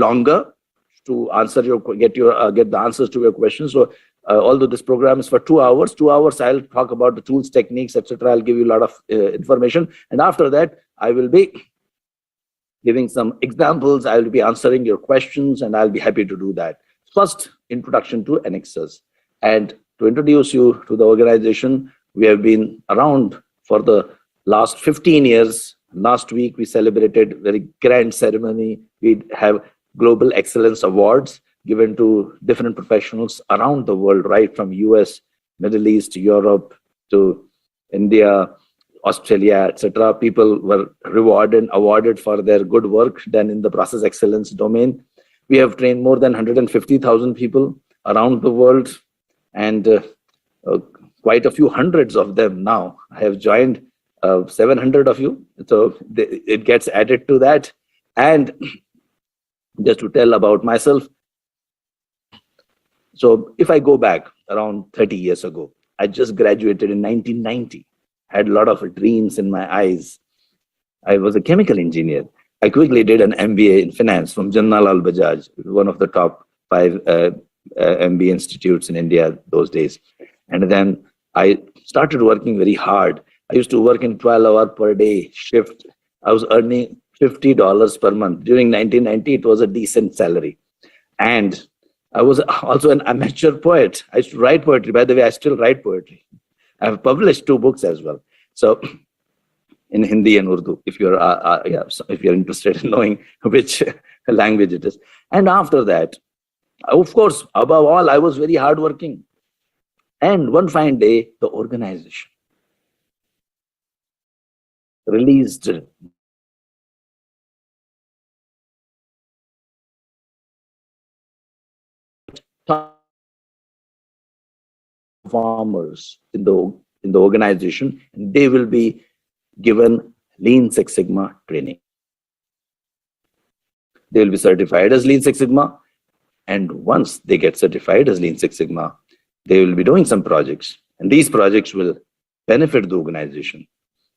longer to answer get the answers to your questions. So although this program is for 2 hours, I'll talk about the tools, techniques, etc. I'll give you a lot of information, and after that I will be giving some examples. I will be answering your questions, and I'll be happy to do that. First, introduction to Anexas. And to introduce you to the organization, we have been around for the last 15 years. Last week, we celebrated very grand ceremony. We have Global Excellence Awards given to different professionals around the world, right from US, Middle East, Europe, to India, Australia, etc. People were awarded for their good work done in the process excellence domain. We have trained more than 150,000 people around the world, and quite a few hundreds of them now have joined. 700 of you, so it gets added to that. And just to tell about myself, so if I go back around 30 years ago, I just graduated in 1990. Had a lot of dreams in my eyes. I was a chemical engineer. I quickly did an MBA in finance from Jannal Al Bajaj, one of the top 5 MBA institutes in India those days. And then I started working very hard. I used to work in 12-hour per day shift. I was earning $50 per month. During 1990, it was a decent salary. And I was also an amateur poet. I used to write poetry. By the way, I still write poetry. I have published 2 books as well. So in Hindi and Urdu, if you're interested in knowing which language it is. And after that, of course, above all, I was very hardworking. And one fine day, the organization released performers in the organization, and they will be given Lean Six Sigma training. They will be certified as Lean Six Sigma, and once they get certified as Lean Six Sigma, they will be doing some projects, and these projects will benefit the organization.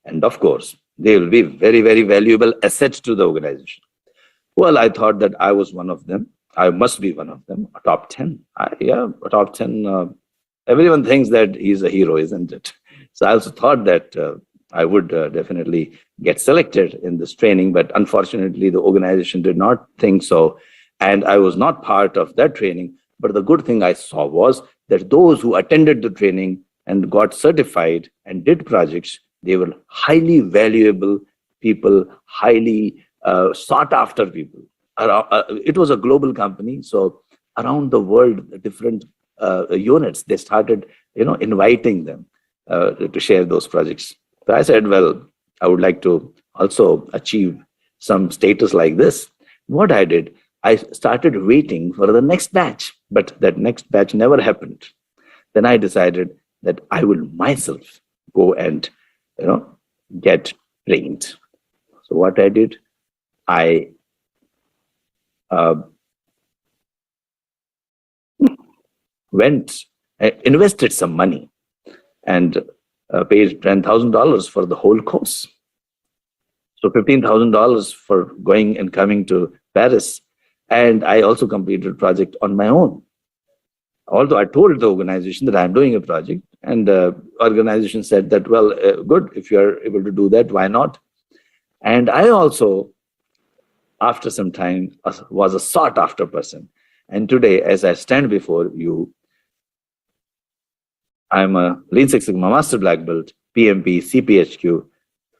And of course, they will be very, very valuable assets to the organization. Well, I thought that I was one of them. I must be one of them, a top 10. A top 10. Everyone thinks that he's a hero, isn't it? So I also thought that I would definitely get selected in this training, but unfortunately, the organization did not think so. And I was not part of that training. But the good thing I saw was that those who attended the training and got certified and did projects, they were highly valuable people, highly sought after people. It was a global company, so around the world, the different units, they started, inviting them to share those projects. So I said, well, I would like to also achieve some status like this. What I did, I started waiting for the next batch, but that next batch never happened. Then I decided that I will myself go and get trained. So what I did, I invested some money and paid $10,000 for the whole course. So $15,000 for going and coming to Paris. And I also completed a project on my own. Although I told the organization that I'm doing a project, and the organization said that, well, good, if you're able to do that, why not? And I also, after some time, was a sought after person. And today, as I stand before you, I'm a Lean Six Sigma Master Black Belt, PMP, CPHQ,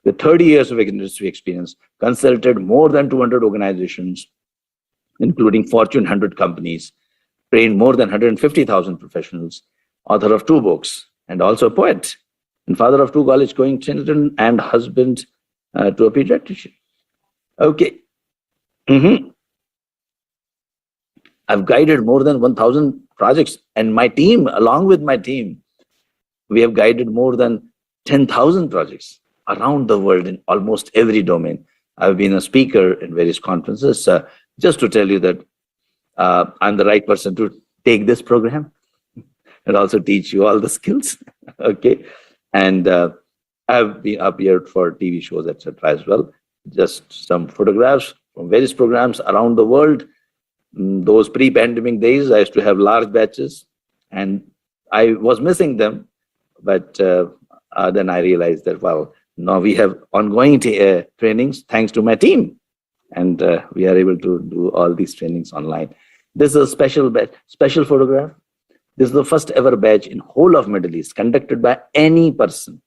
with 30 years of industry experience, consulted more than 200 organizations, including Fortune 100 companies, trained more than 150,000 professionals, author of 2 books, and also a poet, and father of 2 college-going children, and husband to a pediatrician. Okay. I've guided more than 1,000 projects, and my team, along with my team, we have guided more than 10,000 projects around the world in almost every domain. I've been a speaker in various conferences. Just to tell you that I'm the right person to take this program and also teach you all the skills. Okay. And I've been appeared for TV shows, etc. as well. Just some photographs from various programs around the world. those pre-pandemic days, I used to have large batches and I was missing them. But then I realized that, well, now we have ongoing trainings thanks to my team. And we are able to do all these trainings online. This is a special batch, special photograph. This is the first ever batch in whole of Middle East conducted by any person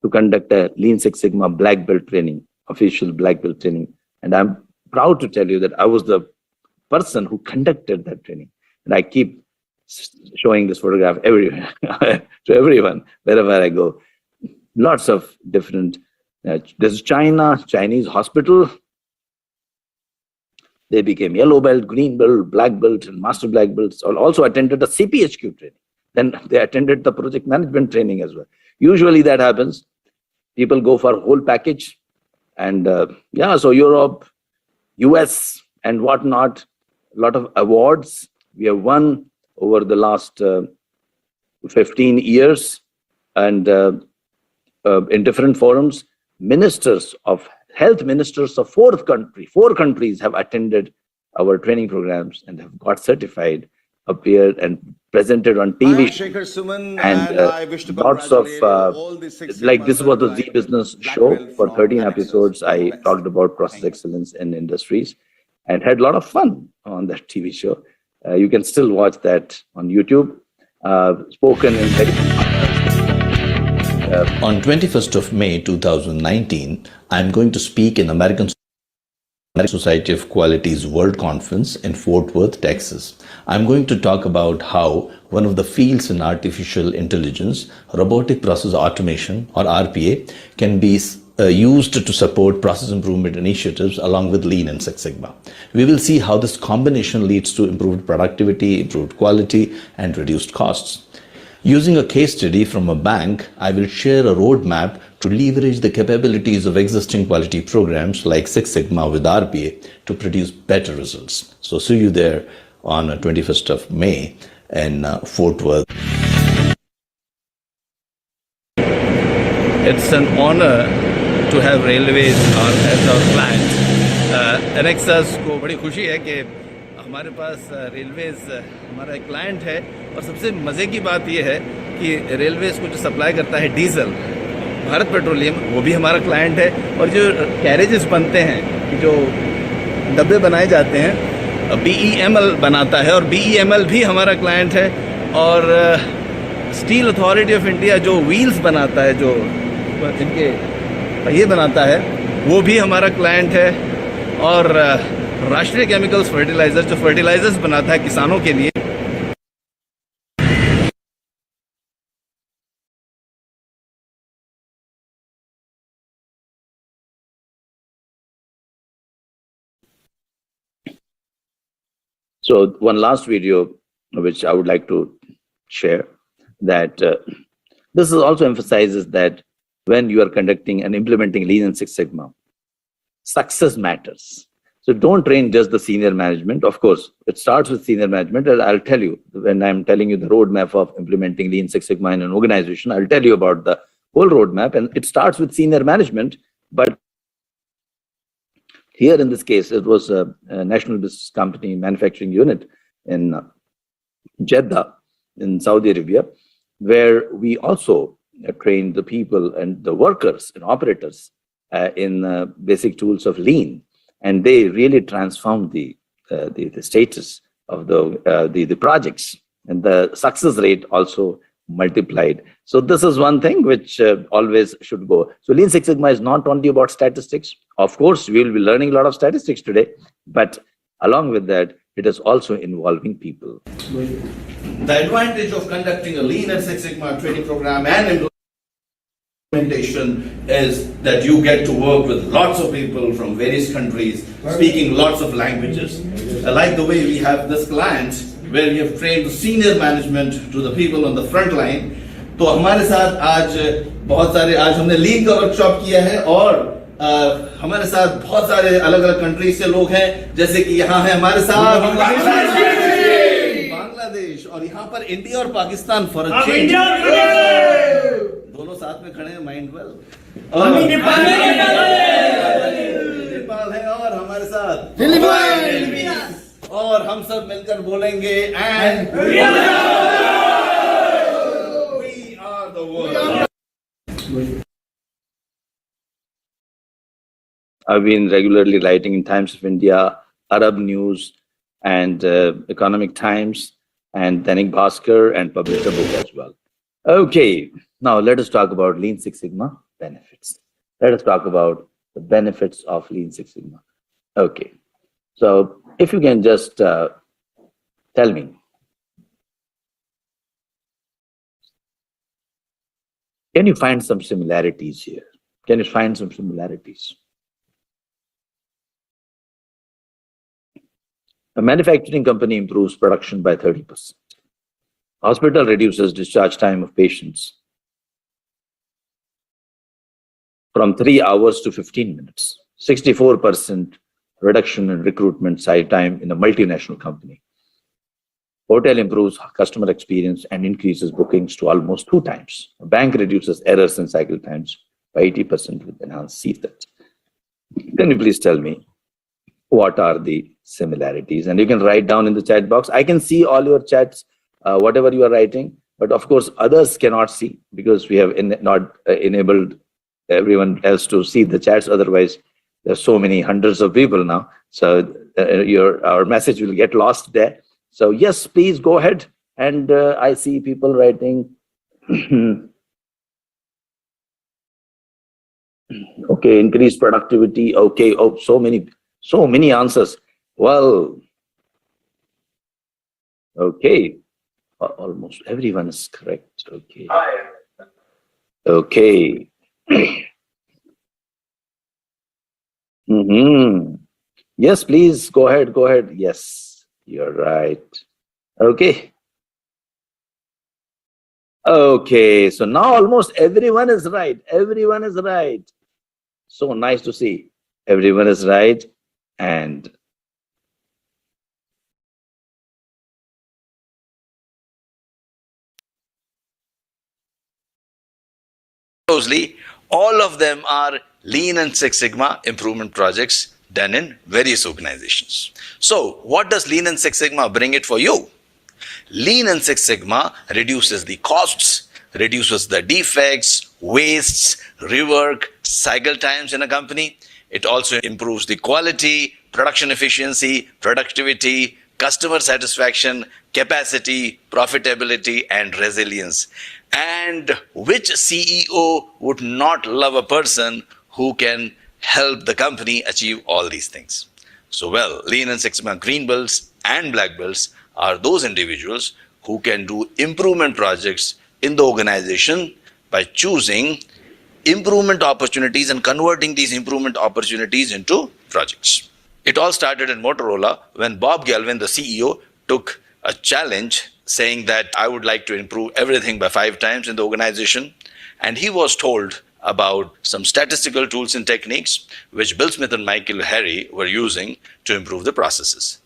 to conduct a Lean Six Sigma black belt training, official black belt training. And I'm proud to tell you that I was the person who conducted that training. And I keep showing this photograph everywhere to everyone, wherever I go. Lots of different, this is China, Chinese hospital. They became yellow belt, green belt, black belt, and master black belts. Also attended the CPHQ training. Then they attended the project management training as well. Usually that happens. People go for a whole package. And yeah, so Europe, US, and whatnot, a lot of awards we have won over the last 15 years. And in different forums, health ministers of four countries have attended our training programs and have got certified, appeared and presented on TV. And lots of, like this was the Z Business show for 13 episodes. I talked about process excellence in industries and had a lot of fun on that TV show. You can still watch that on YouTube. Spoken in very... On 21st of May 2019, I'm going to speak in American Society of Quality's World Conference in Fort Worth, Texas. I'm going to talk about how one of the fields in artificial intelligence, robotic process automation or RPA, can be used to support process improvement initiatives along with Lean and Six Sigma. We will see how this combination leads to improved productivity, improved quality, and reduced costs. Using a case study from a bank, I will share a roadmap to leverage the capabilities of existing quality programs like Six Sigma with RPA to produce better results. So see you there on 21st of May in Fort Worth. It's an honor to have Railways as our client. Anexas को बड़ी खुशी है कि हमारे पास railways हमारा एक client है और सबसे मज़े की बात यह है कि रेलवेज को जो सप्लाई करता है डीजल भारत पेट्रोलियम वो भी हमारा क्लाइंट है और जो कैरेजेस बनते हैं जो डब्बे बनाए जाते हैं BEML बनाता है और BEML भी हमारा क्लाइंट है और स्टील अथॉरिटी ऑफ इंडिया जो व्हील्स बनाता है जो जिनके ये बनाता है वो भी हमारा क्लाइंट है और राष्ट्रीय केमिकल्स फर्टिलाइजर जो फर्टिलाइजर्स बनाता है किसानों के लिए So one last video which I would like to share that this also emphasizes that when you are conducting and implementing Lean and Six Sigma, success matters. So don't train just the senior management. Of course, it starts with senior management. And I'll tell you, when I'm telling you the roadmap of implementing Lean Six Sigma in an organization, I'll tell you about the whole roadmap. And it starts with senior management. But here in this case, it was a national business company manufacturing unit in Jeddah in Saudi Arabia, where we also trained the people and the workers and operators in basic tools of Lean. And they really transformed the status of the projects, and the success rate also multiplied. So this is one thing which always should go. So Lean Six Sigma is not only about statistics. Of course, we will be learning a lot of statistics today, but along with that, it is also involving people. The advantage of conducting a Lean and Six Sigma training program and implementation is that you get to work with lots of people from various countries speaking lots of languages. I like the way we have this client where we have trained the senior management to the people on the front line. तो हमारे साथ आज बहुत सारे आज हमने लीन का workshop किया है और हमारे साथ बहुत सारे अलग अलग कंट्री से लोग हैं जैसे कि यहाँ है हमारे साथ बांग्लादेश और यहाँ पर इंडिया और पाकिस्तान फॉर अ चेंज दोनों साथ में खड़े हैं माइंड वेल नेपाल है और हमारे साथ और हम सब मिलकर बोलेंगे and we are the world. I've been regularly writing in Times of India, Arab News, and Economic Times, and Dainik Bhaskar, and published a book as well. Okay, now let us talk about Lean Six Sigma benefits. Let us talk about the benefits of Lean Six Sigma. Okay, so if you can just tell me, can you find some similarities here? Can you find some similarities? A manufacturing company improves production by 30%. Hospital reduces discharge time of patients from 3 hours to 15 minutes. 64% reduction in recruitment side time in a multinational company. Hotel improves customer experience and increases bookings to almost 2 times. A bank reduces errors and cycle times by 80% with enhanced CSAT. Can you please tell me what are the similarities? And you can write down in the chat box. I can see all your chats, whatever you are writing, but of course others cannot see because we have not enabled everyone else to see the chats. Otherwise, there's so many hundreds of people now, so our message will get lost there. So yes, please go ahead. And I see people writing. Okay, increased productivity. Okay, oh, so many answers. Well, okay, almost everyone is correct. Okay. Okay. Yes, please go ahead. Go ahead. Yes, you're right. Okay. Okay, so now almost everyone is right. Everyone is right. So nice to see. Everyone is right. And closely, all of them are Lean and Six Sigma improvement projects done in various organizations. So what does Lean and Six Sigma bring it for you? Lean and Six Sigma reduces the costs, reduces the defects, wastes, rework, cycle times in a company. It also improves the quality, production efficiency, productivity, customer satisfaction, capacity, profitability, and resilience. And which CEO would not love a person who can help the company achieve all these things? So, well, Lean and Six Sigma green belts and black belts are those individuals who can do improvement projects in the organization by choosing improvement opportunities and converting these improvement opportunities into projects. It all started in Motorola when Bob Galvin, the CEO, took a challenge saying that I would like to improve everything by 5 times in the organization. And he was told about some statistical tools and techniques which Bill Smith and Michael Harry were using to improve the processes.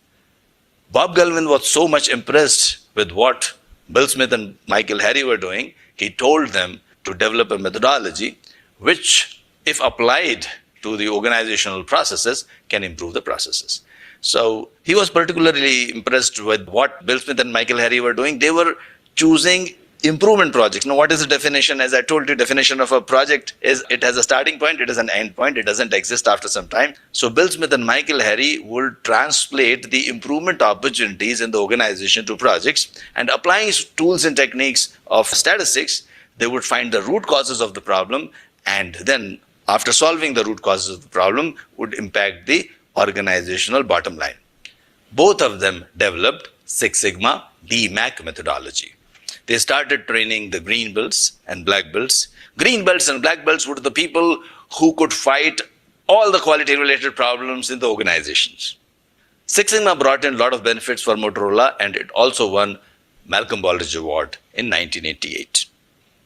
Bob Galvin was so much impressed with what Bill Smith and Michael Harry were doing, he told them to develop a methodology which, if applied to the organizational processes, can improve the processes. So he was particularly impressed with what Bill Smith and Michael Harry were doing. They were choosing improvement projects. Now, what is the definition? As I told you, definition of a project is it has a starting point, it has an end point, it doesn't exist after some time. So Bill Smith and Michael Harry would translate the improvement opportunities in the organization to projects, and applying tools and techniques of statistics, they would find the root causes of the problem, and then after solving the root causes of the problem would impact the organizational bottom line. Both of them developed Six Sigma DMAC methodology. They started training the green belts and black belts. Green belts and black belts were the people who could fight all the quality related problems in the organizations. Six Sigma brought in a lot of benefits for Motorola, and it also won Malcolm Baldrige Award in 1988.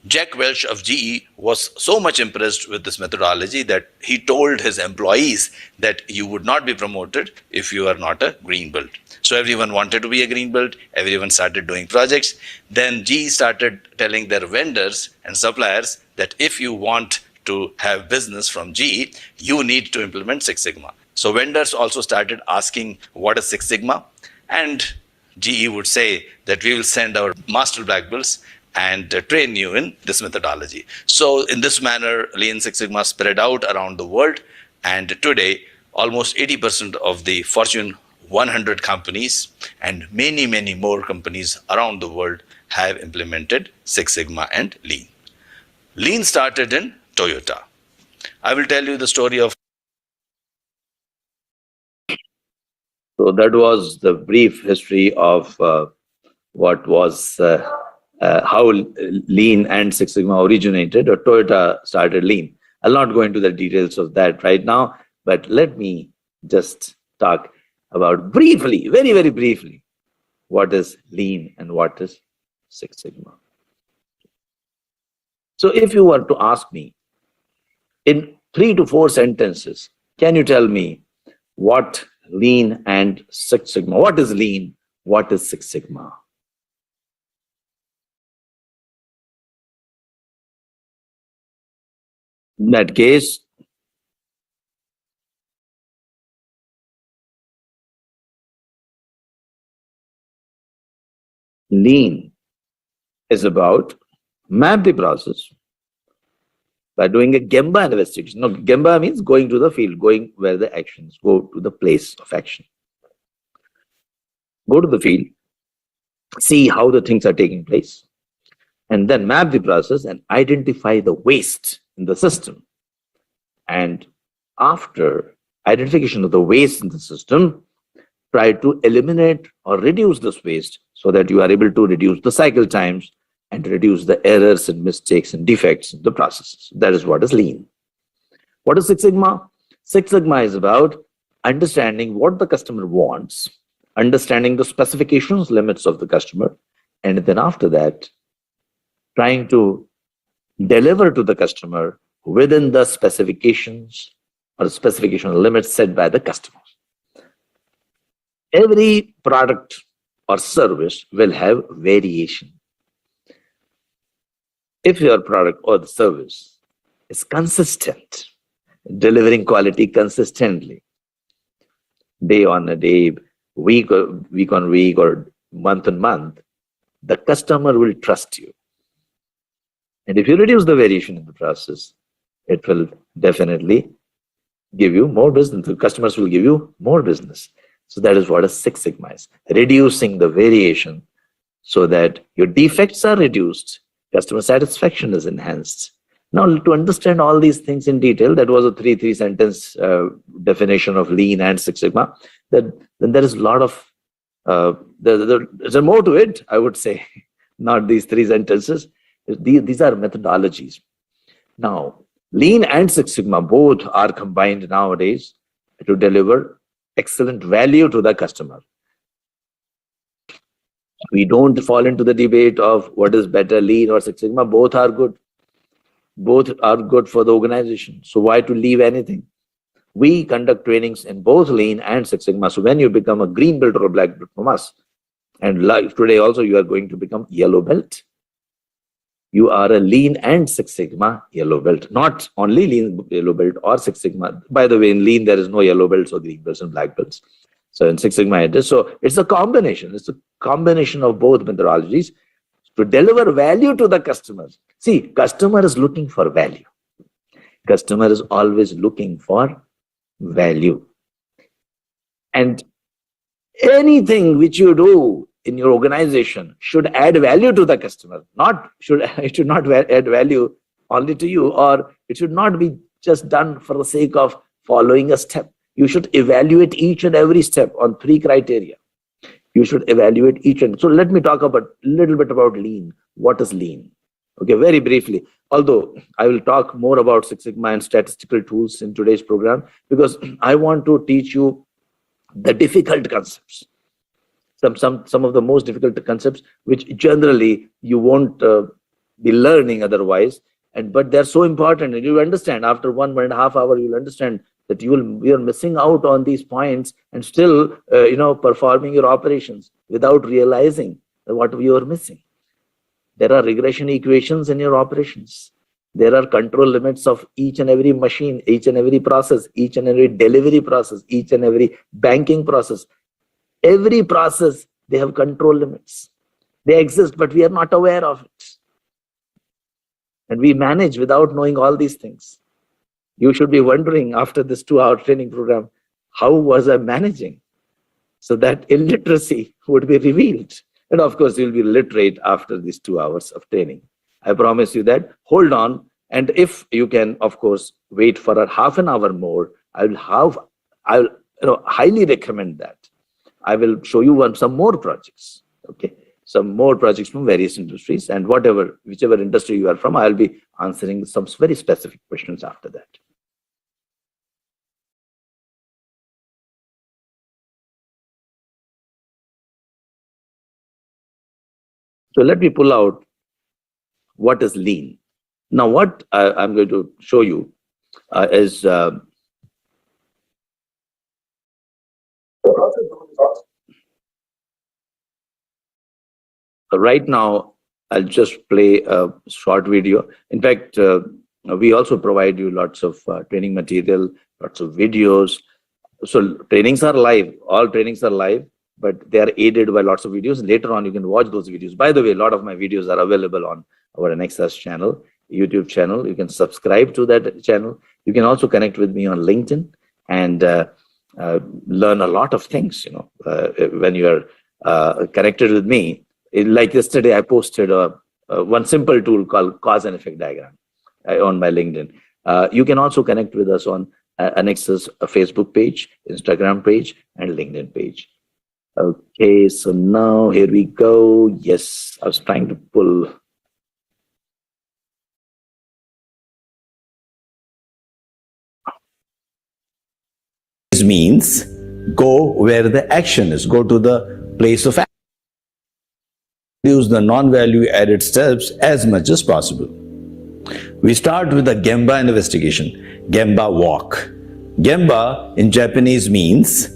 Jack Welch of GE was so much impressed with this methodology that he told his employees that you would not be promoted if you are not a green belt. So everyone wanted to be a green belt, everyone started doing projects. Then GE started telling their vendors and suppliers that if you want to have business from GE, you need to implement Six Sigma. So vendors also started asking what is Six Sigma. And GE would say that we will send our master black belts and train you in this methodology. So in this manner, Lean Six Sigma spread out around the world. And today, almost 80% of the Fortune 100 companies and many, many more companies around the world have implemented Six Sigma and Lean. Lean started in Toyota. I will tell you the story of. So that was the brief history of what was how Lean and Six Sigma originated, or Toyota started Lean. I'll not go into the details of that right now, but let me just talk about briefly, very, very briefly, what is Lean and what is Six Sigma. So if you were to ask me in 3 to 4 sentences, can you tell me what Lean and Six Sigma, what is Lean, what is Six Sigma? In that case, Lean is about map the process by doing a Gemba investigation. No, Gemba means going to the field, going where the actions, go to the place of action. Go to the field, see how the things are taking place, and then map the process and identify the waste in the system. And after identification of the waste in the system, try to eliminate or reduce this waste so that you are able to reduce the cycle times and reduce the errors and mistakes and defects in the processes. That is what is Lean. What is Six Sigma? Six Sigma is about understanding what the customer wants, understanding the specifications, limits of the customer, and then after that, trying to deliver to the customer within the specifications or specification limits set by the customers. Every product or service will have variation. If your product or the service is consistent, delivering quality consistently, day on a day, week on week, or month on month, the customer will trust you. And if you reduce the variation in the process, it will definitely give you more business. The customers will give you more business. So that is what a Six Sigma is. Reducing the variation so that your defects are reduced, customer satisfaction is enhanced. Now, to understand all these things in detail, that was a three sentence definition of Lean and Six Sigma. Then there is a lot of, there's more to it, I would say, not these 3 sentences. These are methodologies. Now, Lean and Six Sigma both are combined nowadays to deliver excellent value to the customer. We don't fall into the debate of what is better, Lean or Six Sigma. Both are good. Both are good for the organization. So why to leave anything? We conduct trainings in both Lean and Six Sigma. So when you become a green belt or a black belt from us, and like today also you are going to become yellow belt. You are a Lean and Six Sigma yellow belt, not only Lean yellow belt or Six Sigma. By the way, in Lean, there is no yellow belts or green belts and black belts. So in Six Sigma, it is. So it's a combination. It's a combination of both methodologies to deliver value to the customers. See, customer is looking for value. Customer is always looking for value. And anything which you do in your organization should add value to the customer. It should not add value only to you, or it should not be just done for the sake of following a step. You should evaluate each and every step on 3 criteria. You should evaluate each and so let me talk about a little bit about Lean. What is Lean? Okay, very briefly. Although I will talk more about Six Sigma and statistical tools in today's program, because I want to teach you the difficult concepts. Some of the most difficult concepts which generally you won't be learning otherwise, but they're so important, and you understand after 1.5 hours you'll understand that you're missing out on these points and still performing your operations without realizing what you are missing. There are regression equations in your operations. There are control limits of each and every machine, each and every process, each and every delivery process, each and every banking process. Every process, they have control limits. They exist, but we are not aware of it. And we manage without knowing all these things. You should be wondering after this 2-hour training program, how was I managing? So that illiteracy would be revealed. And of course, you'll be literate after these 2 hours of training. I promise you that. Hold on. And if you can, of course, wait for a half an hour more, I'll highly recommend that. I will show you some more projects. Okay. Some more projects from various industries, and whichever industry you are from, I'll be answering some very specific questions after that. So let me pull out what is lean. Now, what I'm going to show you is right now, I'll just play a short video. In fact, we also provide you lots of training material, lots of videos. So trainings are live, all trainings are live, but they are aided by lots of videos. Later on, you can watch those videos. By the way, a lot of my videos are available on our Anexas channel, YouTube channel. You can subscribe to that channel. You can also connect with me on LinkedIn and learn a lot of things, when you are connected with me. Like yesterday, I posted one simple tool called cause and effect diagram on my LinkedIn. You can also connect with us on Anexas Facebook page, Instagram page, and LinkedIn page. Okay, so now here we go. Yes, I was trying to pull. This means go where the action is, go to the place of action. Use the non-value added steps as much as possible. We start with a Gemba investigation, Gemba walk. Gemba in Japanese means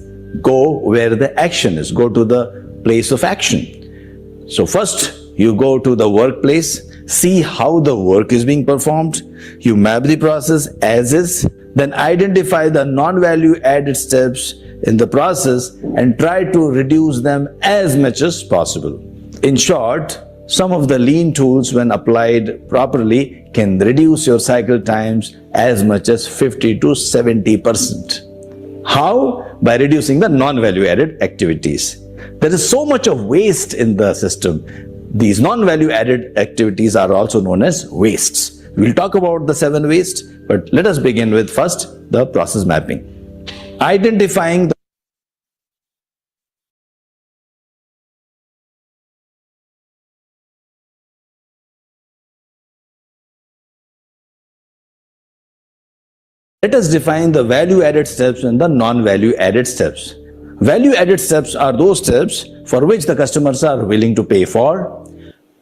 go where the action is, go to the place of action. So first you go to the workplace, see how the work is being performed, you map the process as is, then identify the non-value added steps in the process and try to reduce them as much as possible. In short, some of the lean tools, when applied properly, can reduce your cycle times as much as 50 to 70%. How? By reducing the non-value added activities. There is so much of waste in the system. These non-value added activities are also known as wastes. We'll talk about the 7 wastes, but let us begin with first the process mapping. Identifying the Let us define the value-added steps and the non-value added steps. Value-added steps are those steps for which the customers are willing to pay for,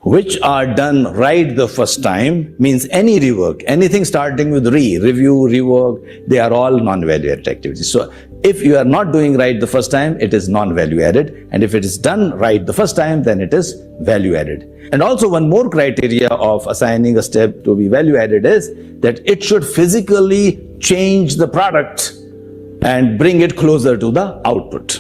which are done right the first time, means any rework, anything starting with review, rework, they are all non-value added activities. So if you are not doing right the first time, it is non-value added. And if it is done right the first time, then it is value added. And also one more criteria of assigning a step to be value added is that it should physically change the product and bring it closer to the output.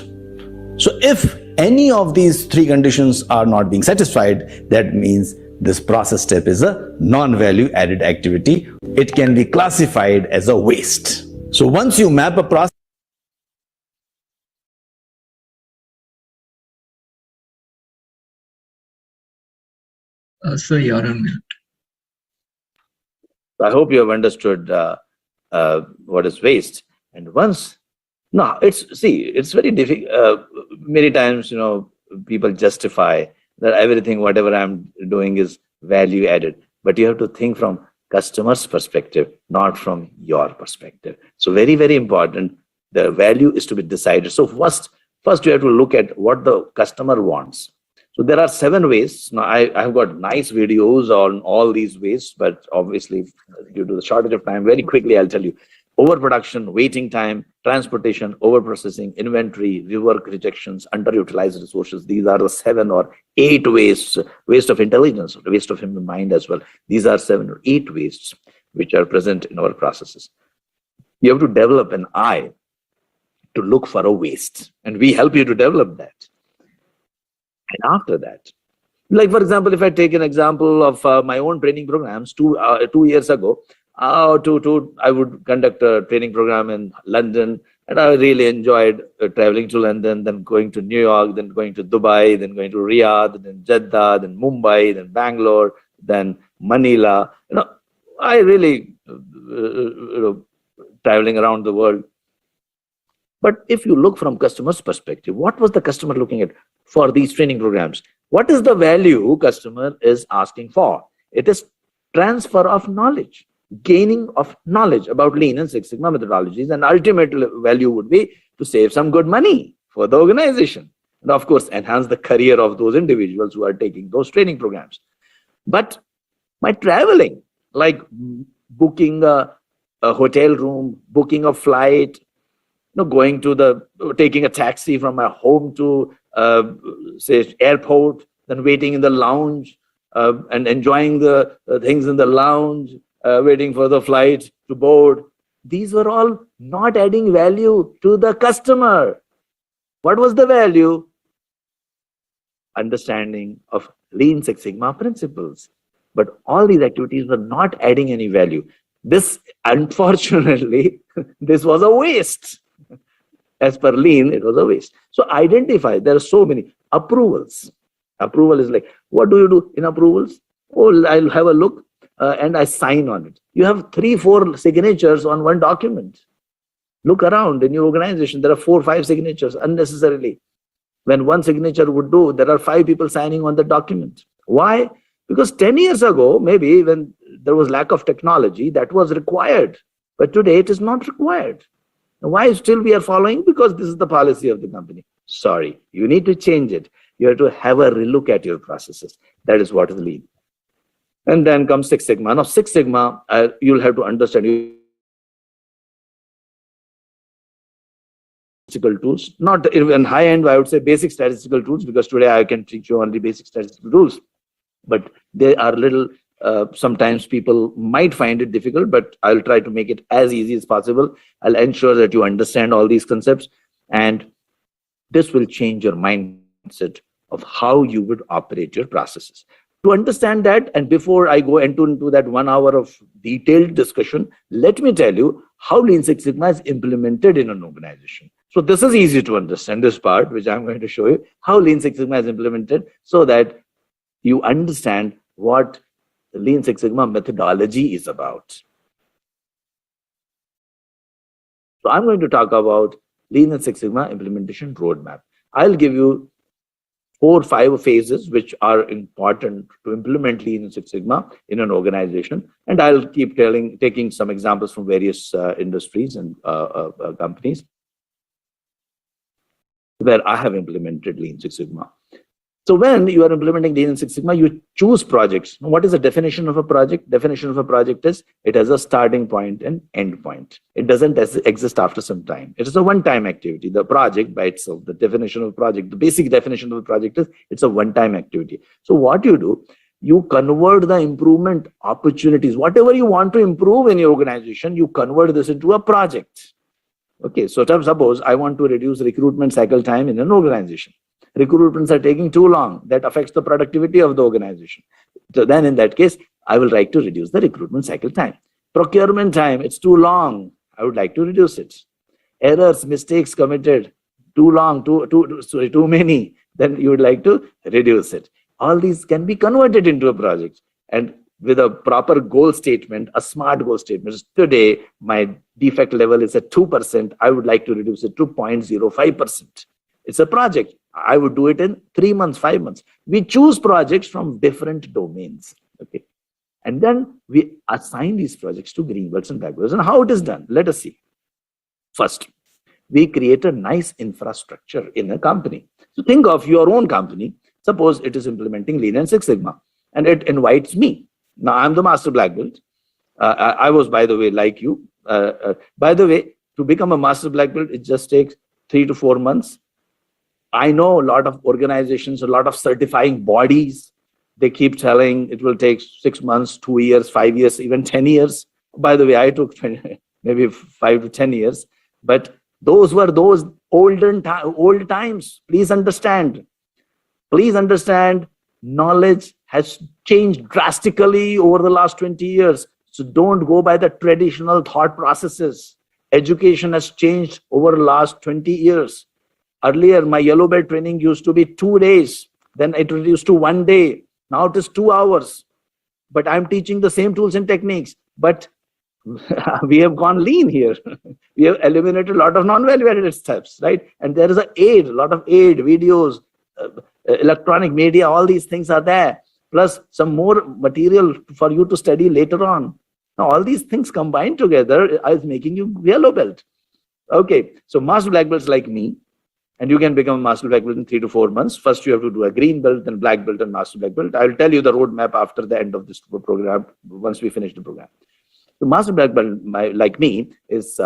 So if any of these 3 conditions are not being satisfied, that means this process step is a non-value added activity. It can be classified as a waste. So once you map a process, Sir, you're on mute. I hope you have understood what is waste. And once, it's very difficult. Many times, people justify that everything, whatever I'm doing is value added. But you have to think from customer's perspective, not from your perspective. So very, very important. The value is to be decided. So first you have to look at what the customer wants. So there are 7 ways. Now I've got nice videos on all these ways, but obviously due to the shortage of time, very quickly I'll tell you. Overproduction, waiting time, transportation, overprocessing, inventory, rework rejections, underutilized resources. These are the 7 or 8 wastes, waste of intelligence, waste of human mind as well. These are 7 or 8 wastes which are present in our processes. You have to develop an eye to look for a waste. And we help you to develop that. And after that, like for example, if I take an example of my own training programs, 2 years ago, I would conduct a training program in London, and I really enjoyed traveling to London, then going to New York, then going to Dubai, then going to Riyadh, then Jeddah, then Mumbai, then Bangalore, then Manila. I really traveling around the world. But if you look from customer's perspective, what was the customer looking at for these training programs? What is the value customer is asking for? It is transfer of knowledge, gaining of knowledge about Lean and Six Sigma methodologies, and ultimate value would be to save some good money for the organization. And of course, enhance the career of those individuals who are taking those training programs. But my traveling, like booking a hotel room, booking a flight, taking a taxi from my home to say airport, then waiting in the lounge and enjoying the things in the lounge, waiting for the flight to board. These were all not adding value to the customer. What was the value? Understanding of Lean Six Sigma principles. But all these activities were not adding any value. This, unfortunately, this was a waste. As per Lean, it was a waste. So identify, there are so many approvals. Approval is like, what do you do in approvals? Oh, I'll have a look and I sign on it. You have 3-4 signatures on one document. Look around in your organization, there are 4-5 signatures unnecessarily. When one signature would do, there are 5 people signing on the document. Why? Because 10 years ago, maybe when there was lack of technology, that was required. But today it is not required. Why still we are following? Because this is the policy of the company. Sorry, you need to change it. You have to have a relook at your processes. That is what is Lean. And then comes Six Sigma. Now, Six Sigma, you'll have to understand statistical tools. Not even high end, I would say basic statistical tools, because today I can teach you only basic statistical tools. But they are little, sometimes people might find it difficult, but I'll try to make it as easy as possible. I'll ensure that you understand all these concepts, and this will change your mindset of how you would operate your processes. To understand that, and before I go into that 1 hour of detailed discussion, let me tell you how Lean Six Sigma is implemented in an organization. So this is easy to understand, this part, which I'm going to show you, how Lean Six Sigma is implemented, so that you understand what the Lean Six Sigma methodology is about. So I'm going to talk about Lean and Six Sigma implementation roadmap. I'll give you 4 or 5 phases which are important to implement Lean and Six Sigma in an organization. And I'll keep taking some examples from various industries and companies where I have implemented Lean Six Sigma. So when you are implementing Lean and Six Sigma, you choose projects. What is the definition of a project? Definition of a project is it has a starting point and end point. It doesn't exist after some time. It is a one-time activity. The project by itself, the definition of a project, the basic definition of a project is it's a one-time activity. So what you do, you convert the improvement opportunities. Whatever you want to improve in your organization, you convert this into a project. Okay, so suppose I want to reduce recruitment cycle time in an organization. Recruitments are taking too long. That affects the productivity of the organization. So then in that case, I will like to reduce the recruitment cycle time. Procurement time, it's too long. I would like to reduce it. Errors, mistakes committed, too long, too many. Then you would like to reduce it. All these can be converted into a project. And with a proper goal statement, a SMART goal statement. Today, my defect level is at 2%. I would like to reduce it to 0.05%. It's a project. I would do it in 3 months, 5 months. We choose projects from different domains. Okay. And then we assign these projects to green belts and black belts. And how it is done? Let us see. First, we create a nice infrastructure in a company. So think of your own company. Suppose it is implementing Lean and Six Sigma, and it invites me. Now, I'm the master black belt. I was, by the way, like you. By the way, to become a master black belt, it just takes 3 to 4 months. I know a lot of organizations, a lot of certifying bodies, they keep telling it will take 6 months, 2 years, 5 years, even 10 years. By the way, I took maybe 5 to 10 years. But Those were those old times. Please understand. Please understand, knowledge has changed drastically over the last 20 years. So don't go by the traditional thought processes. Education has changed over the last 20 years. Earlier, my yellow belt training used to be 2 days. Then it reduced to 1 day. Now it is 2 hours. But I'm teaching the same tools and techniques. But we have gone lean here. We have eliminated a lot of non-value added steps, right? And there is a lot of aid, videos, electronic media, all these things are there. Plus some more material for you to study later on. Now, all these things combined together is making you yellow belt. Okay, so master black belts like me, and you can become a master black belt in 3 to 4 months. First, you have to do a green belt, then black belt and master black belt. I'll tell you the roadmap after the end of this program, once we finish the program. The master black belt, like me, is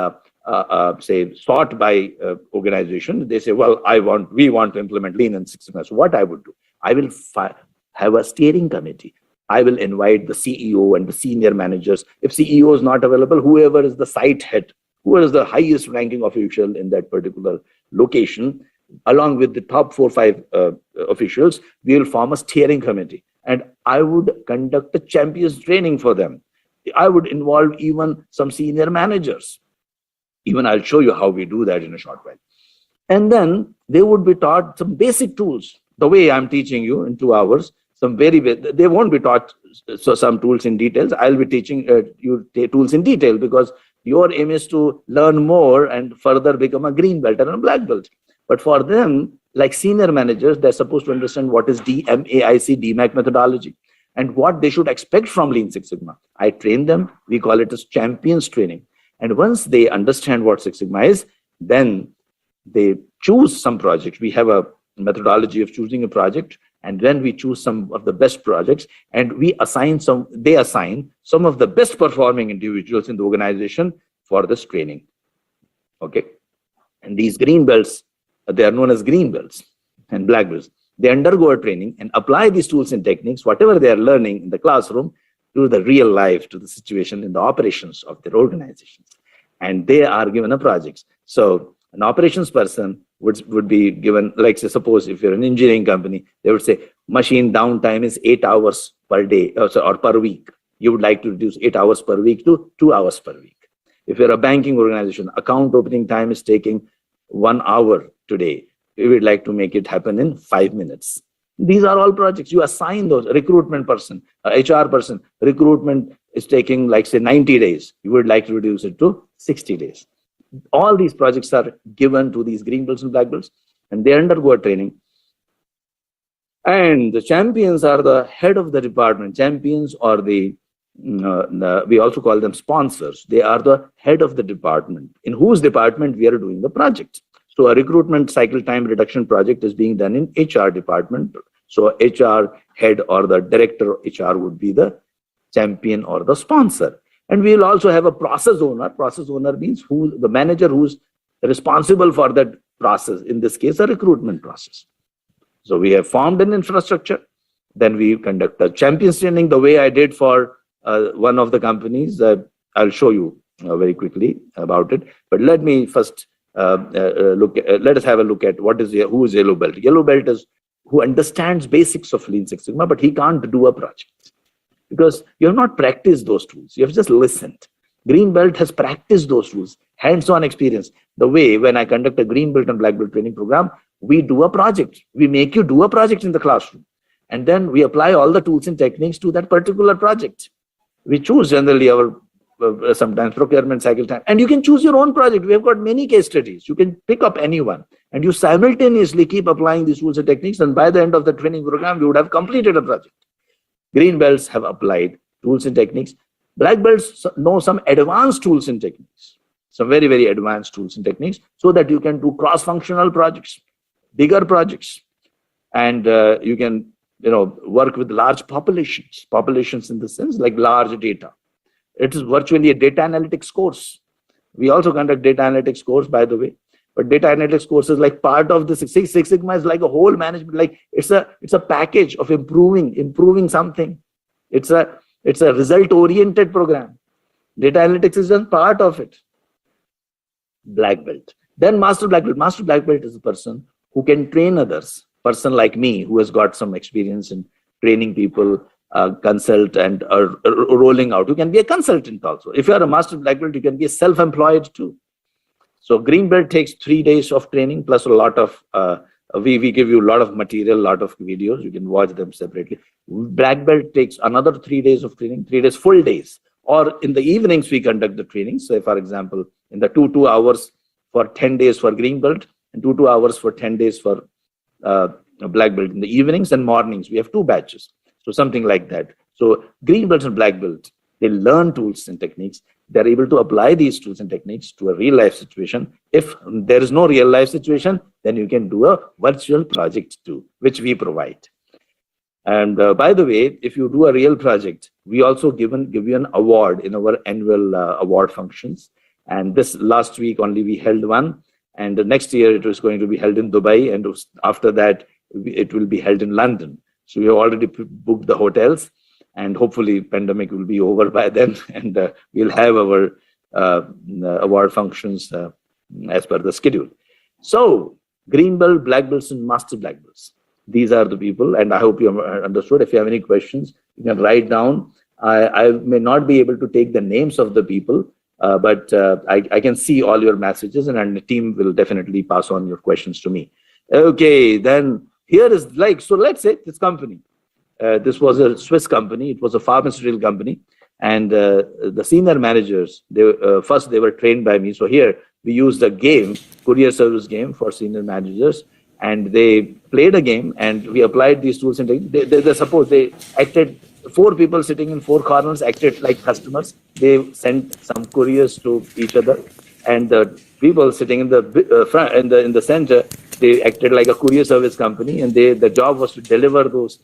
say sought by organization. They say, well, we want to implement Lean and Six Sigma. So what I would do, I will have a steering committee. I will invite the CEO and the senior managers. If CEO is not available, whoever is the site head, whoever is the highest ranking official in that particular location, along with the top 4 or 5 officials, we will form a steering committee. And I would conduct a champions training for them. I would involve even some senior managers. Even I'll show you how we do that in a short while. And then they would be taught some basic tools, the way I'm teaching you in 2 hours. They won't be taught some tools in details. I'll be teaching you tools in detail because your aim is to learn more and further become a green belt and a black belt. But for them, like senior managers, they're supposed to understand what is DMAIC methodology and what they should expect from Lean Six Sigma. I train them. We call it as champions training. And once they understand what Six Sigma is, then they choose some projects. We have a methodology of choosing a project, and then we choose some of the best projects, and they assign some of the best performing individuals in the organization for this training. Okay. And these green belts, they are known as green belts and black belts. They undergo a training and apply these tools and techniques, whatever they are learning in the classroom, to the real life, to the situation in the operations of their organizations. And they are given a project. So an operations person would be given, like say, suppose if you're an engineering company, they would say machine downtime is 8 hours per day or per week. You would like to reduce 8 hours per week to 2 hours per week. If you're a banking organization, account opening time is taking 1 hour today. We would like to make it happen in 5 minutes. These are all projects. You assign those. Recruitment person, HR person, recruitment is taking like say 90 days. You would like to reduce it to 60 days. All these projects are given to these green belts and black belts, and they undergo a training. And the champions are the head of the department. Champions are we also call them sponsors. They are the head of the department, in whose department we are doing the project. So a recruitment cycle time reduction project is being done in HR department. So HR head or the director of HR would be the champion or the sponsor. And we will also have a process owner. Process owner means the manager who's responsible for that process. In this case, a recruitment process. So we have formed an infrastructure. Then we conduct a champions training the way I did for one of the companies. I'll show you very quickly about it. But let me first let us have a look at who is yellow belt. Yellow belt is who understands basics of Lean Six Sigma, but he can't do a project because you have not practiced those tools. You have just listened. Green belt has practiced those tools, hands-on experience. The way when I conduct a green belt and black belt training program, we do a project. We make you do a project in the classroom, and then we apply all the tools and techniques to that particular project. We choose generally our sometimes procurement cycle time, and you can choose your own project. We have got many case studies. You can pick up anyone, and you simultaneously keep applying these tools and techniques, and by the end of the training program, you would have completed a project. Green belts have applied tools and techniques. Black belts know some advanced tools and techniques, some very, very advanced tools and techniques, so that you can do cross-functional projects, bigger projects, and you can work with large populations in the sense like large data. It is virtually a data analytics course. We also conduct data analytics course, by the way. But data analytics course is like part of the Six Sigma is like a whole management. Like it's a package of improving something. It's a result-oriented program. Data analytics is just part of it. Black belt. Then master black belt. Master black belt is a person who can train others. Person like me who has got some experience in training people, consult and rolling out. You can be a consultant also. If you are a master black belt, you can be self-employed too. So green belt takes 3 days of training plus a lot of, we give you a lot of material, a lot of videos. You can watch them separately. Black belt takes another 3 days of training, 3 days, full days. Or in the evenings, we conduct the training. So for example, in the 2 hours for 10 days for green belt and 2 hours for 10 days for black belt in the evenings and mornings. We have 2 batches. So something like that. So green belts and black belts, they learn tools and techniques. They're able to apply these tools and techniques to a real life situation. If there is no real life situation, then you can do a virtual project too, which we provide. And by the way, if you do a real project, we also give you an award in our annual award functions. And this last week only we held one. And next year it was going to be held in Dubai. And after that, it will be held in London. So we have already booked the hotels. And hopefully pandemic will be over by then. And we'll have our award functions as per the schedule. So green belt, black belts, and master black belts. These are the people, and I hope you have understood. If you have any questions, you can write down. I may not be able to take the names of the people, but I can see all your messages, and the team will definitely pass on your questions to me. Okay, then here is so let's say this company. This was a Swiss company. It was a pharmaceutical company. And the senior managers, first they were trained by me. So here we used a game, courier service game for senior managers. And they played a game and we applied these tools. And suppose they acted, 4 people sitting in 4 corners acted like customers. They sent some couriers to each other. And the people sitting in the front, in the center, they acted like a courier service company. And the job was to deliver those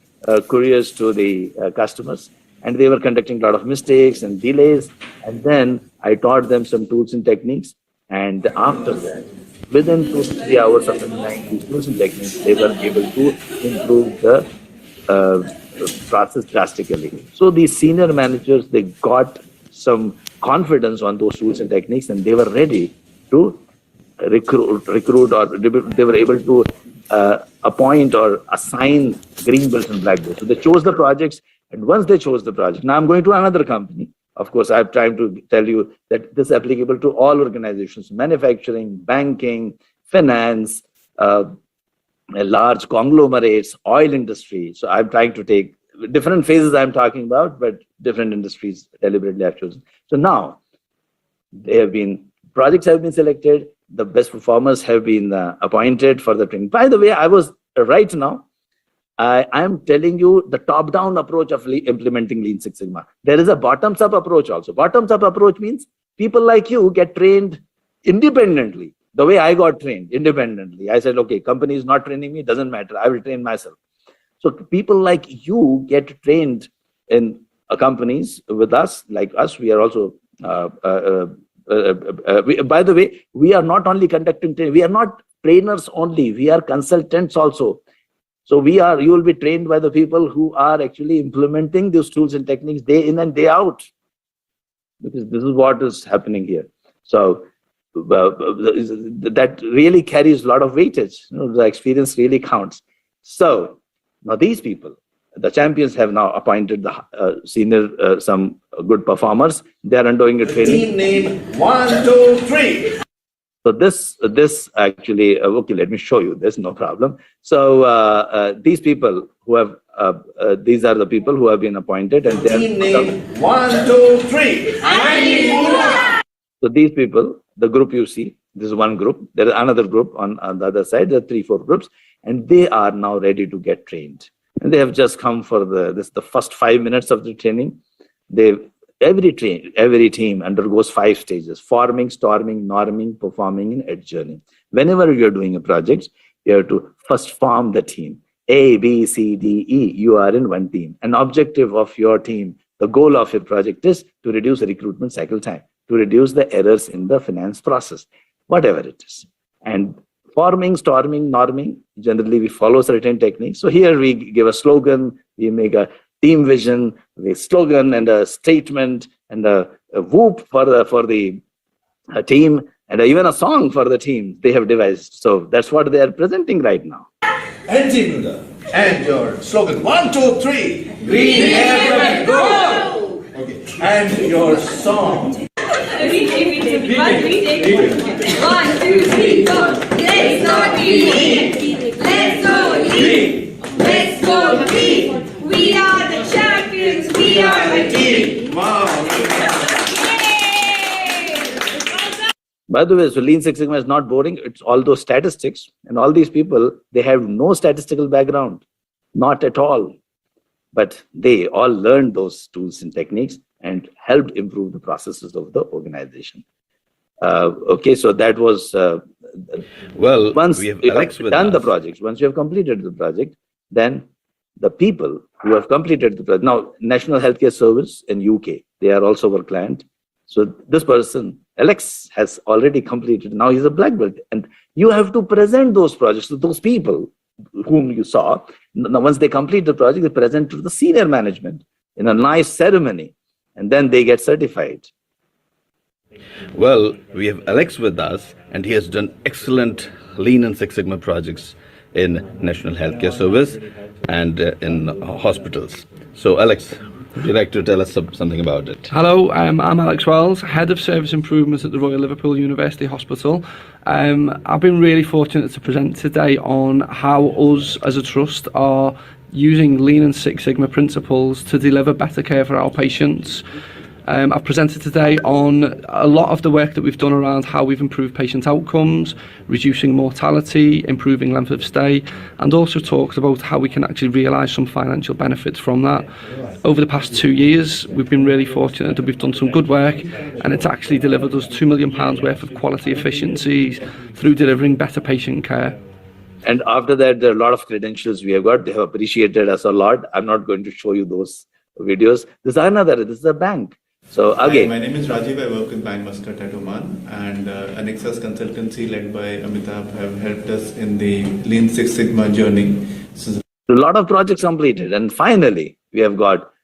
couriers to the customers. And they were conducting a lot of mistakes and delays. And then I taught them some tools and techniques. And after that, within 2 to 3 hours of applying these tools and techniques, they were able to improve the process drastically. So these senior managers, they got some confidence on those tools and techniques, and they were ready to recruit, or they were able to appoint or assign green belts and black belts. So they chose the projects, and once they chose the project, now I'm going to another company. Of course, I'm trying to tell you that this is applicable to all organizations: manufacturing, banking, finance, large conglomerates, oil industry. So I'm trying to take different phases I'm talking about, but different industries deliberately I've chosen. So now projects have been selected. The best performers have been appointed for the training. By the way, right now, I am telling you the top-down approach of implementing Lean Six Sigma. There is a bottoms-up approach also. Bottoms-up approach means people like you get trained independently. The way I got trained independently. I said, okay, company is not training me, doesn't matter. I will train myself. So people like you get trained in companies with us, like us. We are also, by the way, we are not only conducting training. We are not trainers only. We are consultants also. So you will be trained by the people who are actually implementing these tools and techniques day in and day out, because this is what is happening here. So that really carries a lot of weightage. The experience really counts. So now these people, the champions, have now appointed the senior, some good performers. They are undergoing a training. Team name 1, 2, 3. So this actually, okay, let me show you this, no problem. So these people who have, these are the people who have been appointed, and they Team name 1, 2, 3. So these people, the group you see, this is one group. There is another group on the other side. There are 3, 4 groups, and they are now ready to get trained. And they have just come for the first 5 minutes of the training. Every team undergoes 5 stages: forming, storming, norming, performing, and adjourning. Whenever you're doing a project, you have to first form the team. A, B, C, D, E. You are in one team. An objective of your team, the goal of your project is to reduce the recruitment cycle time, to reduce the errors in the finance process, whatever it is. And forming, storming, norming, generally we follow certain techniques. So here we give a slogan, we make a team vision, the slogan and a statement and a whoop for the team. and even a song for the team they have devised. So that's what they are presenting right now. And team leader, and your slogan, 1, 2, 3, green air, go! Okay, and your song. Retake. 1, 2, 3, go! Let's go green! Let's go green! Let's go green! We are the champions! We are the team! By the way, so Lean Six Sigma is not boring. It's all those statistics, and all these people, they have no statistical background, not at all. But they all learned those tools and techniques and helped improve the processes of the organization. Okay, so that was Well, once we have you Alex have with done the us. project, once you have completed the project, then the people who have completed the project, now National Healthcare Service in UK, they are also our client. So this person, Alex, has already completed. Now he's a black belt, and you have to present those projects to those people whom you saw. Now, once they complete the project, they present to the senior management in a nice ceremony, and then they get certified. Well, we have Alex with us, and he has done excellent Lean and Six Sigma projects in National Healthcare Service and in hospitals. So, Alex, would you like to tell us something about it? Hello, I'm Alex Wells, Head of Service Improvements at the Royal Liverpool University Hospital. I've been really fortunate to present today on how us as a trust are using Lean and Six Sigma principles to deliver better care for our patients. I've presented today on a lot of the work that we've done around how we've improved patient outcomes, reducing mortality, improving length of stay, and also talked about how we can actually realise some financial benefits from that. Over the past 2 years, we've been really fortunate that we've done some good work, and it's actually delivered us £2 million worth of quality efficiencies through delivering better patient care. And after that, there are a lot of credentials we have got. They have appreciated us a lot. I'm not going to show you those videos. This is a bank. So again, Hi, my name is Rajiv. I work with Bank Muscat at Oman, and Anexas consultancy led by Amitabh have helped us in the Lean Six Sigma journey. So a lot of projects completed, and finally we have got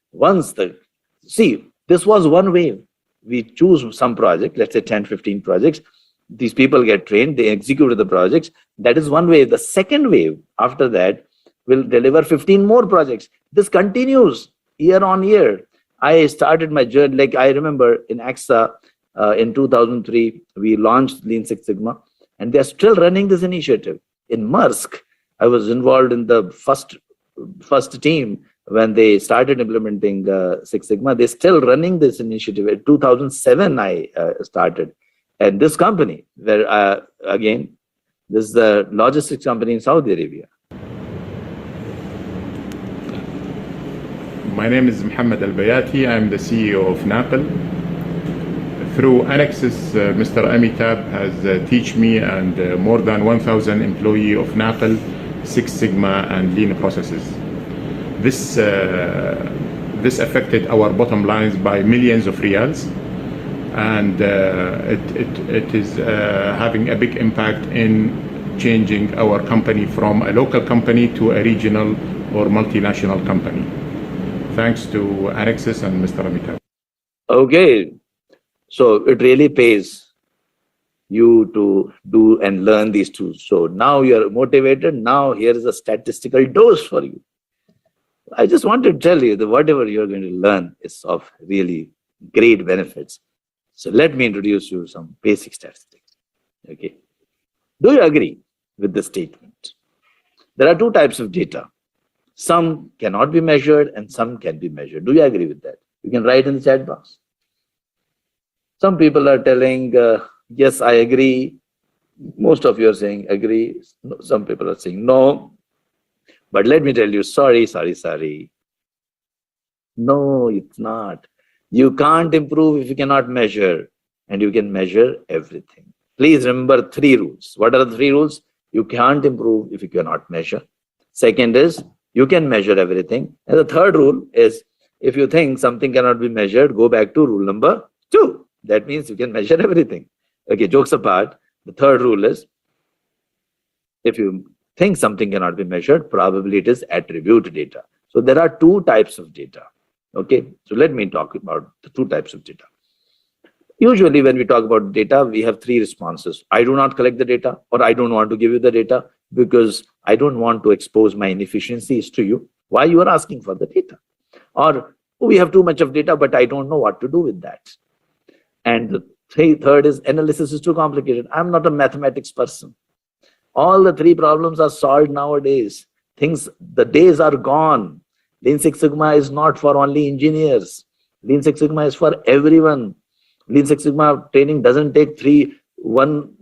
this was one wave. We choose some project, let's say 10, 15 projects. These people get trained, they executed the projects. That is one wave. The second wave after that will deliver 15 more projects. This continues year on year. I started my journey, like I remember in AXA in 2003, we launched Lean Six Sigma, and they're still running this initiative. In Maersk, I was involved in the first team when they started implementing Six Sigma. They're still running this initiative. In 2007, I started. And this company, where again, this is a logistics company in Saudi Arabia. My name is Mohammed Al-Bayati. I'm the CEO of NAPL. Through Anexas, Mr. Amitabh has taught me and more than 1,000 employees of NAPL, Six Sigma and Lean processes. This affected our bottom lines by millions of riyals, and it is having a big impact in changing our company from a local company to a regional or multinational company. Thanks to Anexas and Mr. Amitabh. Okay, so it really pays you to do and learn these tools. So now you're motivated. Now here is a statistical dose for you. I just want to tell you that whatever you're going to learn is of really great benefits. So let me introduce you some basic statistics. Okay, do you agree with the statement? There are two types of data. Some cannot be measured and some can be measured. Do you agree with that? You can write in the chat box. Some people are telling, yes, I agree. Most of you are saying agree. Some people are saying no. But let me tell you, sorry. No, it's not. You can't improve if you cannot measure, and you can measure everything. Please remember 3 rules. What are the 3 rules? You can't improve if you cannot measure. Second is, you can measure everything. And the third rule is, if you think something cannot be measured, go back to rule number 2. That means you can measure everything. Okay, jokes apart, the third rule is, if you think something cannot be measured, probably it is attribute data. So there are 2 types of data. Okay, so let me talk about the 2 types of data. Usually when we talk about data, we have three responses. I do not collect the data, or I don't want to give you the data because I don't want to expose my inefficiencies to you. Why you are asking for the data? Or we have too much of data, but I don't know what to do with that. And the third is analysis is too complicated. I'm not a mathematics person. All the three problems are solved nowadays. The days are gone. Lean Six Sigma is not for only engineers. Lean Six Sigma is for everyone. Lean Six Sigma training doesn't take 1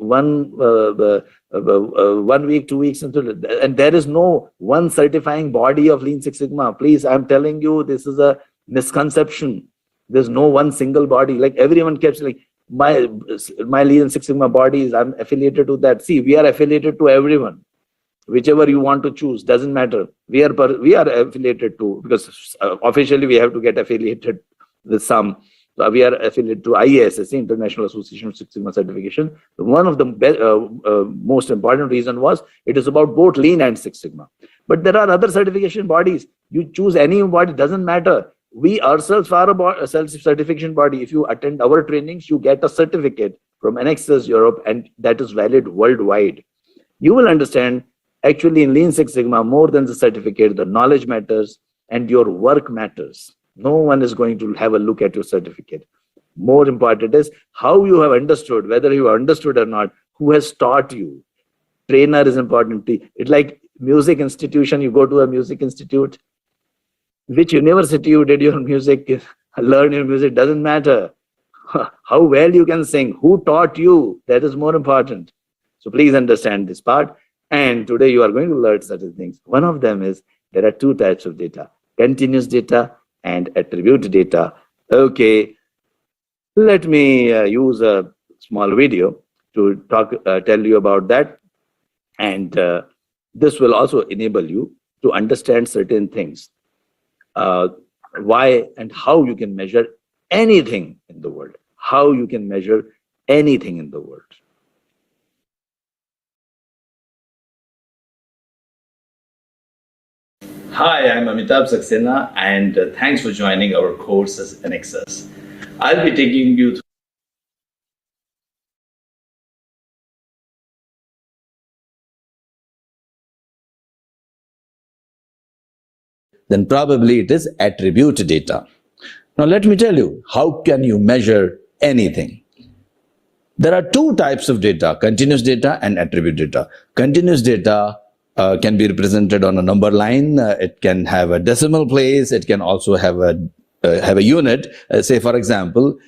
week, 2 weeks, and there is no one certifying body of Lean Six Sigma. Please, I'm telling you, this is a misconception. There's no one single body. Like everyone keeps like my Lean Six Sigma bodies, I'm affiliated to that. See, we are affiliated to everyone. Whichever you want to choose, doesn't matter. We are affiliated to, because officially we have to get affiliated with some. So we are affiliated to IASSC, International Association of Six Sigma Certification. One of the most important reason was it is about both Lean and Six Sigma. But there are other certification bodies. You choose any body, doesn't matter. We ourselves are a self-certification body. If you attend our trainings, you get a certificate from Anexas Europe, and that is valid worldwide. You will understand, actually in Lean Six Sigma, more than the certificate, the knowledge matters and your work matters. No one is going to have a look at your certificate. More important is how you have understood, whether you understood or not, who has taught you. Trainer is important. It's like music institution. You go to a music institute. Which university you did your music, learn your music, doesn't matter. How well you can sing, who taught you, that is more important. So please understand this part. And today you are going to learn certain things. One of them is there are two types of data, continuous data and attribute data. Okay, let me use a small video to tell you about that. And this will also enable you to understand certain things. Why and how you can measure anything in the world. How you can measure anything in the world. Hi, I'm Amitabh Saxena, and thanks for joining our course as Anexas. I'll be taking you through then probably it is attribute data. Now let me tell you, how can you measure anything? There are two types of data, continuous data and attribute data. Continuous data can be represented on a number line. It can have a decimal place. It can also have a unit. Say, for example,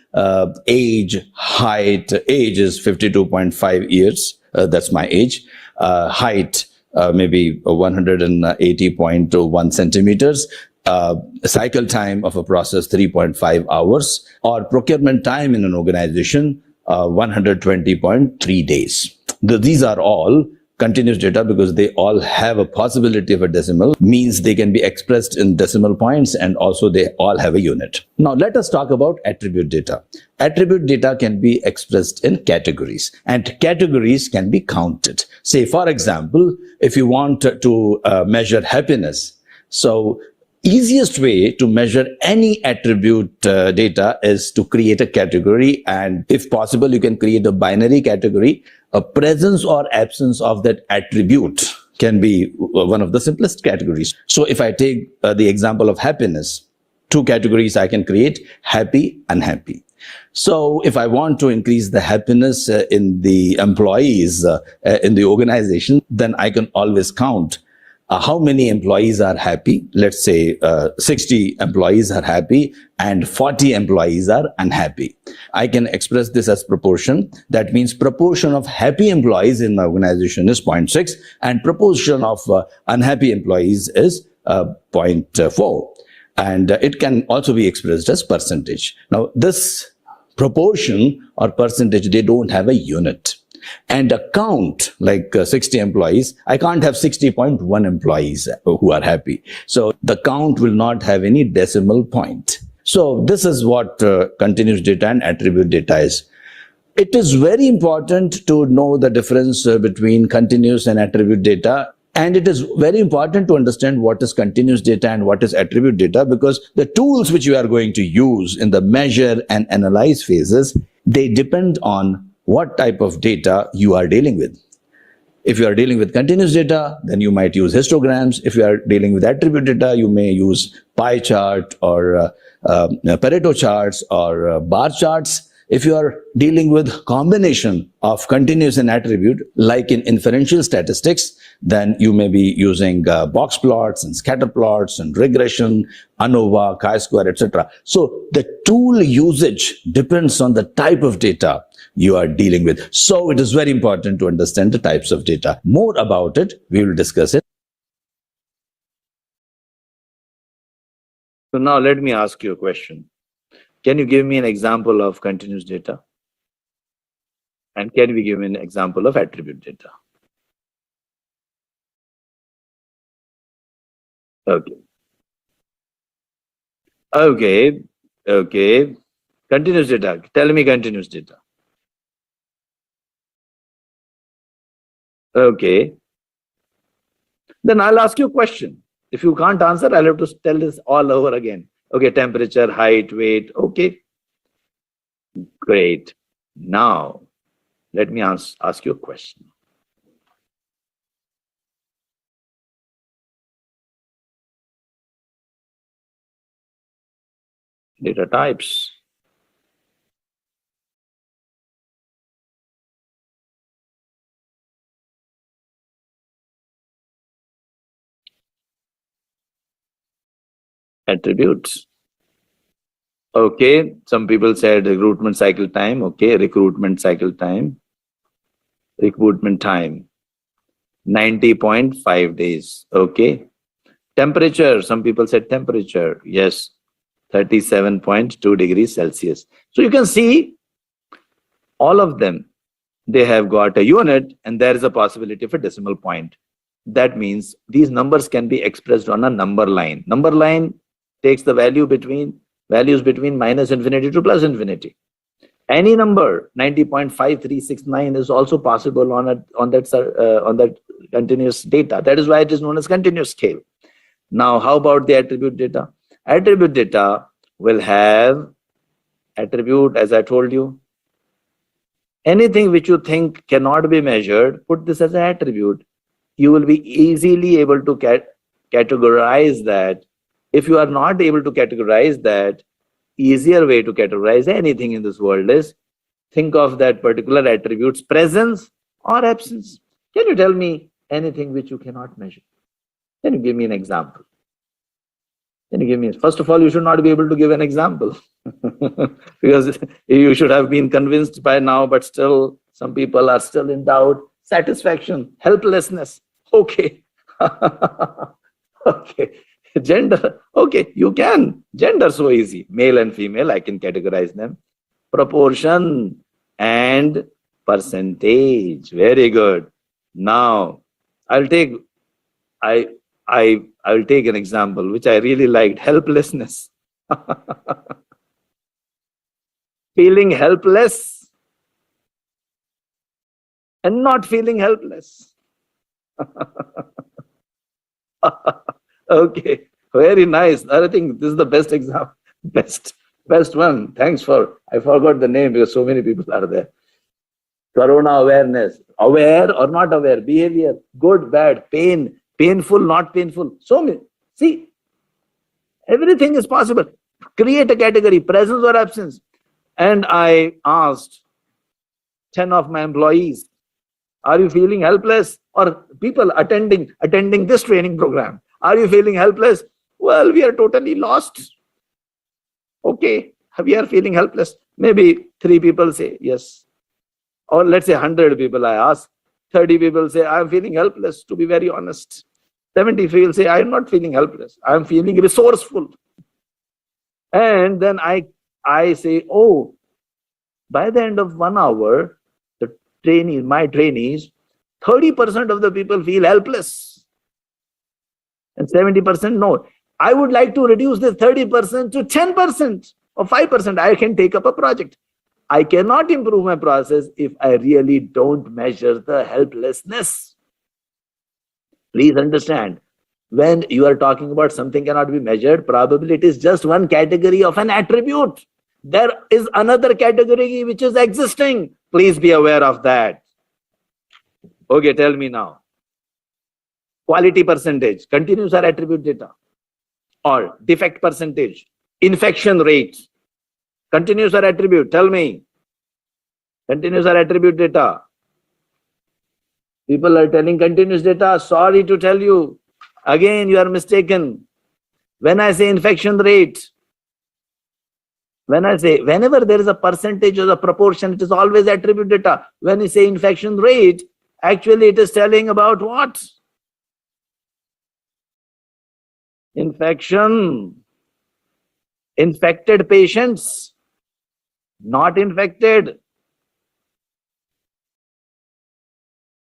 age, height. Age is 52.5 years. That's my age. Height, maybe 180.1 centimeters. Cycle time of a process, 3.5 hours. Or procurement time in an organization, 120.3 days. These are all continuous data because they all have a possibility of a decimal, means they can be expressed in decimal points, and also they all have a unit. Now let us talk about attribute data. Attribute data can be expressed in categories, and categories can be counted. Say, for example, if you want to measure happiness, so easiest way to measure any attribute data is to create a category, and if possible, you can create a binary category. A presence or absence of that attribute can be one of the simplest categories. So if I take the example of happiness, two categories I can create: happy, unhappy. So if I want to increase the happiness in the employees in the organization, then I can always count how many employees are happy. Let's say 60 employees are happy and 40 employees are unhappy. I can express this as proportion. That means proportion of happy employees in my organization is 0.6 and proportion of unhappy employees is 0.4. And it can also be expressed as percentage. Now this proportion or percentage, they don't have a unit. And a count, like 60 employees, I can't have 60.1 employees who are happy. So the count will not have any decimal point. So this is what continuous data and attribute data is. It is very important to know the difference between continuous and attribute data. And it is very important to understand what is continuous data and what is attribute data, because the tools which you are going to use in the measure and analyze phases, They depend on what type of data you are dealing with. If you are dealing with continuous data, then you might use histograms. If you are dealing with attribute data, you may use pie chart or Pareto charts or bar charts. If you are dealing with combination of continuous and attribute, like in inferential statistics, then you may be using box plots and scatter plots and regression, ANOVA, chi-square, etc. So the tool usage depends on the type of data you are dealing with. So it is very important to understand the types of data. More about it, we will discuss it. So now let me ask you a question. Can you give me an example of continuous data? And can we give me an example of attribute data? Okay. Okay. Continuous data. Tell me continuous data. Okay. Then I'll ask you a question. If you can't answer, I'll have to tell this all over again. Okay, temperature, height, weight. Okay. Great. Now, let me ask you a question. Data types. Attributes. Okay, some people said recruitment cycle time. Okay, recruitment cycle time. Recruitment time. 90.5 days. Okay. Temperature. Some people said temperature. Yes. 37.2 degrees Celsius. So you can see all of them. They have got a unit and there is a possibility of a decimal point. That means these numbers can be expressed on a number line. Number line takes the values between minus infinity to plus infinity. Any number 90.5369 is also possible on that continuous data. That is why it is known as continuous scale. Now, how about the attribute data? Attribute data will have attribute, as I told you. Anything which you think cannot be measured, put this as an attribute. You will be easily able to categorize that. If you are not able to categorize that, easier way to categorize anything in this world is think of that particular attribute's presence or absence. Can you tell me anything which you cannot measure? Can you give me an example? Can you give me? First of all, you should not be able to give an example because you should have been convinced by now, but still some people are still in doubt. Satisfaction, helplessness. Okay. Okay. Gender. Okay, you can. Gender so easy. Male and female, I can categorize them. Proportion and percentage. Very good. Now, I'll take an example which I really liked. Helplessness. Feeling helpless and not feeling helpless. Okay, very nice. I think this is the best example, best one. Thanks for, I forgot the name because so many people are there. Corona awareness, aware or not aware, behavior, good, bad, pain, painful, not painful. So many. See, everything is possible. Create a category, presence or absence. And I asked 10 of my employees, are you feeling helpless? Or people attending this training program, are you feeling helpless? Well, we are totally lost. Okay, we are feeling helpless. Maybe 3 people say yes. Or let's say 100 people I ask. 30 people say, I'm feeling helpless, to be very honest. 70 people say, I'm not feeling helpless. I'm feeling resourceful. And then I say, oh, by the end of 1 hour, my trainees, 30% of the people feel helpless. And 70% no. I would like to reduce this 30% to 10% or 5%. I can take up a project. I cannot improve my process if I really don't measure the helplessness. Please understand, when you are talking about something cannot be measured, probably it is just one category of an attribute. there is another category which is existing. Please be aware of that. Okay, tell me now. Quality percentage, continuous or attribute data, or defect percentage, infection rates, continuous or attribute, tell me. Continuous or attribute data. People are telling continuous data. Sorry to tell you. Again, you are mistaken. When I say infection rate, whenever there is a percentage or a proportion, it is always attribute data. When you say infection rate, actually it is telling about what? Infection. Infected patients, not infected.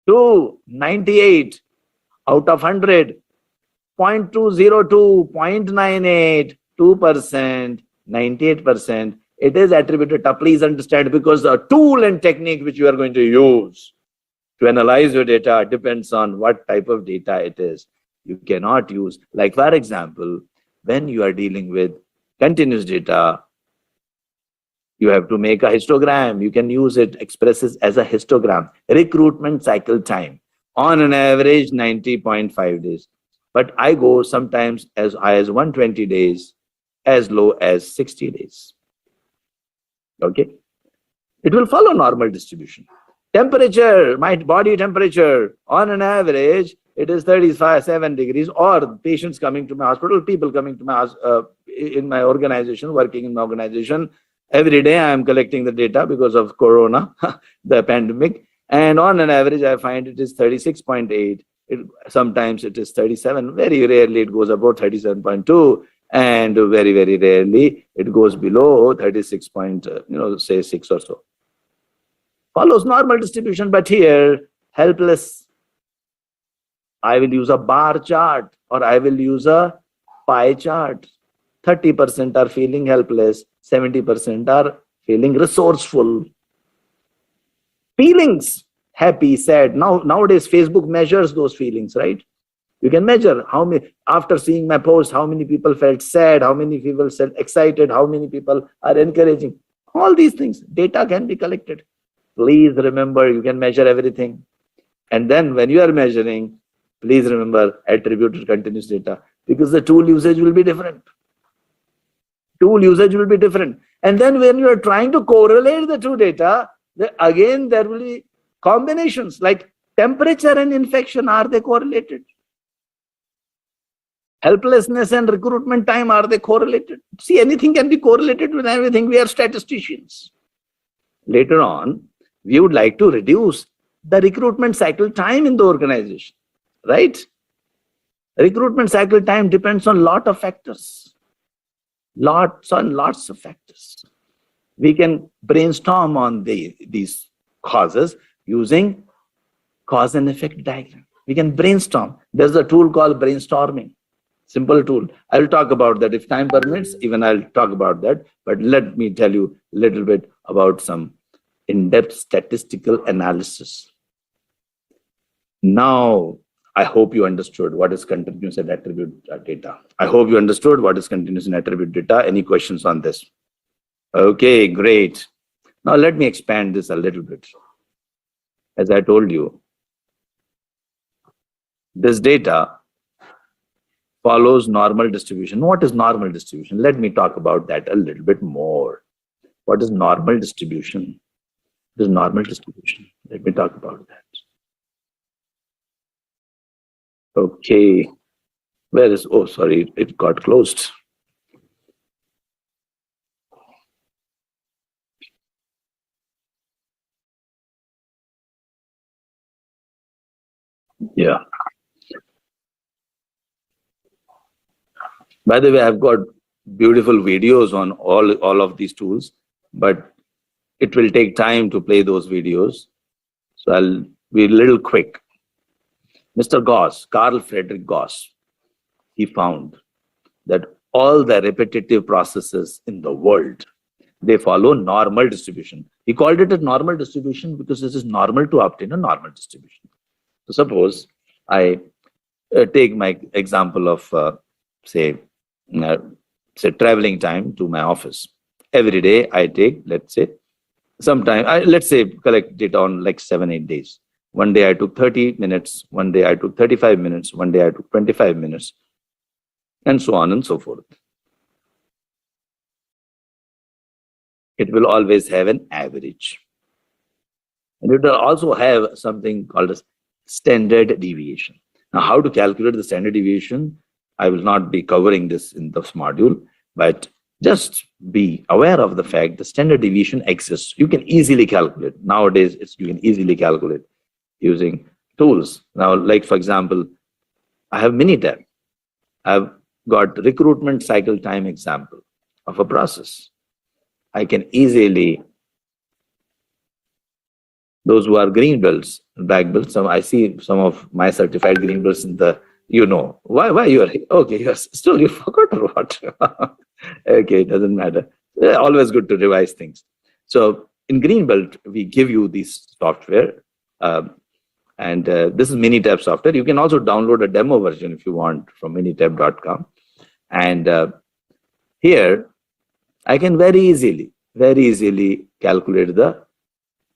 98 out of 100, 0.202, 0.98, 2%, 98%. It is attributed data. Please understand, because the tool and technique which you are going to use to analyze your data depends on what type of data it is. You cannot use, like for example, when you are dealing with continuous data, you have to make a histogram. You can use it, expresses as a histogram. Recruitment cycle time, on an average 90.5 days. But I go sometimes as high as 120 days, as low as 60 days. Okay. It will follow normal distribution. Temperature, my body temperature, on an average, it is 37 degrees, or patients coming to my hospital, people coming to my in my organization, working in my organization. Every day I am collecting the data because of Corona, the pandemic. And on an average, I find it is 36.8. Sometimes it is 37. Very rarely it goes above 37.2. And very, very rarely it goes below 36 point, say 6 or so. Follows normal distribution, but here, helpless. I will use a bar chart, or I will use a pie chart. 30% are feeling helpless, 70% are feeling resourceful. Feelings, happy, sad. Nowadays, Facebook measures those feelings, right? You can measure how many, after seeing my post, how many people felt sad, how many people felt excited, how many people are encouraging. All these things, data can be collected. Please remember, you can measure everything. And then when you are measuring, please remember attributed continuous data, because the tool usage will be different. Tool usage will be different. And then when you are trying to correlate the two data, again, there will be combinations like temperature and infection. Are they correlated? Helplessness and recruitment time, are they correlated? See, anything can be correlated with everything. We are statisticians. Later on, we would like to reduce the recruitment cycle time in the organization, right? Recruitment cycle time depends on a lot of factors. Lots of factors. We can brainstorm on these causes using cause and effect diagram. We can brainstorm. There's a tool called brainstorming. Simple tool. I'll talk about that if time permits. Even I'll talk about that. But let me tell you a little bit about some in-depth statistical analysis. Now, I hope you understood what is continuous and attribute data. I hope you understood what is continuous and attribute data. Any questions on this? Okay, great. Now let me expand this a little bit. As I told you, this data follows normal distribution. What is normal distribution? Let me talk about that a little bit more. What is normal distribution? What is normal distribution? Let me talk about that. Okay, where is, oh, sorry, it got closed. Yeah. By the way, I've got beautiful videos on all of these tools, but it will take time to play those videos. So I'll be a little quick. Mr. Gauss, Carl Friedrich Gauss, he found that all the repetitive processes in the world, they follow normal distribution. He called it a normal distribution because this is normal to obtain a normal distribution. So suppose I take my example of, say traveling time to my office. Every day I take, let's say, let's say collect data on like 7-8 days. One day I took 30 minutes, one day I took 35 minutes, one day I took 25 minutes, and so on and so forth. It will always have an average. And it will also have something called as standard deviation. Now, how to calculate the standard deviation? I will not be covering this in this module, but just be aware of the fact the standard deviation exists. You can easily calculate. Nowadays, you can easily calculate using tools. Now, like for example, I have Minitab. I've got recruitment cycle time example of a process. I can easily, those who are green belts, black belts, I see some of my certified green belts in the, why you are here? Okay, you forgot or what? Okay, it doesn't matter. Always good to revise things. So in green belt, we give you this software, and this is Minitab software. You can also download a demo version if you want from minitab.com. And here, I can very easily calculate the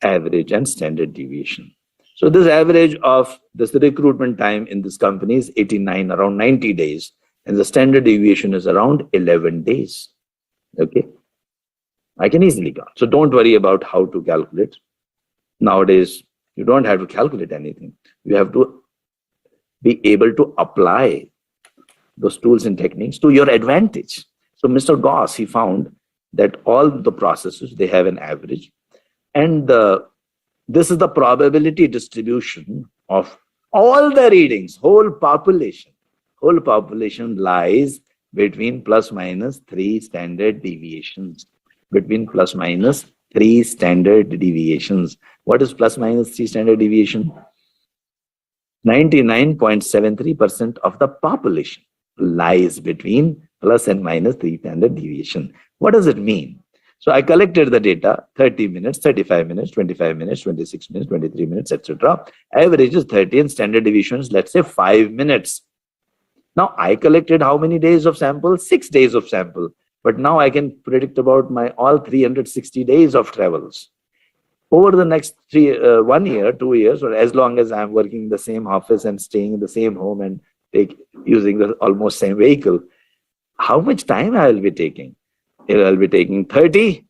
average and standard deviation. So this average of this recruitment time in this company is 89, around 90 days, and the standard deviation is around 11 days. Okay, I can easily count. So don't worry about how to calculate. Nowadays, you don't have to calculate anything. You have to be able to apply those tools and techniques to your advantage. So Mr. Goss, he found that all the processes, they have an average. And this is the probability distribution of all the readings, whole population. Whole population lies between plus minus 3 standard deviations. Between plus minus 3 standard deviations. What is plus minus 3 standard deviation? 99.73% of the population lies between plus and minus 3 standard deviation. What does it mean? So I collected the data, 30 minutes, 35 minutes, 25 minutes, 26 minutes, 23 minutes, etc. Average is 30 and standard deviations, let's say 5 minutes. Now I collected how many days of sample? 6 days of sample. But now I can predict about my all 360 days of travels. Over the next 1 year, 2 years, or as long as I'm working in the same office and staying in the same home and using the almost same vehicle, how much time I will be taking? I'll be taking 30.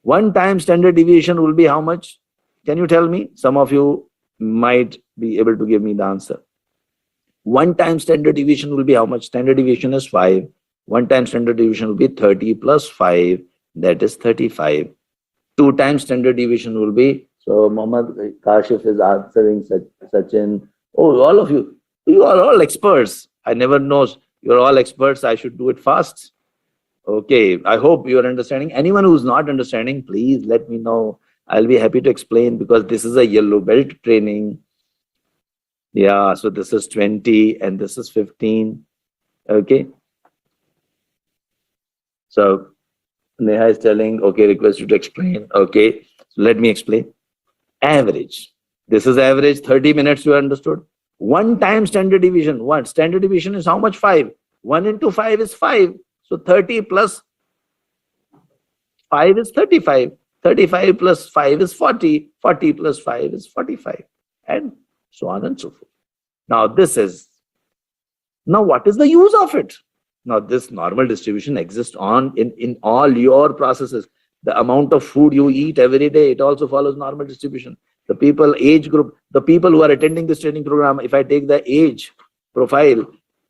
1 time standard deviation will be how much? Can you tell me? Some of you might be able to give me the answer. 1 time standard deviation will be how much? Standard deviation is 5. 1 time standard deviation will be 30 plus 5. That is 35. 2 times standard deviation will be, so Mohammad Kashif is answering Sachin. Oh, all of you. You are all experts. I never know. You're all experts. I should do it fast. Okay, I hope you're understanding. Anyone who's not understanding, please let me know. I'll be happy to explain because this is a yellow belt training. Yeah, so this is 20 and this is 15. Okay. So Neha is telling, okay, request you to explain. Okay, so let me explain. Average. This is average, 30 minutes, you understood? 1 time standard deviation. What? Standard deviation is how much? 5. 1 into 5 is 5. So 30 plus 5 is 35. 35 plus 5 is 40. 40 plus 5 is 45. And so on and so forth. Now what is the use of it? Now this normal distribution exists in all your processes. The amount of food you eat every day, it also follows normal distribution. The people, age group, the people who are attending this training program, if I take the age profile,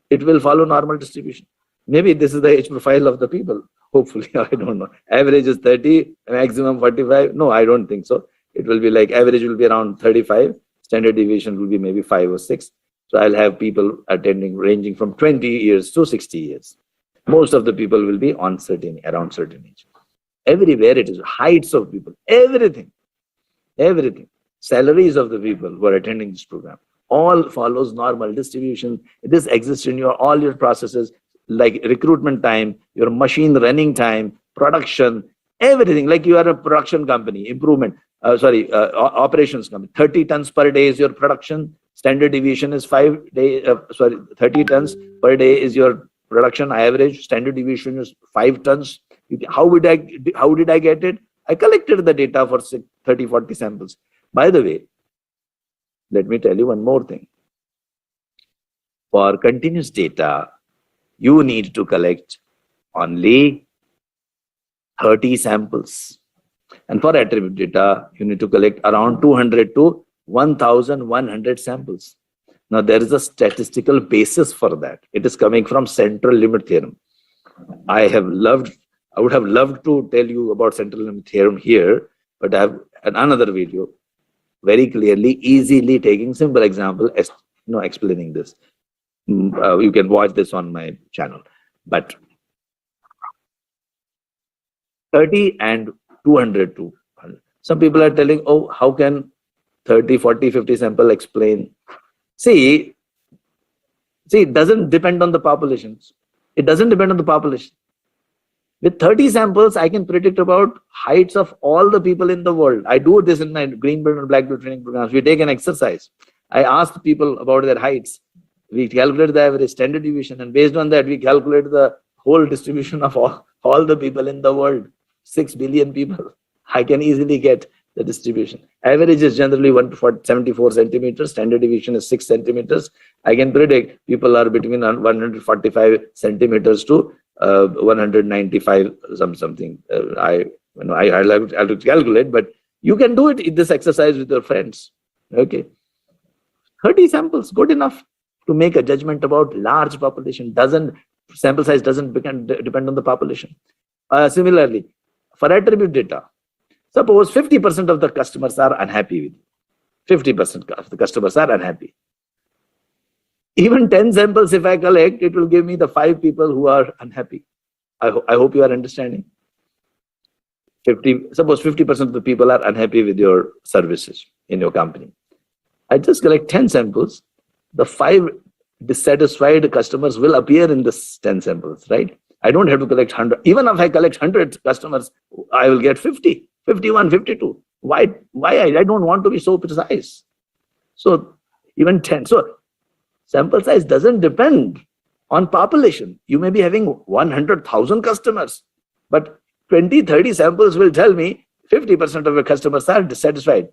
it will follow normal distribution. Maybe this is the age profile of the people. Hopefully, I don't know. Average is 30, maximum 45. No, I don't think so. It will be like average will be around 35. Standard deviation will be maybe 5 or 6. So I'll have people attending ranging from 20 years to 60 years. Most of the people will be around certain age. Everywhere it is, heights of people, everything. Salaries of the people who are attending this program. All follows normal distribution. This exists in all your processes, like recruitment time, your machine running time, production, everything. Like you are a production company, operations company. 30 tons per day is your production. Standard deviation is 30 tons per day is your production average. Standard deviation is 5 tons. How did I get it? I collected the data for 30, 40 samples. By the way, let me tell you one more thing. For continuous data, you need to collect only 30 samples. And for attribute data, you need to collect around 200 to 1,100 samples. Now, there is a statistical basis for that. It is coming from central limit theorem. I would have loved to tell you about central limit theorem here, but I have another video very clearly, easily taking simple example, explaining this. You can watch this on my channel. But 30 and 200 to 100. Some people are telling, oh, how can 30, 40, 50 sample explain? See, it doesn't depend on the populations. It doesn't depend on the population. With 30 samples, I can predict about heights of all the people in the world. I do this in my green belt and black belt training programs. We take an exercise. I ask people about their heights. We calculate the average standard deviation, and based on that, we calculate the whole distribution of all the people in the world. 6 billion people. I can easily get the distribution. Average is generally 174 centimeters. Standard deviation is 6 centimeters. I can predict people are between 145 centimeters to 195 something. I like to calculate, but you can do it in this exercise with your friends. Okay, 30 samples, good enough to make a judgment about large population. Sample size doesn't depend on the population. Similarly, for attribute data, suppose 50% of the customers are unhappy with you. 50% of the customers are unhappy. Even 10 samples, if I collect, it will give me the 5 people who are unhappy. I hope you are understanding. Suppose 50% of the people are unhappy with your services in your company. I just collect 10 samples. The 5 dissatisfied customers will appear in this 10 samples, right? I don't have to collect 100. Even if I collect 100 customers, I will get 50, 51, 52. Why? I don't want to be so precise. So even 10. So sample size doesn't depend on population. You may be having 100,000 customers, but 20, 30 samples will tell me 50% of your customers are dissatisfied.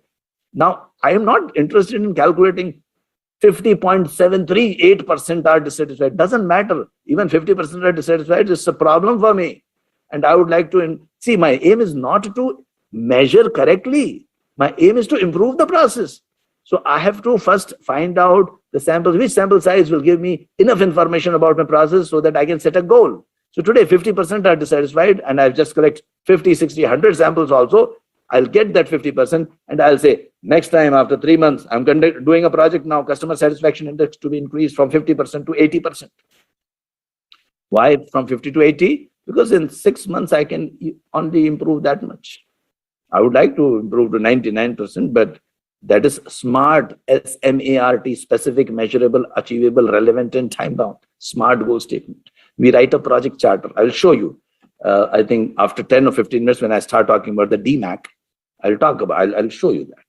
Now, I am not interested in calculating 50.738% are dissatisfied. Doesn't matter. Even 50% are dissatisfied is a problem for me. And I would like to see, my aim is not to measure correctly. My aim is to improve the process. So I have to first find out the samples, which sample size will give me enough information about my process so that I can set a goal. So today 50% are dissatisfied, and I'll just collect 50, 60, 100 samples also. I'll get that 50% and I'll say, next time after 3 months, I'm doing a project now, customer satisfaction index to be increased from 50% to 80%. Why from 50 to 80? Because in 6 months, I can only improve that much. I would like to improve to 99%, but that is SMART, SMART, specific, measurable, achievable, relevant, and time-bound. SMART goal statement. We write a project charter. I'll show you. I think after 10 or 15 minutes, when I start talking about the DMAC, I'll show you that,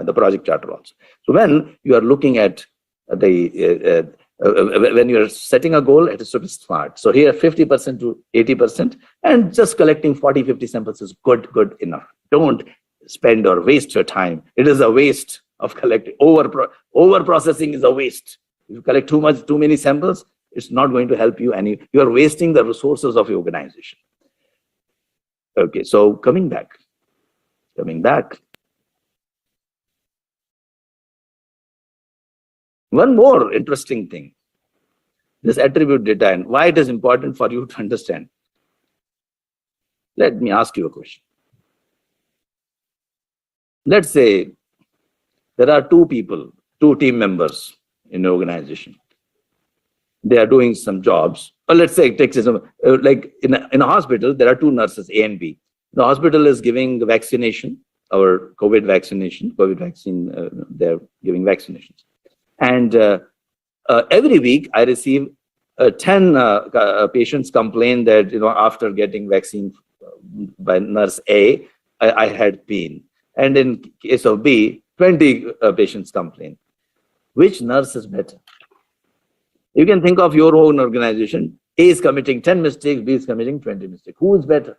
the project charter also. So when you are looking at when you are setting a goal, it is to be SMART. So here 50% to 80%, and just collecting 40, 50 samples is good enough. Don't spend or waste your time. It is a waste of collecting. Over processing is a waste. If you collect too many samples, it's not going to help you any. You are wasting the resources of your organization. Okay, so coming back. One more interesting thing, this attribute data and why it is important for you to understand. Let me ask you a question. Let's say there are 2 team members in an organization. They are doing some jobs. Or let's say, like in a hospital, there are 2 nurses, A and B. The hospital is giving vaccination, our COVID vaccine, they're giving vaccinations. And every week I receive 10 patients complain that, after getting vaccine by nurse A, I had pain. And in case of B, 20 patients complain. Which nurse is better? You can think of your own organization. A is committing 10 mistakes, B is committing 20 mistakes. Who is better?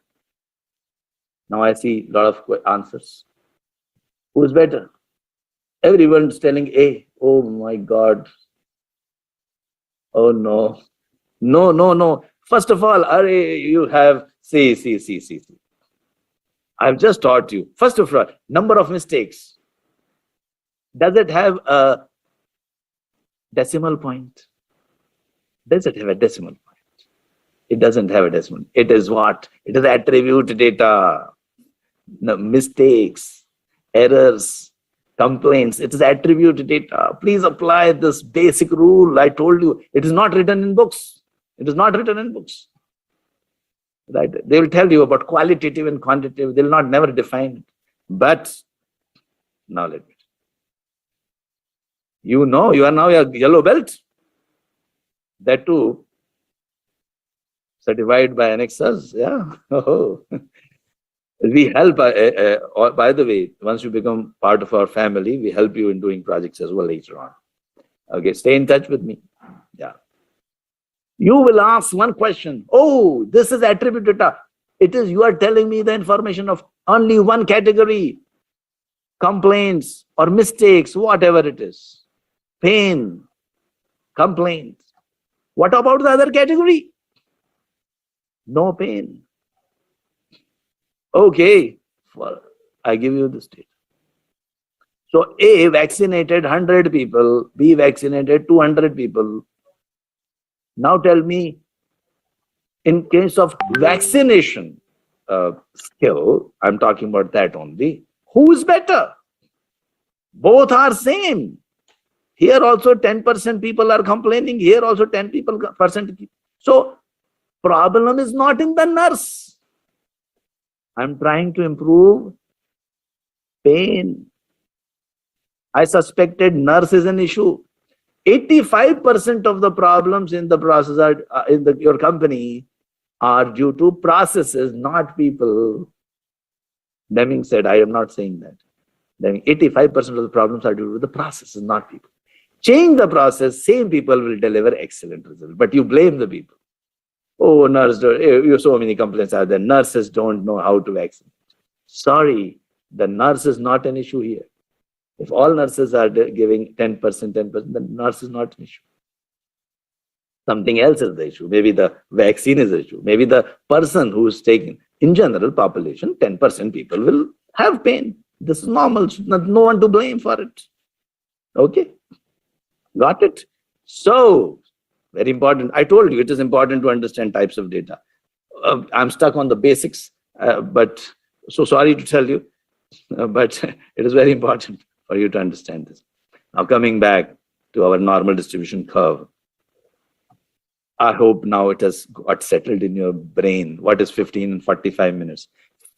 Now I see a lot of answers. Who's better? Everyone's telling A. Oh my God. Oh no. No, no, no. First of all, you have see. I've just taught you. First of all, number of mistakes. Does it have a decimal point? Does it have a decimal point? It doesn't have a decimal. It is what? It is attribute data. No, mistakes, errors, complaints. It is attribute data. Please apply this basic rule. I told you, it is not written in books. It is not written in books. Right? They will tell you about qualitative and quantitative. They will not never define it. But now let me. You know, you are now a yellow belt. That too, certified by Anexas. Yeah. Oh. We help, by the way, once you become part of our family, we help you in doing projects as well later on. Okay, stay in touch with me. Yeah. You will ask one question. Oh, this is attribute data. It is, you are telling me the information of only one category, complaints or mistakes, whatever it is. Pain, complaints. What about the other category? No pain. Okay, well, I give you this data. So A vaccinated 100 people, B vaccinated 200 people. Now tell me, in case of vaccination skill, I'm talking about that only, who is better? Both are same. Here also 10% people are complaining, here also 10%. So problem is not in the nurse. I'm trying to improve pain. I suspected nurse is an issue. 85% of the problems in the process are your company are due to processes, not people. Deming said, I am not saying that. Deming, 85% of the problems are due to the processes, not people. Change the process, same people will deliver excellent results. But you blame the people. Oh, nurse, so many complaints are there. Nurses don't know how to vaccinate. Sorry, the nurse is not an issue here. If all nurses are giving 10%, the nurse is not an issue. Something else is the issue. Maybe the vaccine is the issue. Maybe the person who is taking, in general population, 10% people will have pain. This is normal. No one to blame for it. Okay? Got it? So, very important. I told you it is important to understand types of data. I'm stuck on the basics, but so sorry to tell you, but it is very important for you to understand this. Now coming back to our normal distribution curve. I hope now it has got settled in your brain. What is 15 and 45 minutes?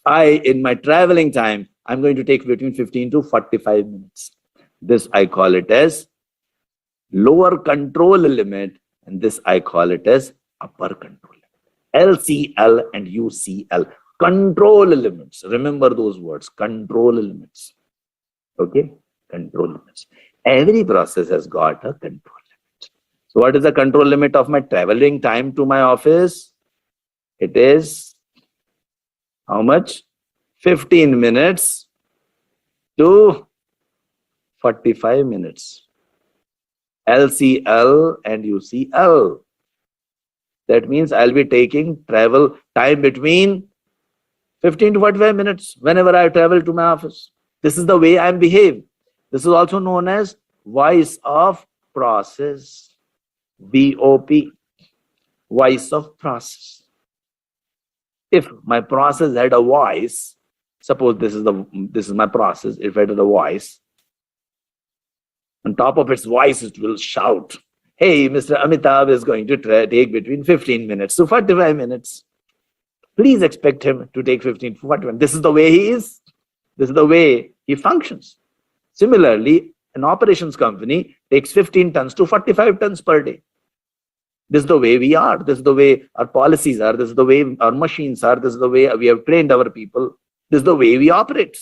In my traveling time, I'm going to take between 15 to 45 minutes. This I call it as lower control limit. And this I call it as upper control limit. LCL and UCL. Control limits. Remember those words. Control limits. Okay? Control limits. Every process has got a control limit. So what is the control limit of my traveling time to my office? It is how much? 15 minutes to 45 minutes. LCL and UCL. That means I'll be taking travel time between 15 to 45 minutes whenever I travel to my office. This is the way I behave. This is also known as voice of process. VOP. Voice of process. If my process had a voice, suppose this is my process, if it had a voice, on top of its voice, it will shout, hey, Mr. Amitabh is going to take between 15 minutes to 45 minutes. Please expect him to take 15 to 45. This is the way he is. This is the way he functions. Similarly, an operations company takes 15 tons to 45 tons per day. This is the way we are. This is the way our policies are. This is the way our machines are. This is the way we have trained our people. This is the way we operate.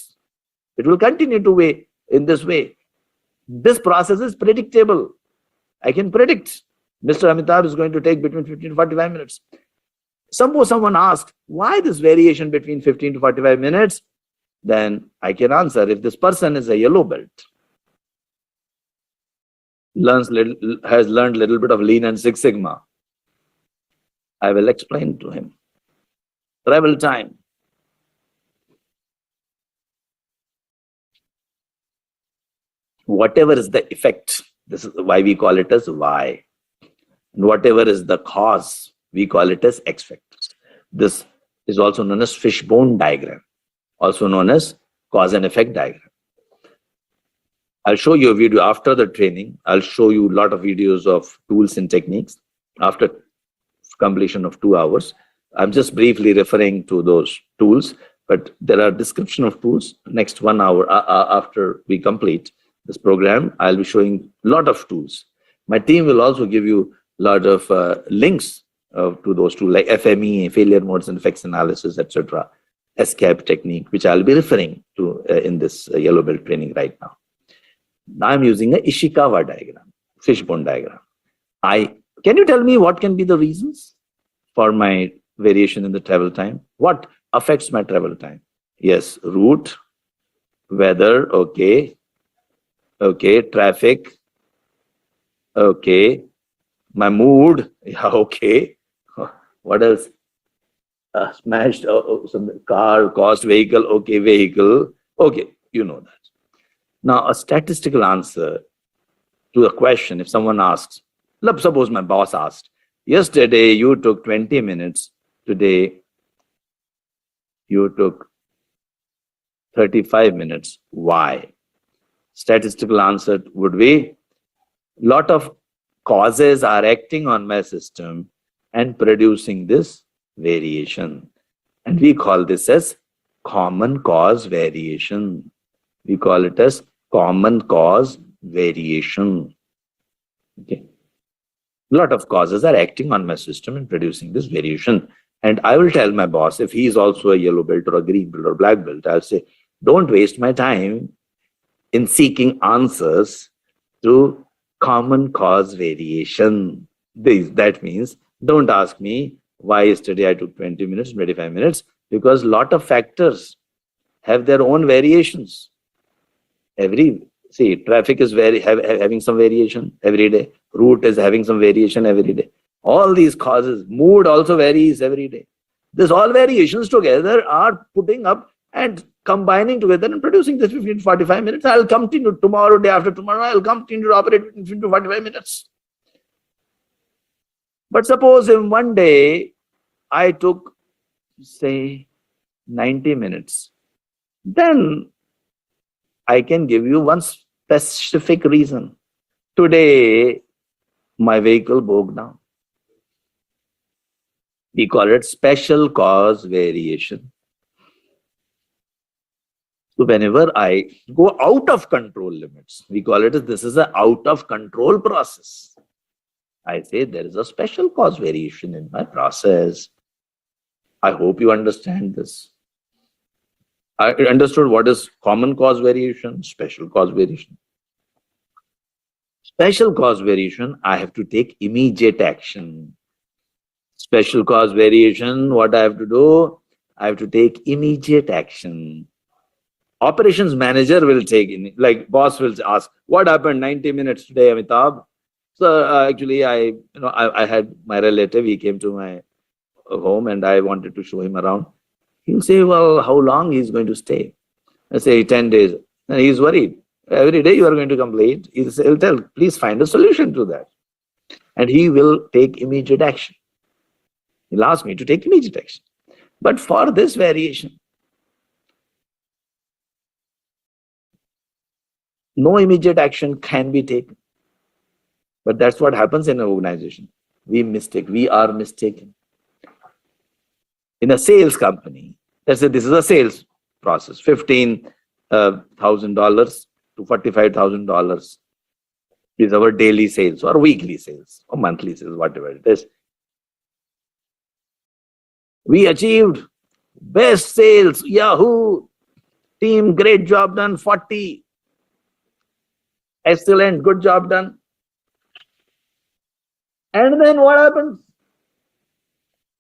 It will continue to be in this way. This process is predictable. I can predict Mr. Amitabh is going to take between 15 to 45 minutes. Suppose someone asks, why this variation between 15 to 45 minutes? Then I can answer, if this person is a yellow belt, has learned a little bit of Lean and Six Sigma, I will explain to him. Travel time. Whatever is the effect, this is why we call it as Y. And whatever is the cause, we call it as X factors. This is also known as fishbone diagram, also known as cause and effect diagram. I'll show you a video after the training. I'll show you a lot of videos of tools and techniques after completion of 2 hours. I'm just briefly referring to those tools, but there are description of tools next 1 hour after we complete this program. I'll be showing a lot of tools. My team will also give you a lot of links to those tools like FME, failure modes and effects analysis, etc. ESCAPE technique, which I'll be referring to in this yellow belt training right now. Now I'm using a Ishikawa diagram, fishbone diagram. Can you tell me what can be the reasons for my variation in the travel time? What affects my travel time? Yes, route, weather, okay, traffic, okay, my mood, yeah, okay. What else? Smashed some car, cost, vehicle, okay, vehicle, okay, you know that. Now, a statistical answer to a question, if someone asks, suppose my boss asked, yesterday you took 20 minutes, today you took 35 minutes. Why? Statistical answer would be, lot of causes are acting on my system and producing this variation. And we call this as common cause variation. We call it as common cause variation. Okay. A lot of causes are acting on my system and producing this variation. And I will tell my boss, if he is also a yellow belt or a green belt or black belt, I'll say, don't waste my time in seeking answers to common cause variation. That means, don't ask me why yesterday I took 20 minutes, 25 minutes, because a lot of factors have their own variations. Traffic is having some variation every day. Route is having some variation every day. All these causes, mood also varies every day. This all variations together are putting up and combining together and producing this 15 to 45 minutes. I'll continue tomorrow, day after tomorrow, I'll continue to operate in 15 to 45 minutes. But suppose in one day, I took, say, 90 minutes. Then I can give you one specific reason. Today, my vehicle broke down. We call it special cause variation. So whenever I go out of control limits, we call it as this is an out of control process. I say there is a special cause variation in my process. I hope you understand this. I understood what is common cause variation, special cause variation. Special cause variation, I have to take immediate action. Special cause variation, what I have to do? I have to take immediate action. Operations manager will take, like boss will ask, what happened 90 minutes today, Amitabh? So actually, I had my relative, he came to my home and I wanted to show him around. He'll say, well, how long he's going to stay? I say 10 days. And he's worried. Every day you are going to complain. He'll tell, please find a solution to that. And he will take immediate action. He'll ask me to take immediate action. But for this variation, no immediate action can be taken. But that's what happens in an organization. We are mistaken. In a sales company, let's say this is a sales process, $15,000 to $45,000 is our daily sales or weekly sales or monthly sales, whatever it is. We achieved best sales, Yahoo! Team, great job done, 40. Excellent, good job done. And then what happens?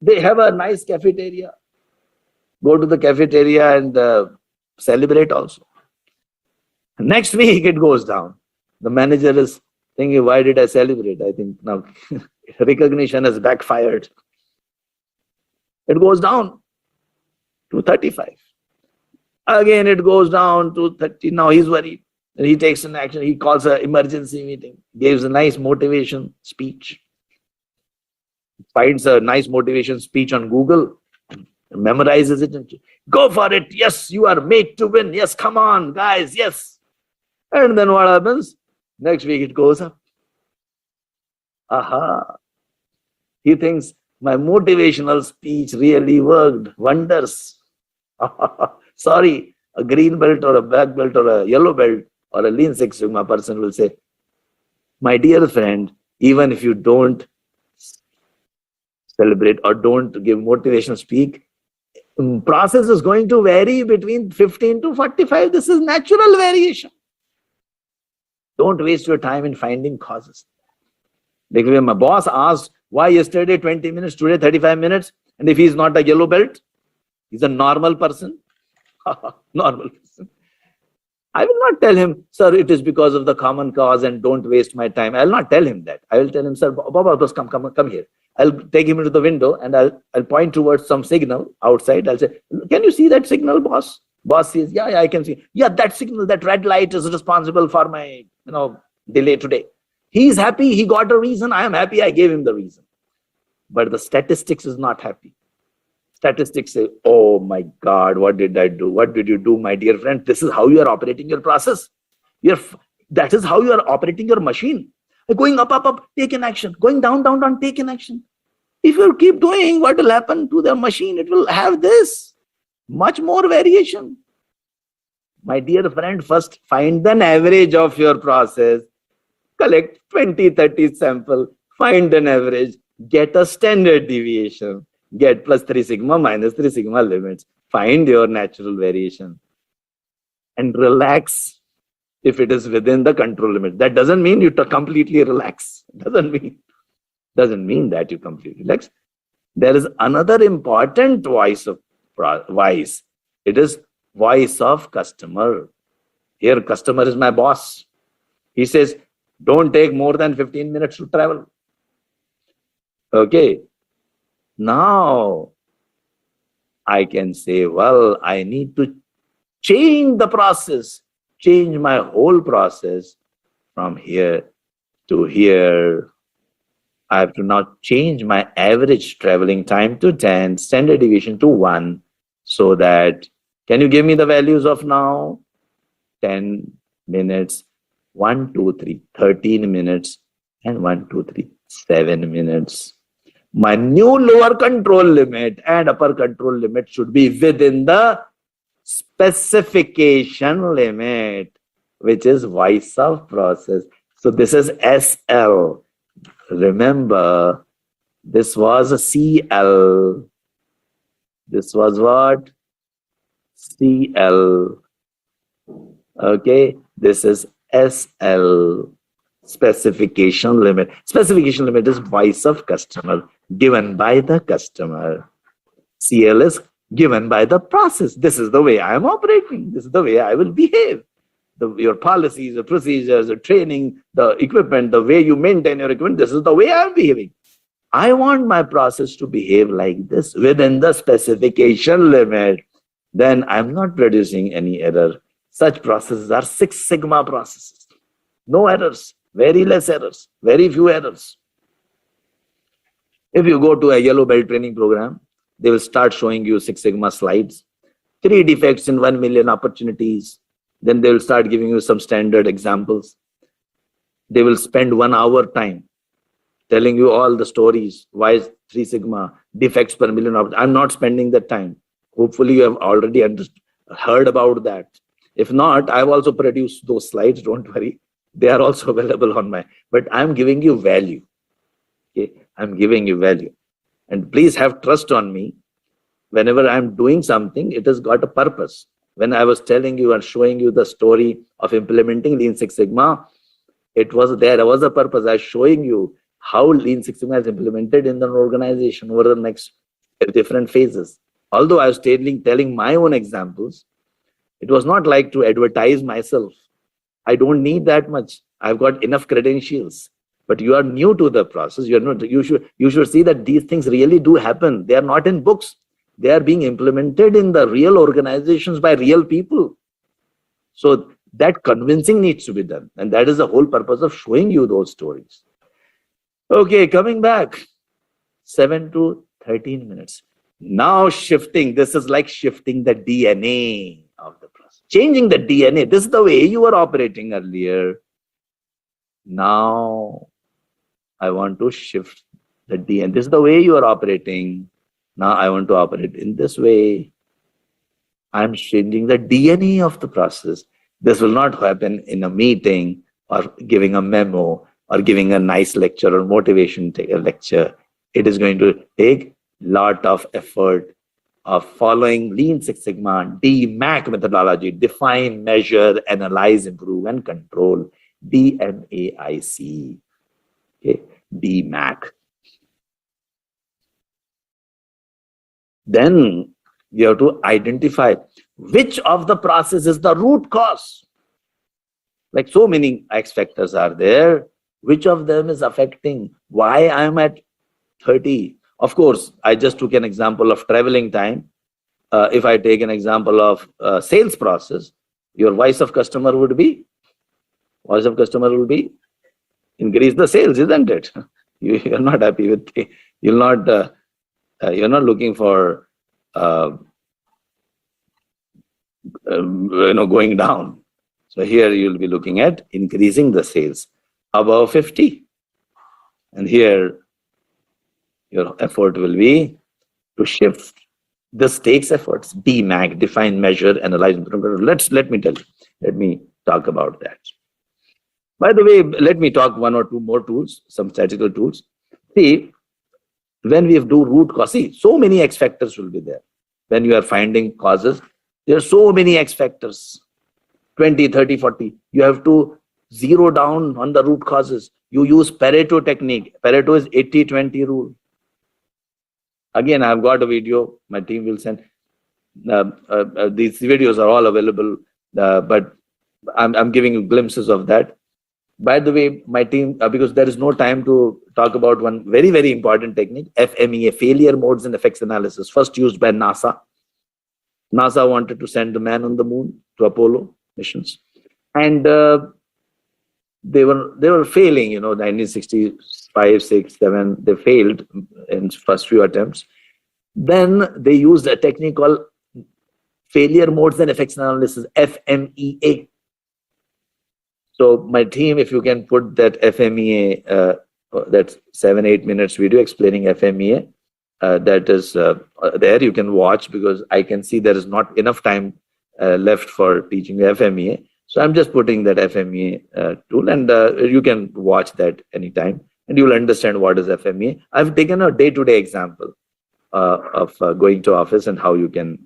They have a nice cafeteria. Go to the cafeteria and celebrate also. Next week it goes down. The manager is thinking, why did I celebrate? I think now recognition has backfired. It goes down to 35. Again, it goes down to 30. Now he's worried. And he takes an action. He calls an emergency meeting, gives a nice motivation speech, finds a nice motivation speech on Google, memorizes it, and go for it. Yes, you are made to win. Yes, come on, guys. Yes. And then what happens? Next week it goes up. Aha. He thinks my motivational speech really worked wonders. Sorry, a green belt or a black belt or a yellow belt or a Lean Six Sigma person will say, my dear friend, even if you don't celebrate or don't give motivational speak, process is going to vary between 15 to 45. This is natural variation. Don't waste your time in finding causes. Like when my boss asked, why yesterday 20 minutes, today 35 minutes, and if he's not a yellow belt, he's a normal person. Normal person. I will not tell him, sir, it is because of the common cause and don't waste my time. I will not tell him that. I will tell him, sir, Baba, come here. I'll take him into the window and I'll point towards some signal outside. I'll say, can you see that signal, boss? Boss says, yeah, I can see. Yeah, that signal, that red light is responsible for my, delay today. He's happy. He got a reason. I am happy. I gave him the reason. But the statistics is not happy. Statistics say, oh my God, what did I do? What did you do, my dear friend? This is how you are operating your process. That is how you are operating your machine. Going up, take an action. Going down, down, take an action. If you keep doing, what will happen to the machine? It will have this, much more variation. My dear friend, first find an average of your process. Collect 20, 30 sample. Find an average. Get a standard deviation. Get plus 3 sigma, minus 3 sigma limits. Find your natural variation. And relax if it is within the control limit. That doesn't mean you completely relax. Doesn't mean that you completely relax. There is another important voice. It is voice of customer. Here, customer is my boss. He says, don't take more than 15 minutes to travel. Okay. Now, I can say, well, I need to change the process, change my whole process from here to here. I have to now change my average traveling time to 10, standard deviation to 1, so that, can you give me the values of now? 10 minutes, 1, 2, 3, 13 minutes, and 1, 2, 3, 7 minutes. My new lower control limit and upper control limit should be within the specification limit, which is voice of process. So this is SL. Remember, this was a CL. This was what? CL. Okay, this is SL. Specification limit. Specification limit is voice of customer, given by the customer. CL is given by the process. This is the way I am operating. This is the way I will behave. Your policies, the procedures, the training, the equipment, the way you maintain your equipment, this is the way I am behaving. I want my process to behave like this within the specification limit. Then I'm not producing any error. Such processes are Six Sigma processes. No errors. Very less errors, very few errors. If you go to a yellow belt training program, they will start showing you Six Sigma slides, 3 defects in 1 million opportunities. Then they will start giving you some standard examples. They will spend 1 hour time telling you all the stories, why is 3 Sigma, defects per million. I'm not spending that time. Hopefully you have already heard about that. If not, I've also produced those slides, don't worry. They are also available on but I'm giving you value. Okay, I'm giving you value. And please have trust on me. Whenever I'm doing something, it has got a purpose. When I was telling you and showing you the story of implementing Lean Six Sigma, there was a purpose. I was showing you how Lean Six Sigma is implemented in an organization over the next at different phases. Although I was telling my own examples, it was not like to advertise myself. I don't need that much. I've got enough credentials. But you are new to the process. You're not. You should see that these things really do happen. They are not in books. They are being implemented in the real organizations by real people. So that convincing needs to be done, and that is the whole purpose of showing you those stories. Okay, coming back, 7 to 13 minutes. Now shifting. This is like shifting the DNA of the process, changing the DNA. This is the way you were operating earlier. Now I want to shift the DNA. This is the way you are operating. Now I want to operate in this way. I'm changing the DNA of the process. This will not happen in a meeting or giving a memo or giving a nice lecture or motivation lecture. It is going to take a lot of effort of following Lean Six Sigma, DMAC methodology, define, measure, analyze, improve, and control. DMAIC. Okay, DMAC. Then you have to identify which of the process is the root cause. Like so many X factors are there. Which of them is affecting why I'm at 30? Of course, I just took an example of traveling time. If I take an example of sales process, your voice of customer would be increase the sales, isn't it? You're not happy with the, you're not looking for going down. So here you'll be looking at increasing the sales above 50, and here your effort will be to shift. This takes efforts. DMAC, define, measure, analyze. Let me talk about that. By the way, let me talk one or two more tools, some statistical tools. See, when we do root cause, see, so many X factors will be there. When you are finding causes, there are so many X factors, 20, 30, 40. You have to zero down on the root causes. You use Pareto technique. Pareto is 80-20 rule. Again, I've got a video, my team will send. These videos are all available, but I'm giving you glimpses of that. By the way, my team, because there is no time to talk about one very, very important technique, FMEA, failure modes and effects analysis, first used by NASA. NASA wanted to send the man on the moon to Apollo missions. And they were failing, 1965, 6, 7, they failed in first few attempts. Then they used a technique called failure modes and effects analysis, FMEA. So my team, if you can put that FMEA, that 7-8 minutes video explaining FMEA, that is there, you can watch, because I can see there is not enough time left for teaching FMEA. So I'm just putting that FMEA tool, and you can watch that anytime, and you will understand what is FMEA. I've taken a day-to-day example of going to office and how you can,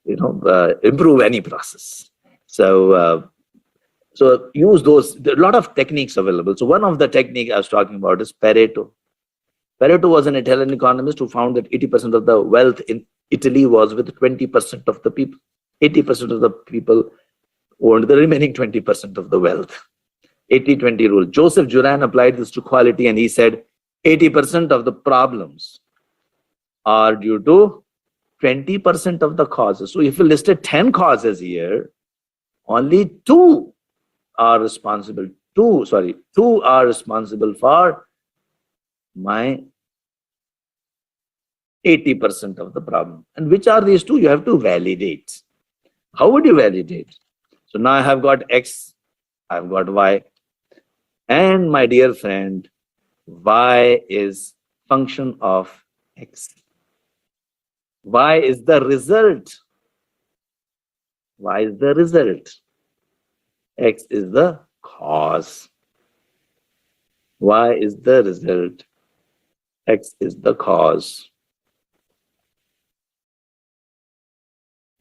improve any process. So use those. There are a lot of techniques available. So one of the techniques I was talking about is Pareto. Pareto was an Italian economist who found that 80% of the wealth in Italy was with 20% of the people. 80% of the people owned the remaining 20% of the wealth. 80-20 rule. Joseph Juran applied this to quality, and he said 80% of the problems are due to 20% of the causes. So if you listed 10 causes here, only two are responsible. Two are responsible for my 80% of the problem. And which are these two? You have to validate. How would you validate? So now I have got X, I've got Y. And my dear friend, Y is function of X. Y is the result. Y is the result. X is the cause. Y is the result. X is the cause.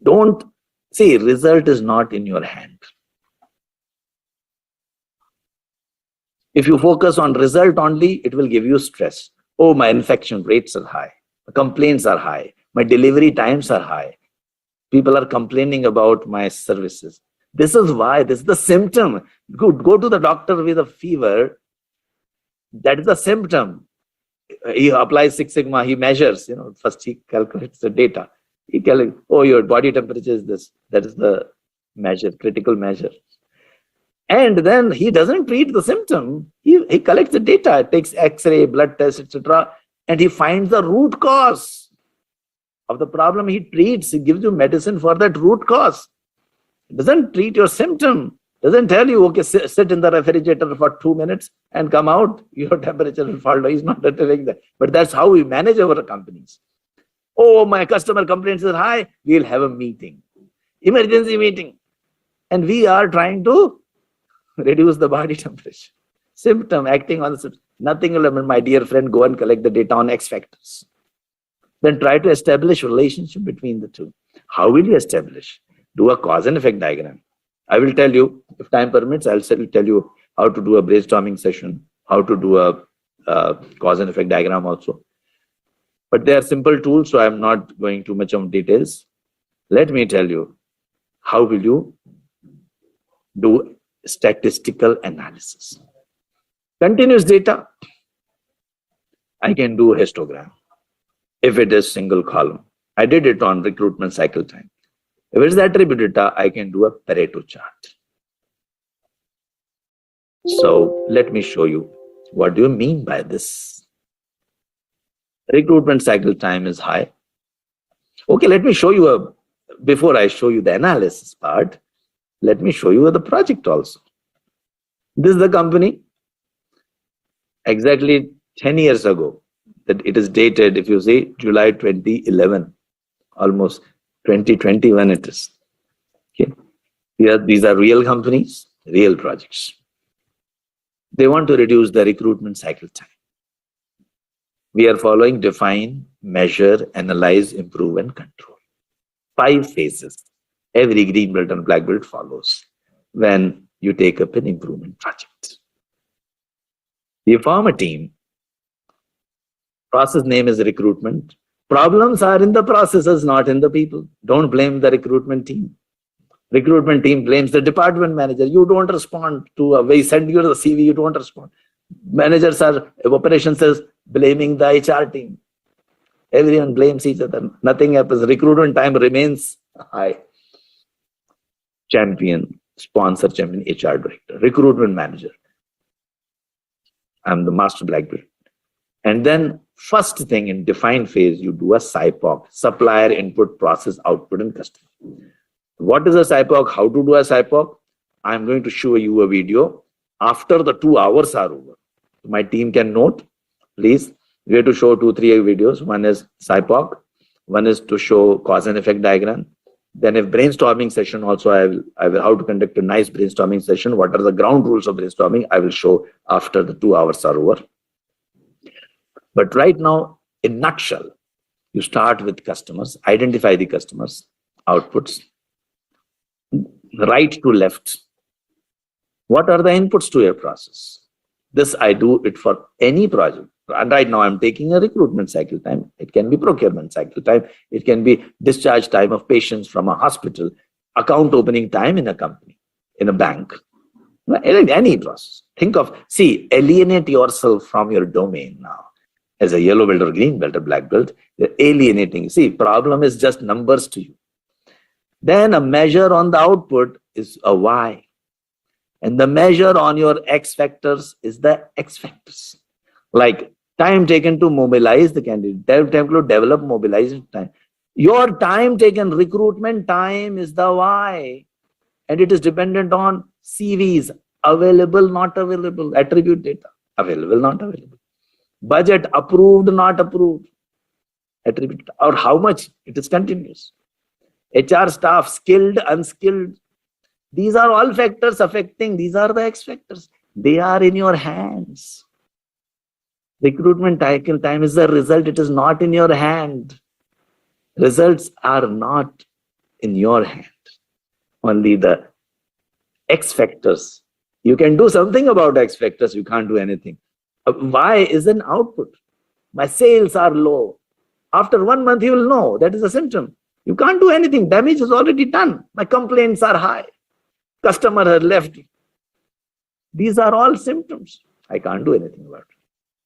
Don't see, result is not in your hand. If you focus on result only, it will give you stress. Oh, my infection rates are high. Complaints are high. My delivery times are high. People are complaining about my services. This is why, this is the symptom. Go to the doctor with a fever. That is the symptom. He applies Six Sigma, he measures, first he calculates the data. He calculates, oh, your body temperature is this. That is the measure, critical measure. And then he doesn't treat the symptom. He collects the data, takes X-ray, blood test, etc. And he finds the root cause of the problem. He treats, he gives you medicine for that root cause. It doesn't treat your symptom. Doesn't tell you, okay, sit in the refrigerator for 2 minutes and come out, your temperature will fall down. He's not telling that. But that's how we manage our companies. Oh, my customer complaints are high. We'll have a meeting, emergency meeting. And we are trying to reduce the body temperature. Symptom, acting on the symptom. Nothing will happen, my dear friend, go and collect the data on X factors. Then try to establish relationship between the two. How will you establish? Do a cause and effect diagram. I will tell you, if time permits, I'll tell you how to do a brainstorming session, how to do a cause and effect diagram also. But they are simple tools, so I'm not going too much of details. Let me tell you, how will you do statistical analysis? Continuous data, I can do a histogram. If it is single column, I did it on recruitment cycle time. If it is attribute data, I can do a Pareto chart. So let me show you, what do you mean by this? Recruitment cycle time is high. Okay, let me show you before I show you the analysis part, let me show you the project also. This is the company. Exactly 10 years ago, that it is dated, if you see, July 2011, almost 2021 it is. Okay. These are real companies, real projects. They want to reduce the recruitment cycle time. We are following define, measure, analyze, improve, and control. 5 phases. Every green belt and black belt follows when you take up an improvement project. You form a team. Process name is recruitment. Problems are in the processes, not in the people. Don't blame the recruitment team. Recruitment team blames the department manager. You don't respond to we send you the CV, you don't respond. Managers are, operations is blaming the HR team. Everyone blames each other. Nothing happens. Recruitment time remains high. Champion, sponsor, champion, HR director, recruitment manager. I'm the master black belt. And then first thing in define phase, you do a SIPOC, supplier input, process, output, and customer. What is a SIPOC? How to do a SIPOC? I'm going to show you a video after the 2 hours are over. My team can note, please. We have to show 2-3 videos. One is SIPOC, one is to show cause and effect diagram. Then if brainstorming session also, I will how to conduct a nice brainstorming session. What are the ground rules of brainstorming? I will show after the 2 hours are over. But right now, in nutshell, you start with customers, identify the customers, outputs, right to left. What are the inputs to your process? This I do it for any project. And right now I'm taking a recruitment cycle time. It can be procurement cycle time. It can be discharge time of patients from a hospital, account opening time in a company, in a bank, any process. Think of, alienate yourself from your domain now. As a yellow belt or green belt or black belt, you're alienating. Problem is just numbers to you. Then a measure on the output is a Y. And the measure on your X factors is the X factors. Like time taken to mobilize the candidate, time to develop mobilization time. Your time taken, recruitment time is the Y. And it is dependent on CVs, available, not available, attribute data, available, not available. Budget, approved, not approved, attribute, or how much, it is continuous. HR staff, skilled, unskilled. These are all factors affecting, these are the X factors. They are in your hands. Recruitment cycle time is the result, it is not in your hand. Results are not in your hand. Only the X factors. You can do something about X factors, you can't do anything. Y is an output. My sales are low. After 1 month, he will know that is a symptom. You can't do anything. Damage is already done. My complaints are high. Customer has left. These are all symptoms. I can't do anything about it.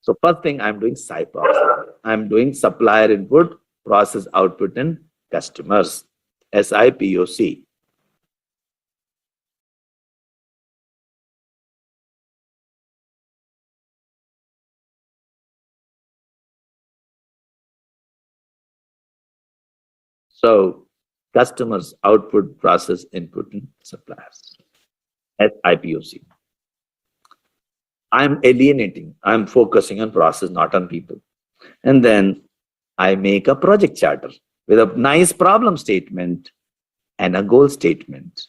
So first thing, I'm doing SIPOC. I'm doing supplier input, process output, and customers. SIPOC. So customers, output, process, input, and suppliers. SIPOC. I'm alienating. I'm focusing on process, not on people. And then I make a project charter with a nice problem statement and a goal statement.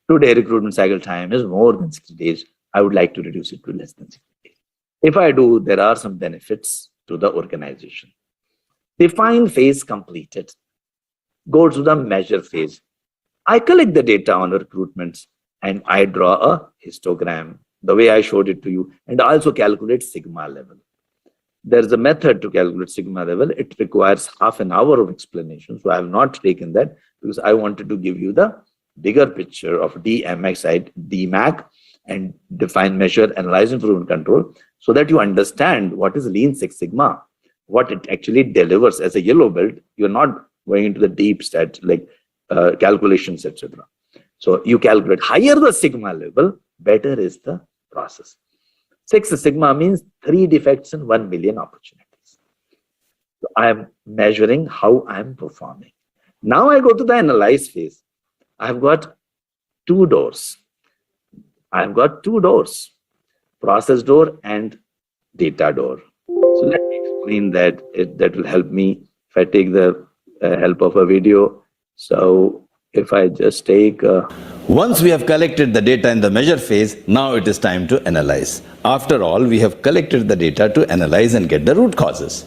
Today, recruitment cycle time is more than 60 days. I would like to reduce it to less than 60 days. If I do, there are some benefits to the organization. Define phase completed. Go to the measure phase. I collect the data on recruitments and I draw a histogram, the way I showed it to you, and also calculate sigma level. There's a method to calculate sigma level. It requires half an hour of explanation. So I have not taken that because I wanted to give you the bigger picture of DMX, DMAC, and define, measure, analyze, improvement, control, so that you understand what is Lean Six Sigma, what it actually delivers as a yellow belt. You're not going into the deep stats like calculations, etc. So you calculate higher the sigma level, better is the process. 6 sigma means 3 defects in 1 million opportunities. So I am measuring how I am performing. Now I go to the analyze phase. I've got 2 doors. I've got 2 doors, process door and data door. So let me explain that. That will help me if I take the help of a video. So if I just take Once we have collected the data in the measure phase, now it is time to analyze. After all, we have collected the data to analyze and get the root causes.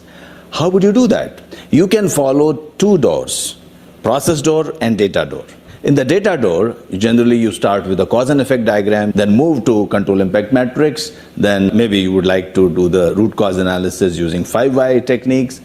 How would you do that? You can follow 2 doors, process door and data door. In the data door, generally you start with a cause and effect diagram, then move to control impact matrix, then maybe you would like to do the root cause analysis using 5 why techniques,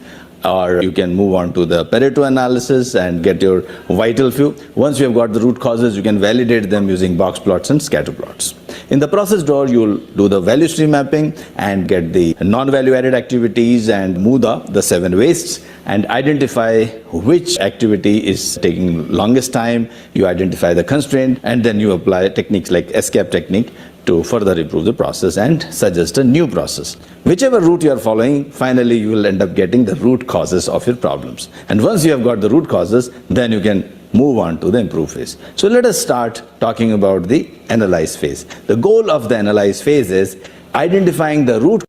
or you can move on to the Pareto analysis and get your vital few. Once you have got the root causes, you can validate them using box plots and scatter plots. In the process door, you'll do the value stream mapping and get the non-value added activities and move the 7 wastes and identify which activity is taking longest time. You identify the constraint and then you apply techniques like escape technique to further improve the process and suggest a new process. Whichever route you are following, finally you will end up getting the root causes of your problems. And once you have got the root causes, then you can move on to the improve phase. So let us start talking about the analyze phase. The goal of the analyze phase is identifying the root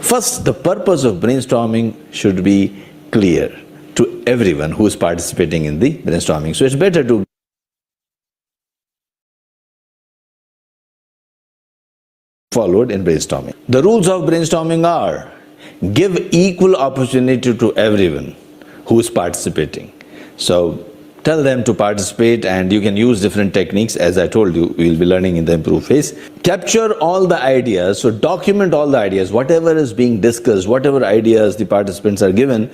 First, the purpose of brainstorming should be clear to everyone who is participating in the brainstorming. So it's better to followed in brainstorming. The rules of brainstorming are: give equal opportunity to everyone who is participating. So tell them to participate, and you can use different techniques. As I told you, we will be learning in the improve phase. Capture all the ideas, so document all the ideas, whatever is being discussed, whatever ideas the participants are given,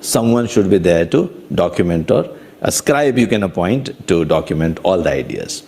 someone should be there to document, or a scribe you can appoint to document all the ideas.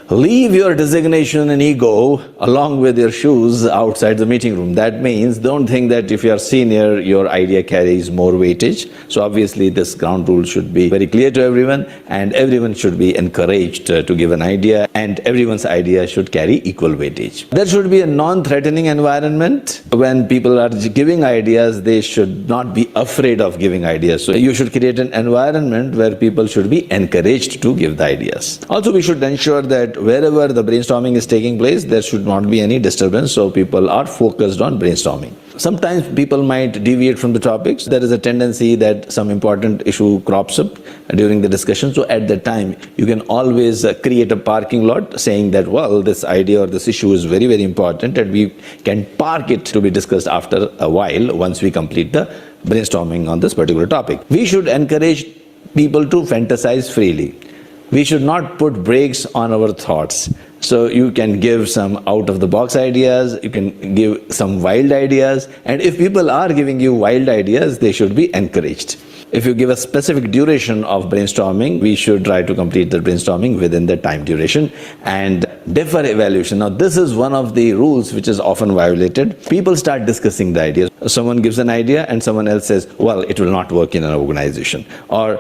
Leave your designation and ego along with your shoes outside the meeting room. That means don't think that if you are senior, your idea carries more weightage. So obviously this ground rule should be very clear to everyone, and everyone should be encouraged to give an idea, and everyone's idea should carry equal weightage. There should be a non-threatening environment. When people are giving ideas, they should not be afraid of giving ideas. So you should create an environment where people should be encouraged to give the ideas. Also, we should ensure that wherever the brainstorming is taking place, there should not be any disturbance, so people are focused on brainstorming. Sometimes people might deviate from the topics. There is a tendency that some important issue crops up during the discussion. So at that time, you can always create a parking lot saying that, well, this idea or this issue is very, very important, and we can park it to be discussed after a while once we complete the brainstorming on this particular topic. We should encourage people to fantasize freely. we should not put brakes on our thoughts. So you can give some out-of-the-box ideas, you can give some wild ideas, and if people are giving you wild ideas, they should be encouraged. If you give a specific duration of brainstorming, we should try to complete the brainstorming within the time duration and defer evaluation. Now, this is one of the rules which is often violated. People start discussing the ideas. Someone gives an idea and someone else says, well, it will not work in an organization. Or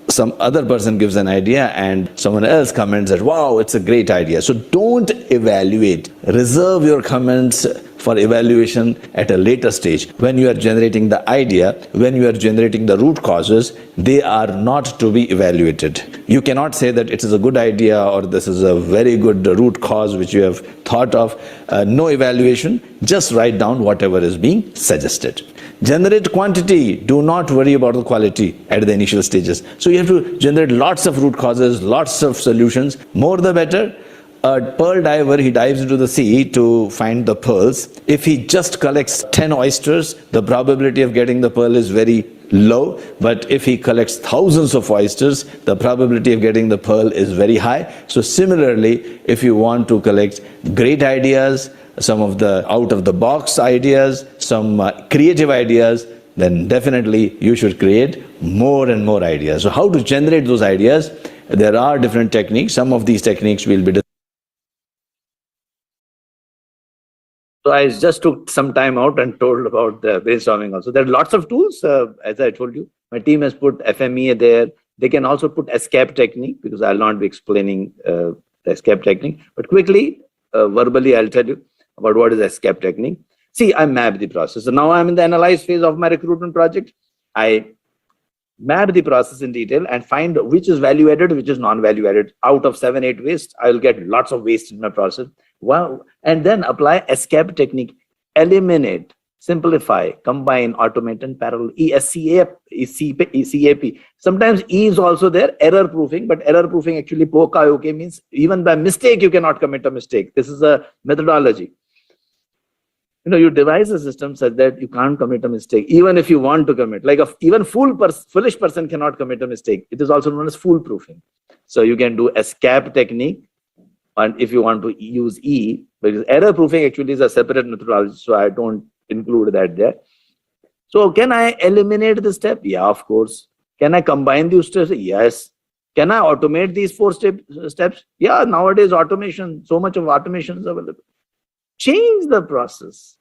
some other person gives an idea and someone else comments that, wow, it's a great idea. So don't evaluate. Reserve your comments for evaluation at a later stage. When you are generating the idea, when you are generating the root causes, they are not to be evaluated. You cannot say that it is a good idea or this is a very good root cause which you have thought of. No evaluation, just write down whatever is being suggested. Generate quantity, do not worry about the quality at the initial stages. So you have to generate lots of root causes, lots of solutions, more the better. A pearl diver, he dives into the sea to find the pearls. If he just collects 10 oysters, the probability of getting the pearl is very low. But if he collects thousands of oysters, the probability of getting the pearl is very high. So similarly, if you want to collect great ideas, some of the out-of-the-box ideas, some creative ideas, then definitely you should create more and more ideas. So how to generate those ideas? There are different techniques. Some of these techniques will be discussed. So I just took some time out and told about the brainstorming also. There are lots of tools, as I told you. My team has put FMEA there. They can also put escape technique, because I'll not be explaining the escape technique. But quickly, verbally, I'll tell you about what is escape technique. See, I map the process. So now I'm in the analyze phase of my recruitment project. I map the process in detail and find which is value added, which is non-value added. Out of 7, 8 waste, I will get lots of waste in my process. Wow. And then apply escape technique. Eliminate, simplify, combine, automate, and parallel. ESCAP. Sometimes E is also there, error proofing, but error proofing actually POKA means even by mistake you cannot commit a mistake. This is a methodology. You devise a system such that you can't commit a mistake, even if you want to commit. Like even foolish person cannot commit a mistake. It is also known as foolproofing. So you can do escape technique, and if you want to use E, because error proofing actually is a separate methodology, so I don't include that there. So can I eliminate the step? Yeah, of course. Can I combine these steps? Yes. Can I automate these 4 steps? Yeah, nowadays automation, so much of automation is available. Change the process.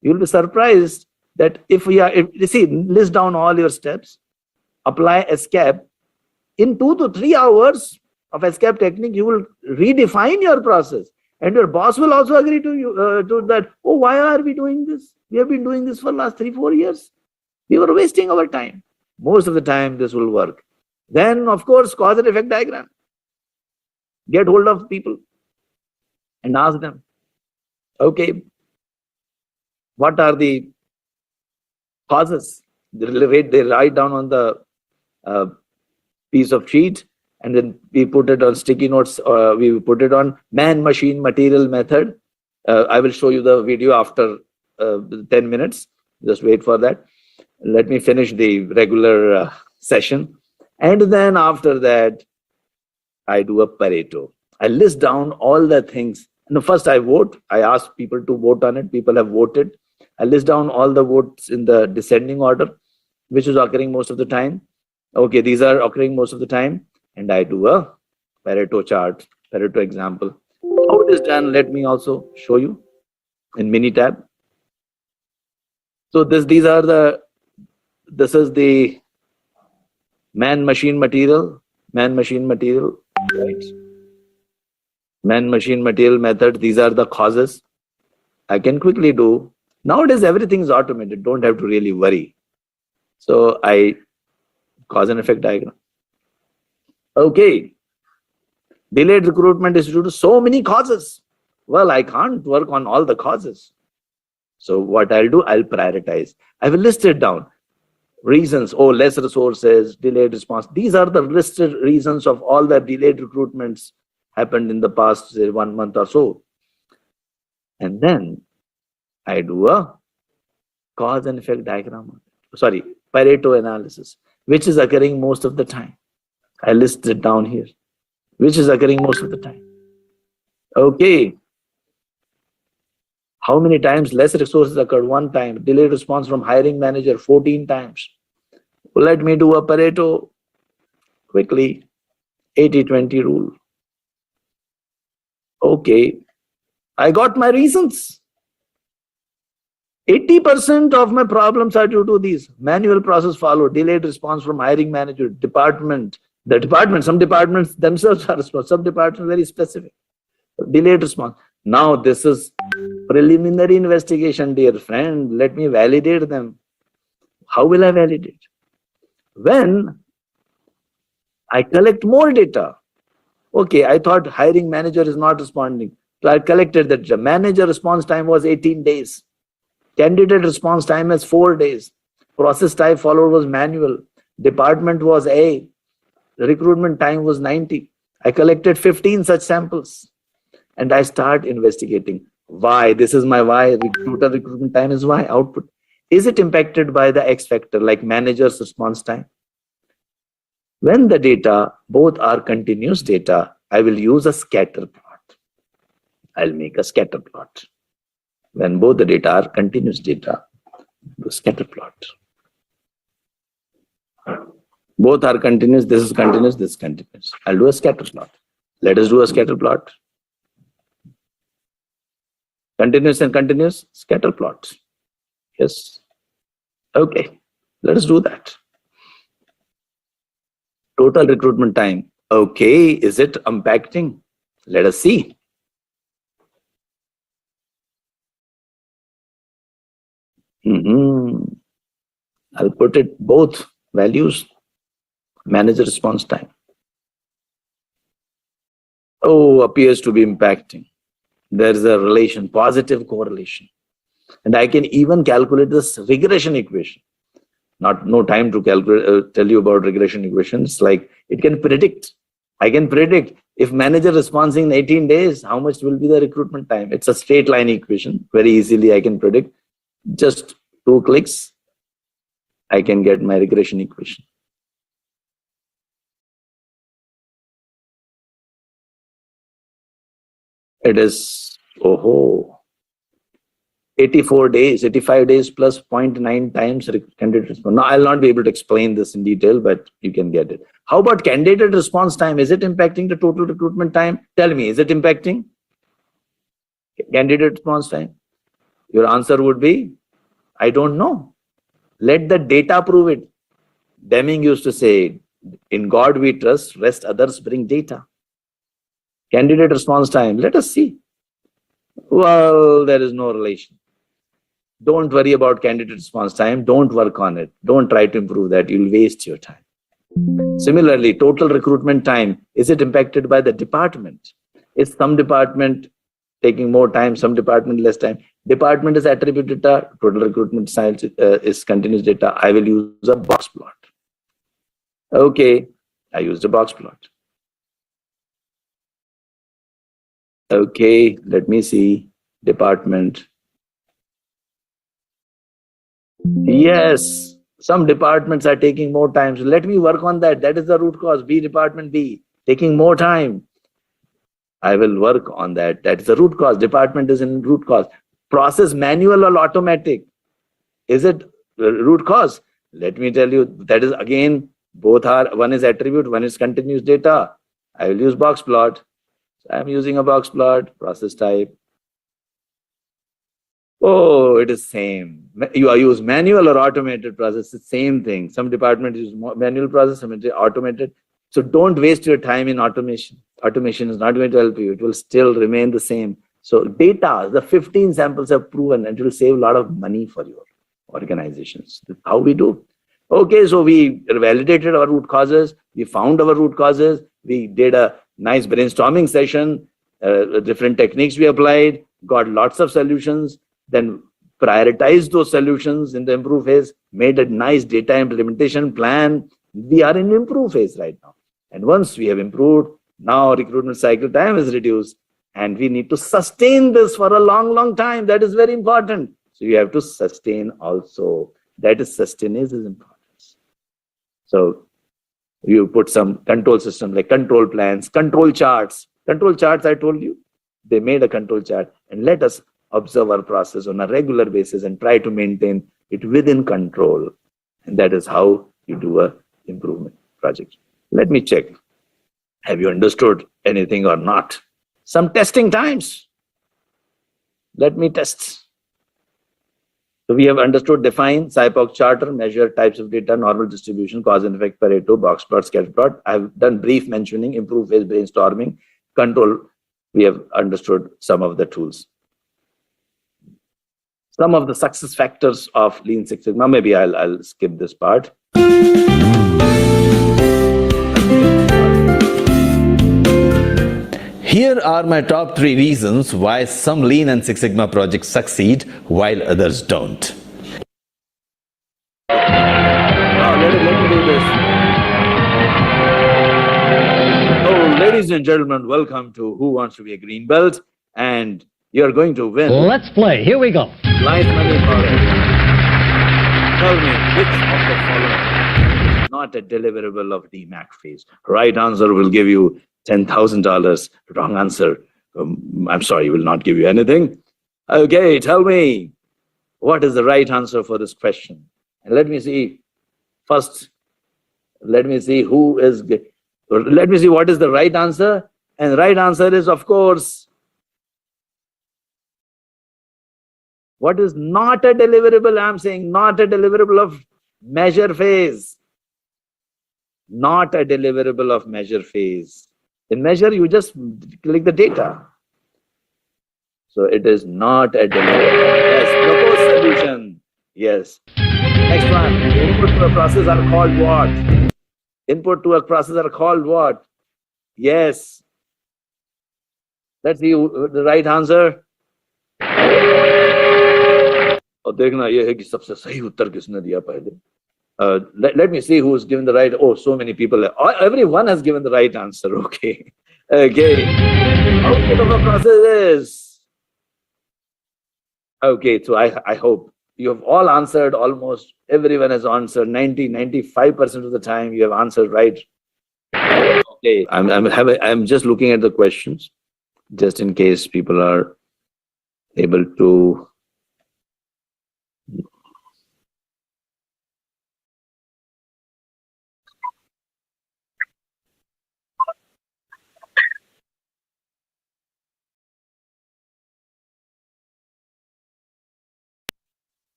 You'll be surprised that if you see, list down all your steps, apply escape. In 2 to 3 hours of escape technique, you will redefine your process. And your boss will also agree to you to that. Oh, why are we doing this? We have been doing this for the last 3-4 years. We were wasting our time. Most of the time, this will work. Then, of course, cause and effect diagram. Get hold of people and ask them, okay, what are the causes? They write down on the piece of sheet, and then we put it on sticky notes, or we put it on man-machine material method. I will show you the video after 10 minutes. Just wait for that. Let me finish the regular session. And then after that, I do a Pareto. I list down all the things. First I vote. I ask people to vote on it. People have voted. I list down all the votes in the descending order, which is occurring most of the time. Okay, these are occurring most of the time. And I do a Pareto chart, Pareto example. How it is done, let me also show you in mini tab. So this is the man-machine material, right? Man-machine material method. These are the causes. I can quickly do. Nowadays, everything is automated. Don't have to really worry. So I cause and effect diagram. Okay. Delayed recruitment is due to so many causes. Well, I can't work on all the causes. So what I'll do, I'll prioritize. I will list it down. Reasons, less resources, delayed response. These are the listed reasons of all the delayed recruitments happened in the past, say, 1 month or so. And then I do a cause and effect diagram. Sorry, Pareto analysis, which is occurring most of the time. I list it down here. which is occurring most of the time. Okay. How many times less resources occurred? 1 time. Delayed response from hiring manager 14 times. Let me do a Pareto quickly. 80-20 rule. Okay. I got my reasons. 80% of my problems are due to these. Manual process followed, delayed response from hiring manager, department. Some departments themselves are responsible, some departments very specific. Delayed response. Now this is preliminary investigation, dear friend. Let me validate them. How will I validate? When I collect more data. Okay, I thought hiring manager is not responding. So I collected that the manager response time was 18 days. Candidate response time is 4 days. Process type followed was manual. Department was A. Recruitment time was 90. I collected 15 such samples. And I start investigating. Why? This is my why. Total recruitment time is Y. Output. Is it impacted by the X factor like manager's response time? When the data both are continuous data, I will use a scatter plot. I'll make a scatter plot. When both the data are continuous data, do scatter plot. Both are continuous, this is continuous, this is continuous. I'll do a scatter plot. Let us do a scatter plot. Continuous and continuous, scatter plot. Yes. Okay, let us do that. Total recruitment time. Okay, is it impacting? Let us see. I'll put it both values. Manager response time. Oh, appears to be impacting. There's a relation, positive correlation. And I can even calculate this regression equation. No time to calculate, tell you about regression equations. Like it can predict. I can predict if manager responds in 18 days, how much will be the recruitment time? It's a straight line equation. Very easily I can predict. Just 2 clicks, I can get my regression equation. It is, 84 days, 85 days plus 0.9 times candidate response. Now, I'll not be able to explain this in detail, but you can get it. How about candidate response time? Is it impacting the total recruitment time? Tell me, is it impacting candidate response time? Your answer would be, I don't know. Let the data prove it. Deming used to say, in God we trust, rest others bring data. Candidate response time, let us see. Well, there is no relation. Don't worry about candidate response time. Don't work on it. Don't try to improve that. You'll waste your time. Similarly, total recruitment time, is it impacted by the department? Is some department taking more time, some department less time? Department is attribute data, total recruitment science is continuous data. I will use a box plot. Okay, I used a box plot. Okay, let me see. Department. Yes, some departments are taking more time. So let me work on that. That is the root cause. B, department B, taking more time. I will work on that. That is the root cause. Department is in root cause. Process manual or automatic. Is it root cause? Let me tell you, that is again, both are, one is attribute, one is continuous data. I will use box plot. So I'm using a box plot, process type. Oh, it is same. You use manual or automated process, it's same thing. Some departments use manual process, some automated. So don't waste your time in automation. Automation is not going to help you. It will still remain the same. So data, the 15 samples have proven, and it will save a lot of money for your organizations. That's how we do. Okay, so we validated our root causes. We found our root causes. We did a nice brainstorming session. Different techniques we applied, got lots of solutions. Then prioritized those solutions in the improve phase, made a nice data implementation plan. We are in improve phase right now. And once we have improved, now recruitment cycle time is reduced. And we need to sustain this for a long, long time. That is very important. So you have to sustain also. That is sustenance is important. So You put some control system like control plans, control charts. Control charts, I told you, they made a control chart, and let us observe our process on a regular basis and try to maintain it within control. And that is how you do a improvement project. Let me check. Have you understood anything or not? Some testing times. Let me test. So we have understood, define, CPHQ charter, measure types of data, normal distribution, cause and effect, Pareto, box plot, scatter plot. I have done brief mentioning, improve phase brainstorming, control. We have understood some of the tools. Some of the success factors of Lean Six Sigma. Maybe I'll skip this part. Here are my top 3 reasons why some Lean and Six Sigma projects succeed while others don't. Now, let me do this. So, ladies and gentlemen, welcome to Who Wants to Be a Green Belt? And you're going to win. Let's play. Here we go. Life money college. Tell me, which of the following is not a deliverable of DMAC phase? Right answer will give you $10,000. Wrong answer, I'm sorry, will not give you anything. Okay, tell me, what is the right answer for this question? And let me see, first, let me see what is the right answer. And the right answer is, of course, what is not a deliverable? I'm saying not a deliverable of measure phase. Not a deliverable of measure phase. In measure, you just click the data. So it is not a deliverable. Yes, proposed solution. Yes. Next one. Input to a process are called what? Input to a process are called what? Yes. Let's see the right answer. और देखना ये है कि सबसे सही उत्तर किसने दिया पहले. Let me see who's given the right. Oh, so many people. Everyone has given the right answer. Okay. Okay. Output of a process is. Okay. So I hope you have all answered. Almost everyone has answered. 95% of the time you have answered right. Okay. I'm just looking at the questions, just in case people are able to.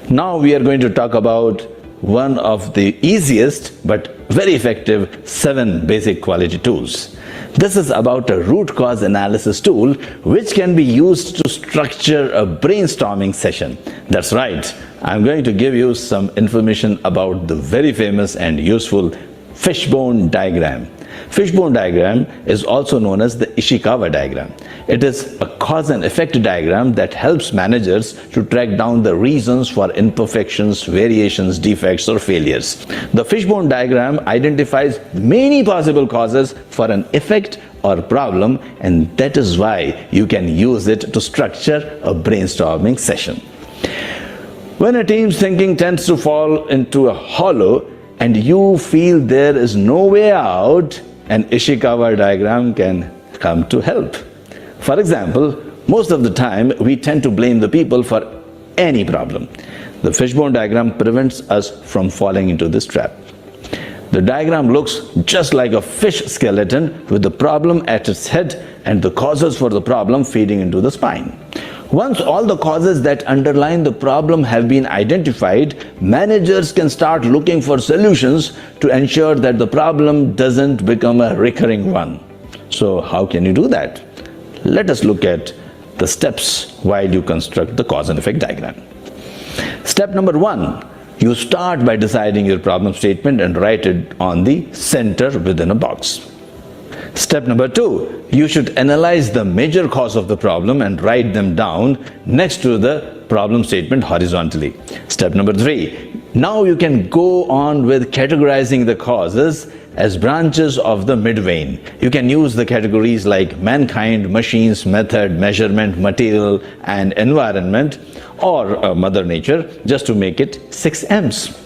Now we are going to talk about one of the easiest but very effective 7 basic quality tools. This is about a root cause analysis tool which can be used to structure a brainstorming session. That's right, I'm going to give you some information about the very famous and useful fishbone diagram. Fishbone diagram is also known as the Ishikawa diagram. It is a cause and effect diagram that helps managers to track down the reasons for imperfections, variations, defects, or failures. The fishbone diagram identifies many possible causes for an effect or problem, and that is why you can use it to structure a brainstorming session. When a team's thinking tends to fall into a hollow and you feel there is no way out, an Ishikawa diagram can come to help. For example, most of the time we tend to blame the people for any problem. The fishbone diagram prevents us from falling into this trap. The diagram looks just like a fish skeleton with the problem at its head and the causes for the problem feeding into the spine. Once all the causes that underline the problem have been identified, managers can start looking for solutions to ensure that the problem doesn't become a recurring one. So how can you do that? Let us look at the steps while you construct the cause and effect diagram. Step number 1, you start by deciding your problem statement and write it on the center within a box. Step number 2, you should analyze the major cause of the problem and write them down next to the problem statement horizontally. Step number 3, now you can go on with categorizing the causes as branches of the mid-vein. You can use the categories like mankind, machines, method, measurement, material, and environment, or Mother Nature, just to make it 6 M's.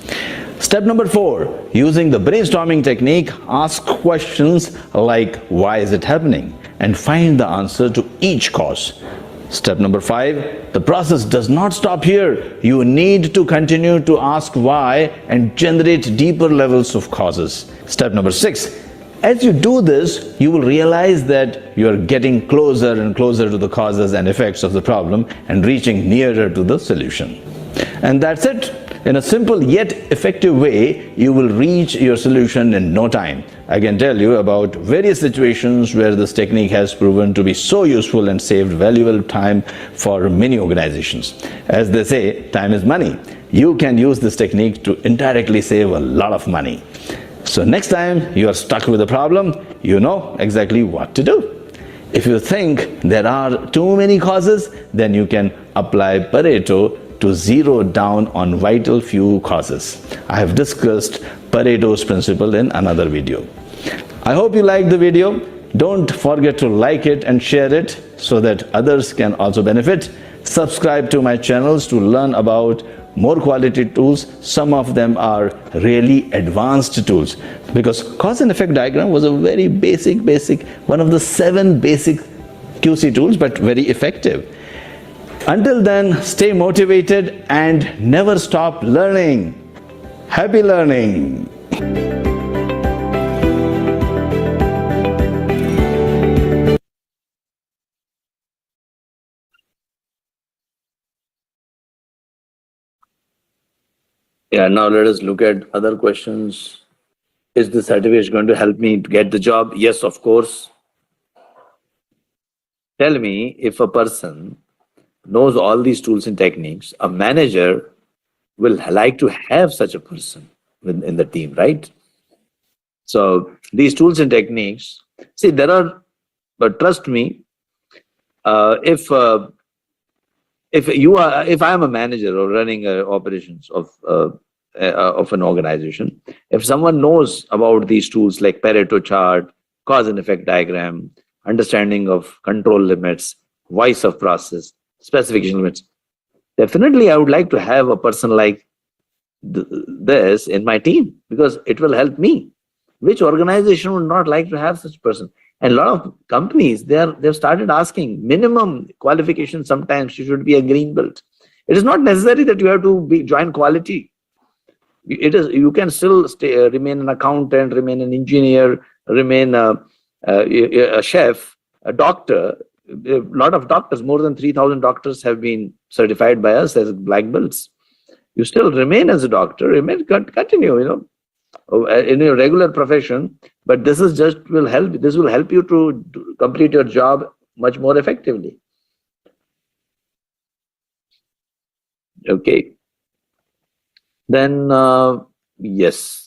Step number 4, using the brainstorming technique, ask questions like why is it happening and find the answer to each cause. Step number 5, the process does not stop here. You need to continue to ask why and generate deeper levels of causes. Step number 6, as you do this, you will realize that you are getting closer and closer to the causes and effects of the problem and reaching nearer to the solution. And that's it. In a simple yet effective way, you will reach your solution in no time. I can tell you about various situations where this technique has proven to be so useful and saved valuable time for many organizations. As they say, time is money. You can use this technique to indirectly save a lot of money. So next time you are stuck with a problem, you know exactly what to do. If you think there are too many causes, then you can apply Pareto to zero down on vital few causes. I have discussed Pareto's principle in another video. I hope you liked the video. Don't forget to like it and share it so that others can also benefit. Subscribe to my channels to learn about more quality tools. Some of them are really advanced tools, because cause and effect diagram was a very basic, one of the 7 basic QC tools, but very effective. Until then, stay motivated and never stop learning. Happy learning! Yeah, now let us look at other questions. Is the certificate going to help me to get the job? Yes, of course. Tell me, if a person knows all these tools and techniques, a manager will like to have such a person in the team, right? So these tools and techniques, see, there are, but trust me, if I am a manager or running operations of an organization, if someone knows about these tools like Pareto chart, cause and effect diagram, understanding of control limits, voice of process, specification limits, definitely I would like to have a person like this in my team, because it will help me. Which organization would not like to have such a person? And a lot of companies, they've started asking minimum qualification. Sometimes you should be a green belt. It is not necessary that you have to join quality. You can still remain an accountant, remain an engineer, remain a chef, a doctor. A lot of doctors, more than 3,000 doctors have been certified by us as black belts. You still remain as a doctor, continue, in your regular profession, but this is just will help you to complete your job much more effectively. Okay. Then, yes.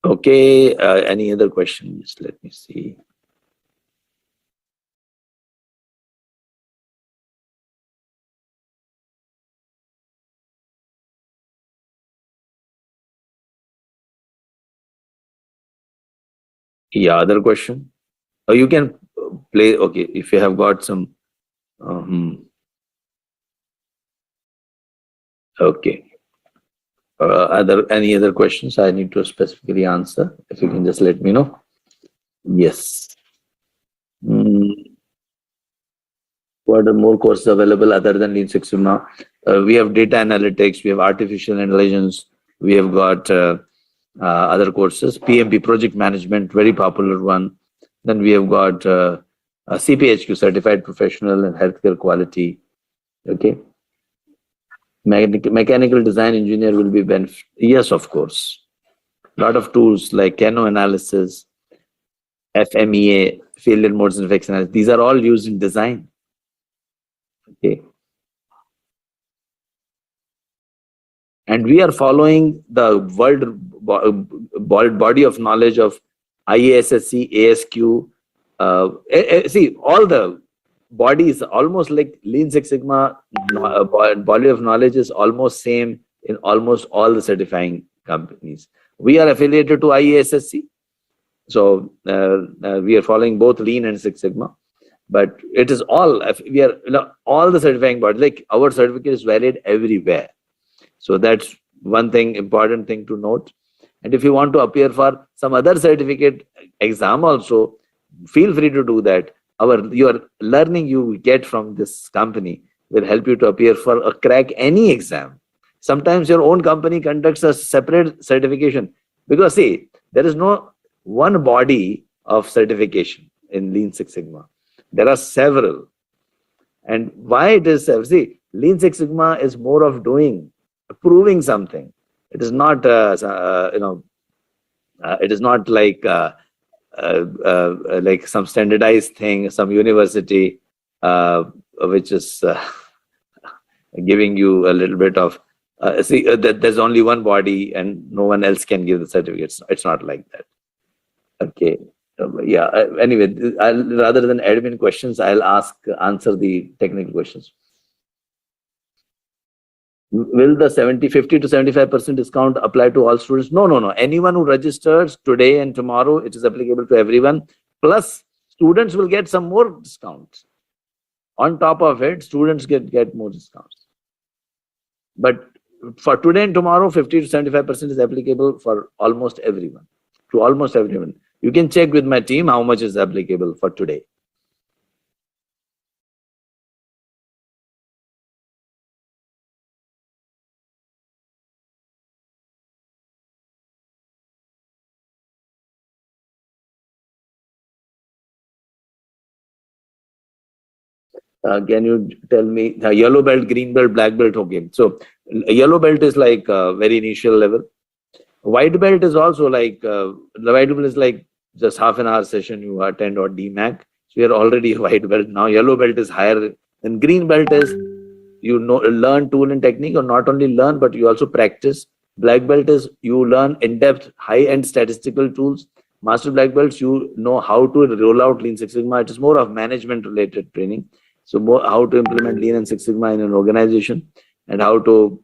Okay, any other questions? Let me see. Yeah, other question? You can play, okay, if you have got some, okay. Any other questions I need to specifically answer? If you can just let me know. Yes. What are more courses available other than Lean Six Sigma? We have data analytics, we have artificial intelligence, we have got other courses, PMP, project management, very popular one. Then we have got a CPHQ, certified professional in healthcare quality. Okay. Mechanical design engineer will be benefit. Yes, of course. A lot of tools like Kano analysis, FMEA, failure modes and effects analysis. These are all used in design. Okay. And we are following the world body of knowledge of IASSC, ASQ. See, all the body is almost like Lean Six Sigma body of knowledge is almost same in almost all the certifying companies. We are affiliated to IASSC, so we are following both Lean and Six Sigma. But it is all all the certifying bodies. Like our certificate is valid everywhere, so that's one thing, important thing to note. And if you want to appear for some other certificate exam also, feel free to do that. Your learning you get from this company will help you to appear for or crack any exam. Sometimes your own company conducts a separate certification, because see, there is no one body of certification in Lean Six Sigma. There are several. And why it is, see, Lean Six Sigma is more of proving something. It is not, it is not like some standardized thing, some university which is giving you a little bit of, that there's only one body and no one else can give the certificates. It's not like that. Okay. Anyway, rather than admin questions, I'll answer the technical questions. Will the 50 to 75% discount apply to all students? No. Anyone who registers today and tomorrow, it is applicable to everyone. Plus, students will get some more discounts. On top of it, students get more discounts. But for today and tomorrow, 50 to 75% is applicable for almost everyone. To almost everyone. You can check with my team how much is applicable for today. Can you tell me yellow belt, green belt, black belt? Okay. So yellow belt is like very initial level. White belt is also like, the white belt is like just half an hour session you attend or DMAC. So you are already a white belt. Now yellow belt is higher. And green belt is, learn tool and technique, or not only learn, but you also practice. Black belt is you learn in-depth, high-end statistical tools. Master black belts, you know how to roll out Lean Six Sigma. It is more of management-related training. So more how to implement Lean and Six Sigma in an organization, and how to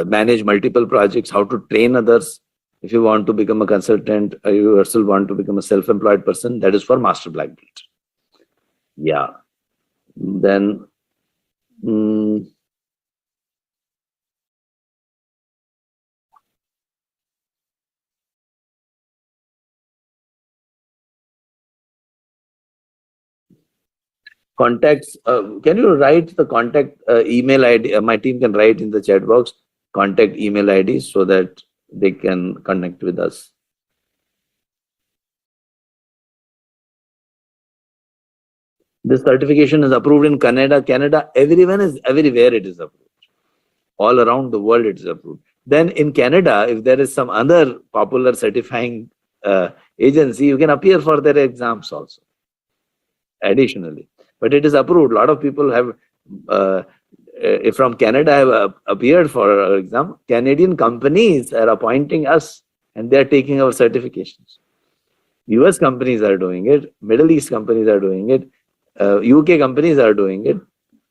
manage multiple projects, how to train others. If you want to become a consultant, or you yourself want to become a self-employed person, that is for Master Black Belt. Yeah. Then contacts, can you write the contact email ID? My team can write in the chat box contact email ID so that they can connect with us. This certification is approved in Canada. Everywhere it is approved. All around the world it is approved. Then in Canada, if there is some other popular certifying agency, you can appear for their exams also. Additionally. But it is approved. A lot of people have, from Canada, have appeared for exam. Canadian companies are appointing us and they are taking our certifications. US companies are doing it. Middle East companies are doing it. UK companies are doing it.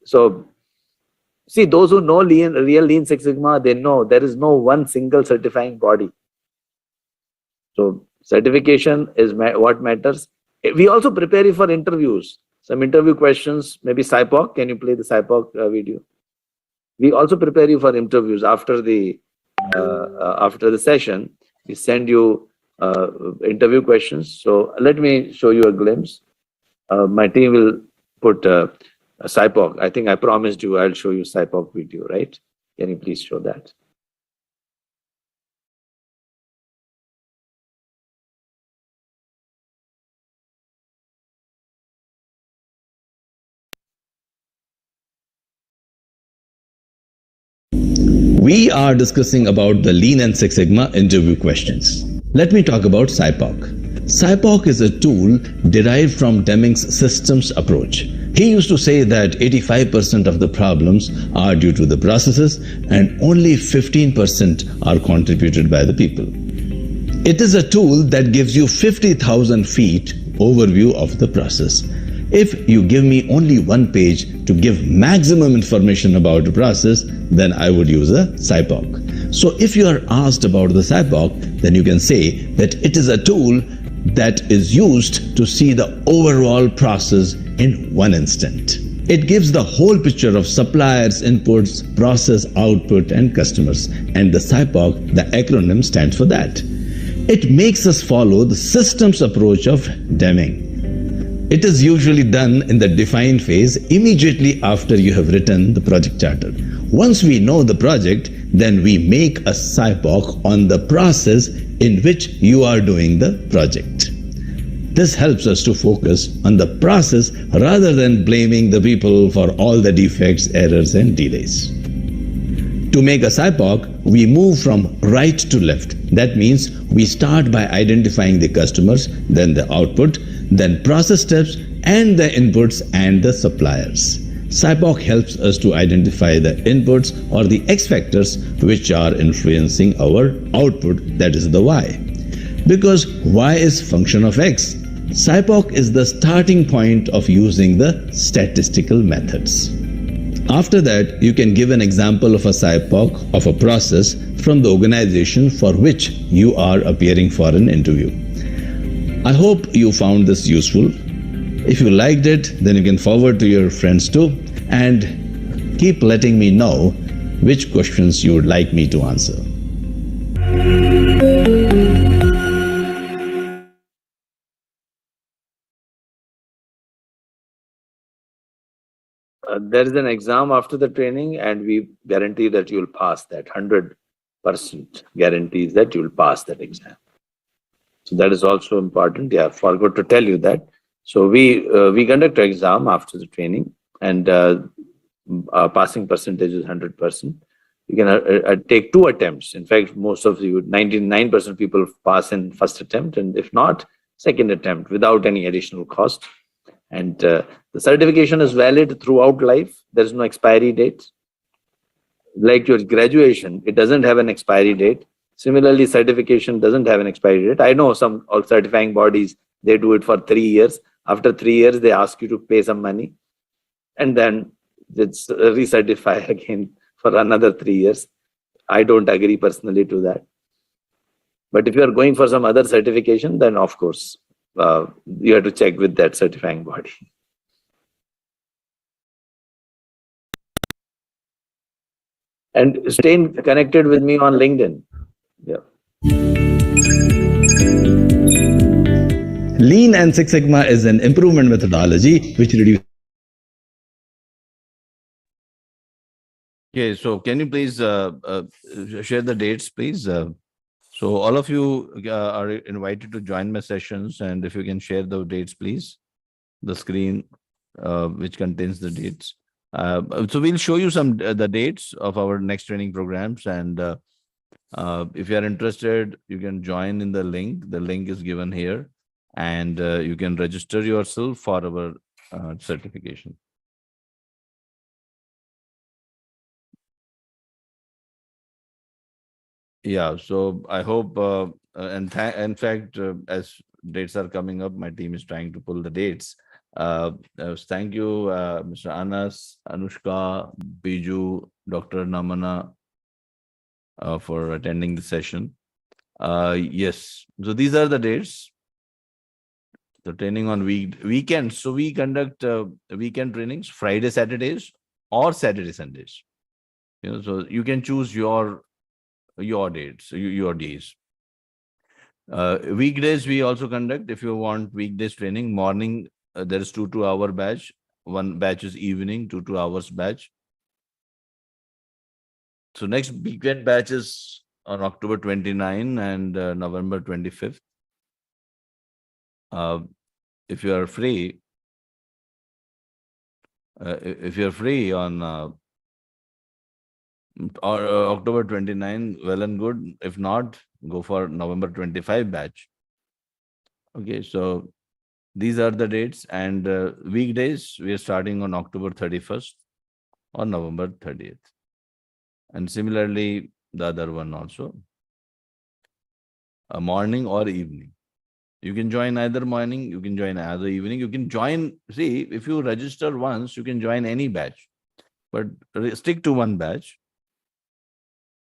So, see, those who know real Lean Six Sigma, they know there is no one single certifying body. So, certification is what matters. We also prepare you for interviews. Some interview questions, maybe CPHQ. Can you play the CPHQ video? We also prepare you for interviews after the session. We send you interview questions. So let me show you a glimpse. My team will put a CPHQ. I think I promised you I'll show you CPHQ video, right? Can you please show that? We are discussing about the Lean and Six Sigma interview questions. Let me talk about CPHQ. CPHQ is a tool derived from Deming's systems approach. He used to say that 85% of the problems are due to the processes and only 15% are contributed by the people. It is a tool that gives you 50,000 feet overview of the process. If you give me only one page to give maximum information about a process, then I would use a SIPOC. So if you are asked about the SIPOC, then you can say that it is a tool that is used to see the overall process in one instant. It gives the whole picture of suppliers, inputs, process, output, and customers. And the SIPOC, the acronym, stands for that. It makes us follow the systems approach of Deming. It is usually done in the define phase immediately after you have written the project charter. Once we know the project, then we make a SIPOC on the process in which you are doing the project. This helps us to focus on the process rather than blaming the people for all the defects, errors, and delays. To make a SIPOC, we move from right to left. That means we start by identifying the customers, then the output, then process steps, and the inputs and the suppliers. SIPOC helps us to identify the inputs or the X factors which are influencing our output, that is the Y. Because Y is function of X, SIPOC is the starting point of using the statistical methods. After that, you can give an example of a SIPOC of a process from the organization for which you are appearing for an interview. I hope you found this useful. If you liked it, then you can forward to your friends too, and keep letting me know which questions you would like me to answer. There is an exam after the training, and we guarantee that you will pass that. 100% guarantees that you will pass that exam. So that is also important. Yeah, forgot to tell you that. So we conduct an exam after the training, and passing percentage is 100%. You can take 2 attempts. In fact, most of you, 99% people pass in first attempt, and if not, second attempt without any additional cost. And the certification is valid throughout life. There is no expiry date. Like your graduation, it doesn't have an expiry date. Similarly, certification doesn't have an expiry date. I know some certifying bodies, they do it for 3 years. After 3 years, they ask you to pay some money, and then it's recertify again for another 3 years. I don't agree personally to that. But if you are going for some other certification, then of course, you have to check with that certifying body. And stay connected with me on LinkedIn. Yeah. Lean and Six Sigma is an improvement methodology which reduces. Okay, so can you please share the dates, please? So all of you are invited to join my sessions, and if you can share the dates, please, the screen which contains the dates. So we'll show you some the dates of our next training programs, and if you are interested, you can join in the link. The link is given here, and you can register yourself for our certification. Yeah, so I hope, and in fact, as dates are coming up, my team is trying to pull the dates. Thank you, Mr. Anas, Anushka, Biju, Dr. Namana, for attending the session. Yes, so these are the dates. The training on weekends. So we conduct weekend trainings, Friday, Saturdays, or Saturday, Sundays. You know, so you can choose your dates, your days. Weekdays we also conduct. If you want weekdays training, morning there is 2-hour batch. One batch is evening, 2 hours batch. So next weekend batch is on October 29 and November 25th. If you are free, on or October 29, well and good. If not, go for November 25 batch. Okay, so these are the dates, and weekdays we are starting on October 31st or November 30th. And similarly, the other one also, a morning or evening. You can join either morning, you can join either evening, you can join, see, if you register once, you can join any batch, but stick to one batch.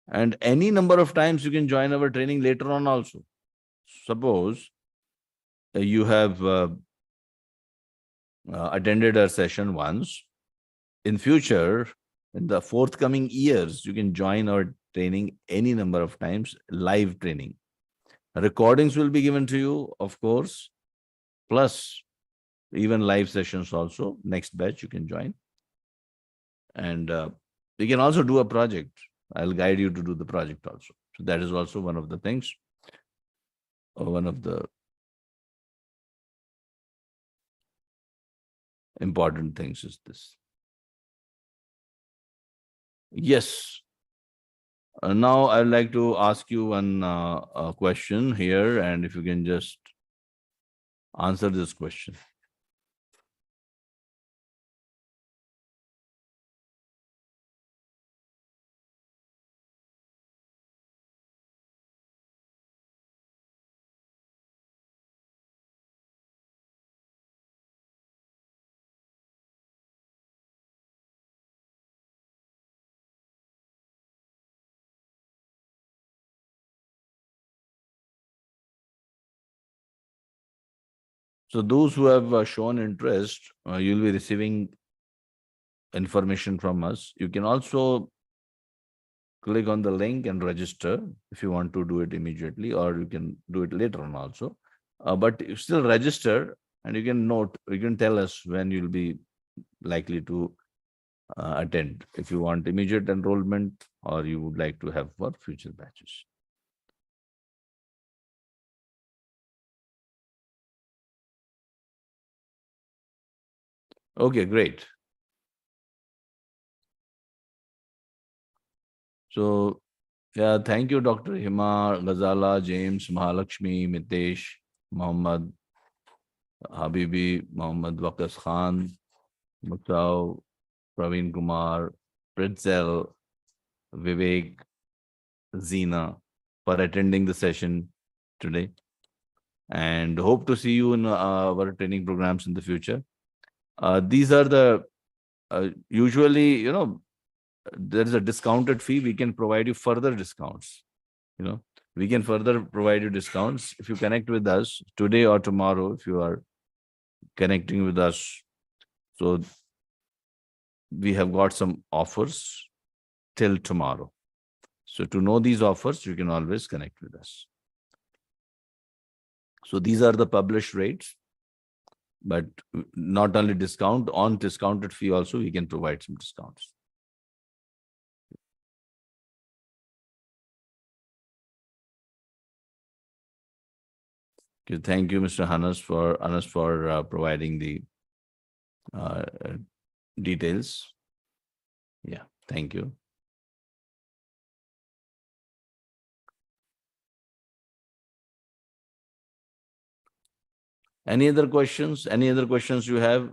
And any number of times you can join our training later on also. Suppose you have attended our session once. In future, in the forthcoming years, you can join our training any number of times, live training. Recordings will be given to you, of course, plus even live sessions also. Next batch you can join. And you can also do a project. I'll guide you to do the project also. So that is also one of the things, one of the important things is this. Yes. Now I'd like to ask you one question here, and if you can just answer this question. So those who have shown interest, you'll be receiving information from us. You can also click on the link and register if you want to do it immediately, or you can do it later on also. But you still register, and you can note, you can tell us when you'll be likely to attend, if you want immediate enrollment or you would like to have for future batches. Okay, great. So, yeah, thank you, Dr. Hima, Ghazala, James, Mahalakshmi, Mitesh, Mohammed, Habibi, Mohammed Waqas Khan, Mutsav, Praveen Kumar, Pritzel, Vivek, Zina, for attending the session today. And hope to see you in our training programs in the future. These are the, usually, you know, there is a discounted fee. We can provide you further discounts. You know, we can further provide you discounts if you connect with us today or tomorrow, if you are connecting with us. So we have got some offers till tomorrow. So to know these offers, you can always connect with us. So these are the published rates, but not only discount, on discounted fee also, we can provide some discounts. Okay, thank you, Mr. Anas, for providing the details. Yeah, thank you. Any other questions? Any other questions you have?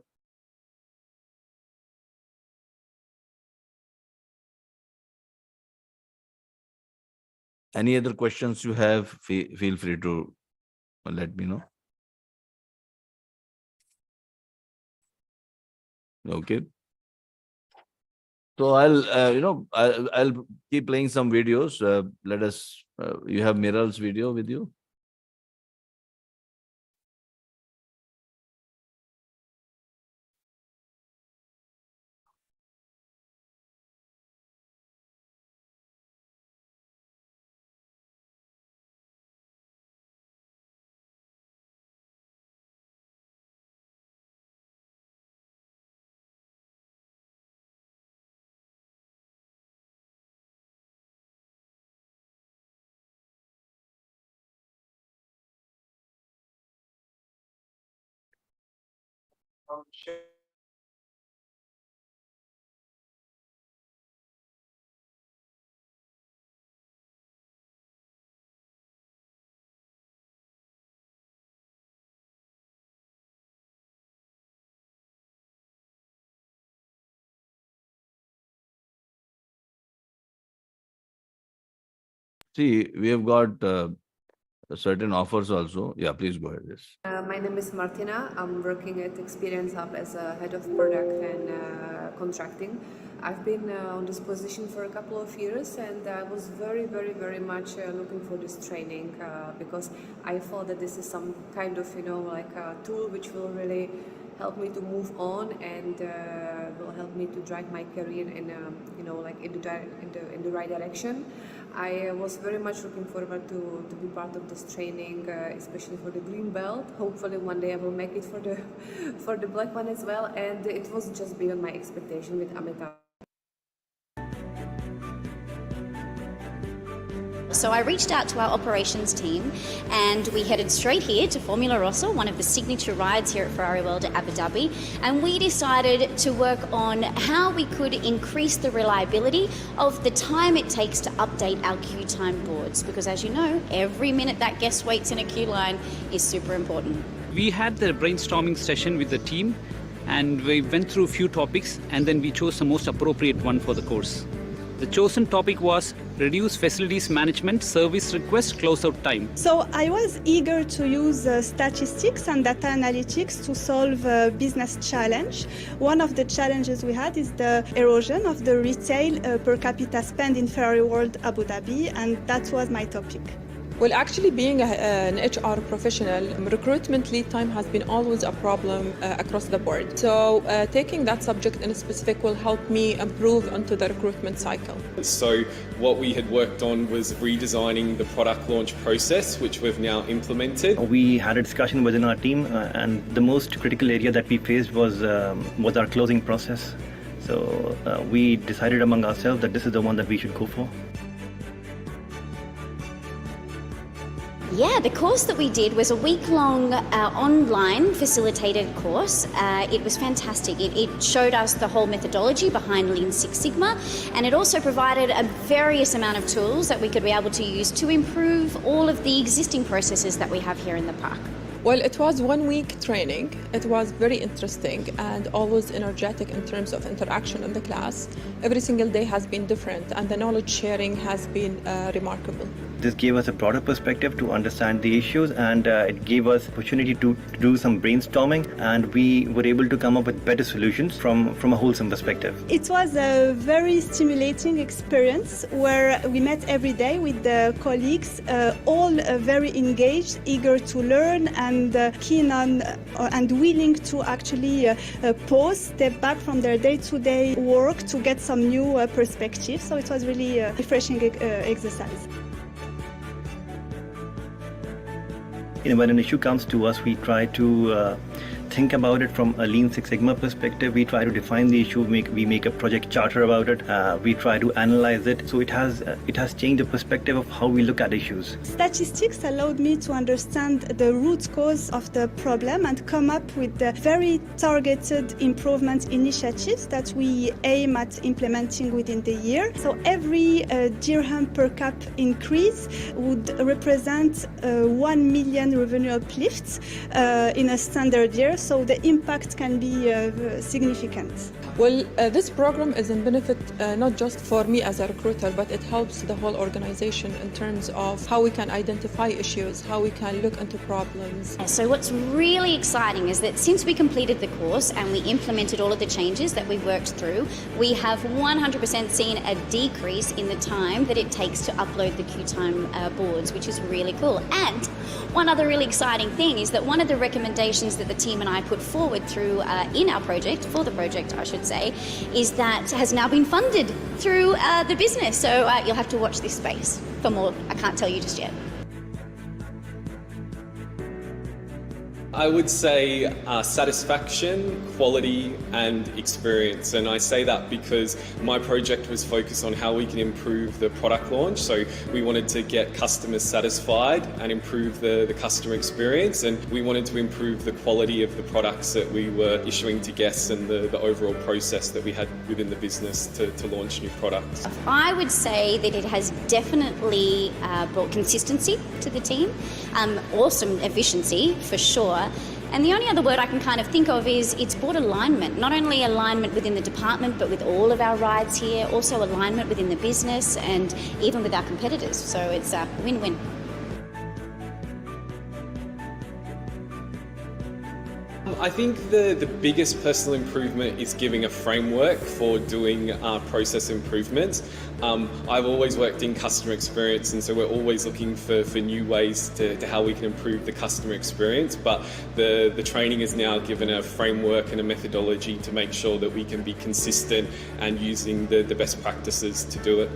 Any other questions you have? Feel free to let me know. Okay. So I'll keep playing some videos. Let us. You have Miral's video with you. See, we have got certain offers also. Yeah, please go ahead. Yes. My name is Martina. I'm working at Experience Hub as a head of product and contracting. I've been on this position for a couple of years, and I was very much looking for this training because I thought that this is some kind of, like a tool which will really help me to move on and will help me to drive my career in, in the right direction. I was very much looking forward to be part of this training, especially for the green belt. Hopefully one day I will make it for the black one as well. And it was just beyond my expectation with Amitabh. So I reached out to our operations team and we headed straight here to Formula Rossa, one of the signature rides here at Ferrari World at Abu Dhabi, and we decided to work on how we could increase the reliability of the time it takes to update our queue time boards, because as you know, every minute that guest waits in a queue line is super important. We had the brainstorming session with the team and we went through a few topics and then we chose the most appropriate one for the course. The chosen topic was reduce facilities management service request closeout time. So I was eager to use statistics and data analytics to solve a business challenge. One of the challenges we had is the erosion of the retail per capita spend in Ferrari World Abu Dhabi, and that was my topic. Well, actually, being an HR professional, recruitment lead time has been always a problem across the board. So taking that subject in specific will help me improve onto the recruitment cycle. So what we had worked on was redesigning the product launch process, which we've now implemented. We had a discussion within our team and the most critical area that we faced was our closing process. So we decided among ourselves that this is the one that we should go for. Yeah, the course that we did was a week-long online facilitated course. It was fantastic. It showed us the whole methodology behind Lean Six Sigma, and it also provided a various amount of tools that we could be able to use to improve all of the existing processes that we have here in the park. Well, it was 1 week training. It was very interesting and always energetic in terms of interaction in the class. Every single day has been different and the knowledge sharing has been remarkable. This gave us a broader perspective to understand the issues, and it gave us opportunity to do some brainstorming, and we were able to come up with better solutions from a wholesome perspective. It was a very stimulating experience where we met every day with the colleagues, all very engaged, eager to learn and keen on and willing to actually pause, step back from their day-to-day work to get some new perspectives. So it was really a refreshing exercise. When an issue comes to us, we try to think about it from a Lean Six Sigma perspective. We try to define the issue, we make a project charter about it, we try to analyze it. So it has changed the perspective of how we look at issues. Statistics allowed me to understand the root cause of the problem and come up with the very targeted improvement initiatives that we aim at implementing within the year. So every dirham per cap increase would represent 1 million revenue uplifts in a standard year. So the impact can be significant. Well, this program is in benefit not just for me as a recruiter, but it helps the whole organization in terms of how we can identify issues, how we can look into problems. So what's really exciting is that since we completed the course and we implemented all of the changes that we worked through, we have 100% seen a decrease in the time that it takes to upload the queue time boards, which is really cool. And one other really exciting thing is that one of the recommendations that the team and I put forward through in our project, for the project I should say, is that has now been funded through the business. So you'll have to watch this space for more. I can't tell you just yet. I would say satisfaction, quality and experience, and I say that because my project was focused on how we can improve the product launch. So we wanted to get customers satisfied and improve the customer experience, and we wanted to improve the quality of the products that we were issuing to guests and the overall process that we had within the business to launch new products. I would say that it has definitely brought consistency to the team, awesome efficiency for sure. And the only other word I can kind of think of is it's brought alignment, not only alignment within the department, but with all of our rides here, also alignment within the business and even with our competitors. So it's a win-win. I think the biggest personal improvement is giving a framework for doing process improvements. I've always worked in customer experience, and so we're always looking for new ways to how we can improve the customer experience. But the training has now given a framework and a methodology to make sure that we can be consistent and using the best practices to do it.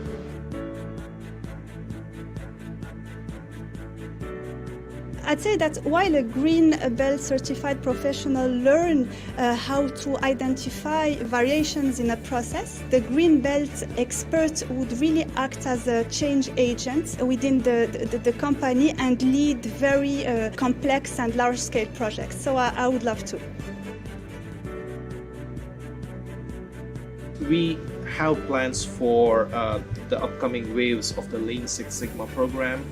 I'd say that while a green belt certified professional learn how to identify variations in a process, the green belt expert would really act as a change agent within the company and lead very complex and large-scale projects. So I would love to. We have plans for the upcoming waves of the Lean Six Sigma program.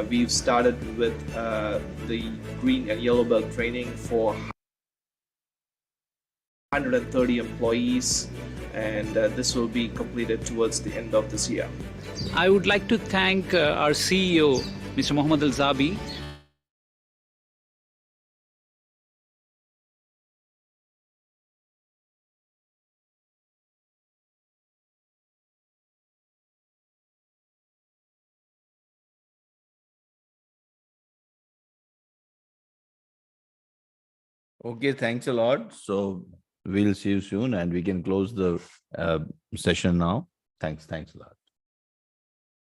We've started with the green and yellow belt training for 130 employees, and this will be completed towards the end of this year. I would like to thank our CEO, Mr. Mohammed Al-Zabi. Okay, thanks a lot. So we'll see you soon and we can close the session now. Thanks a lot.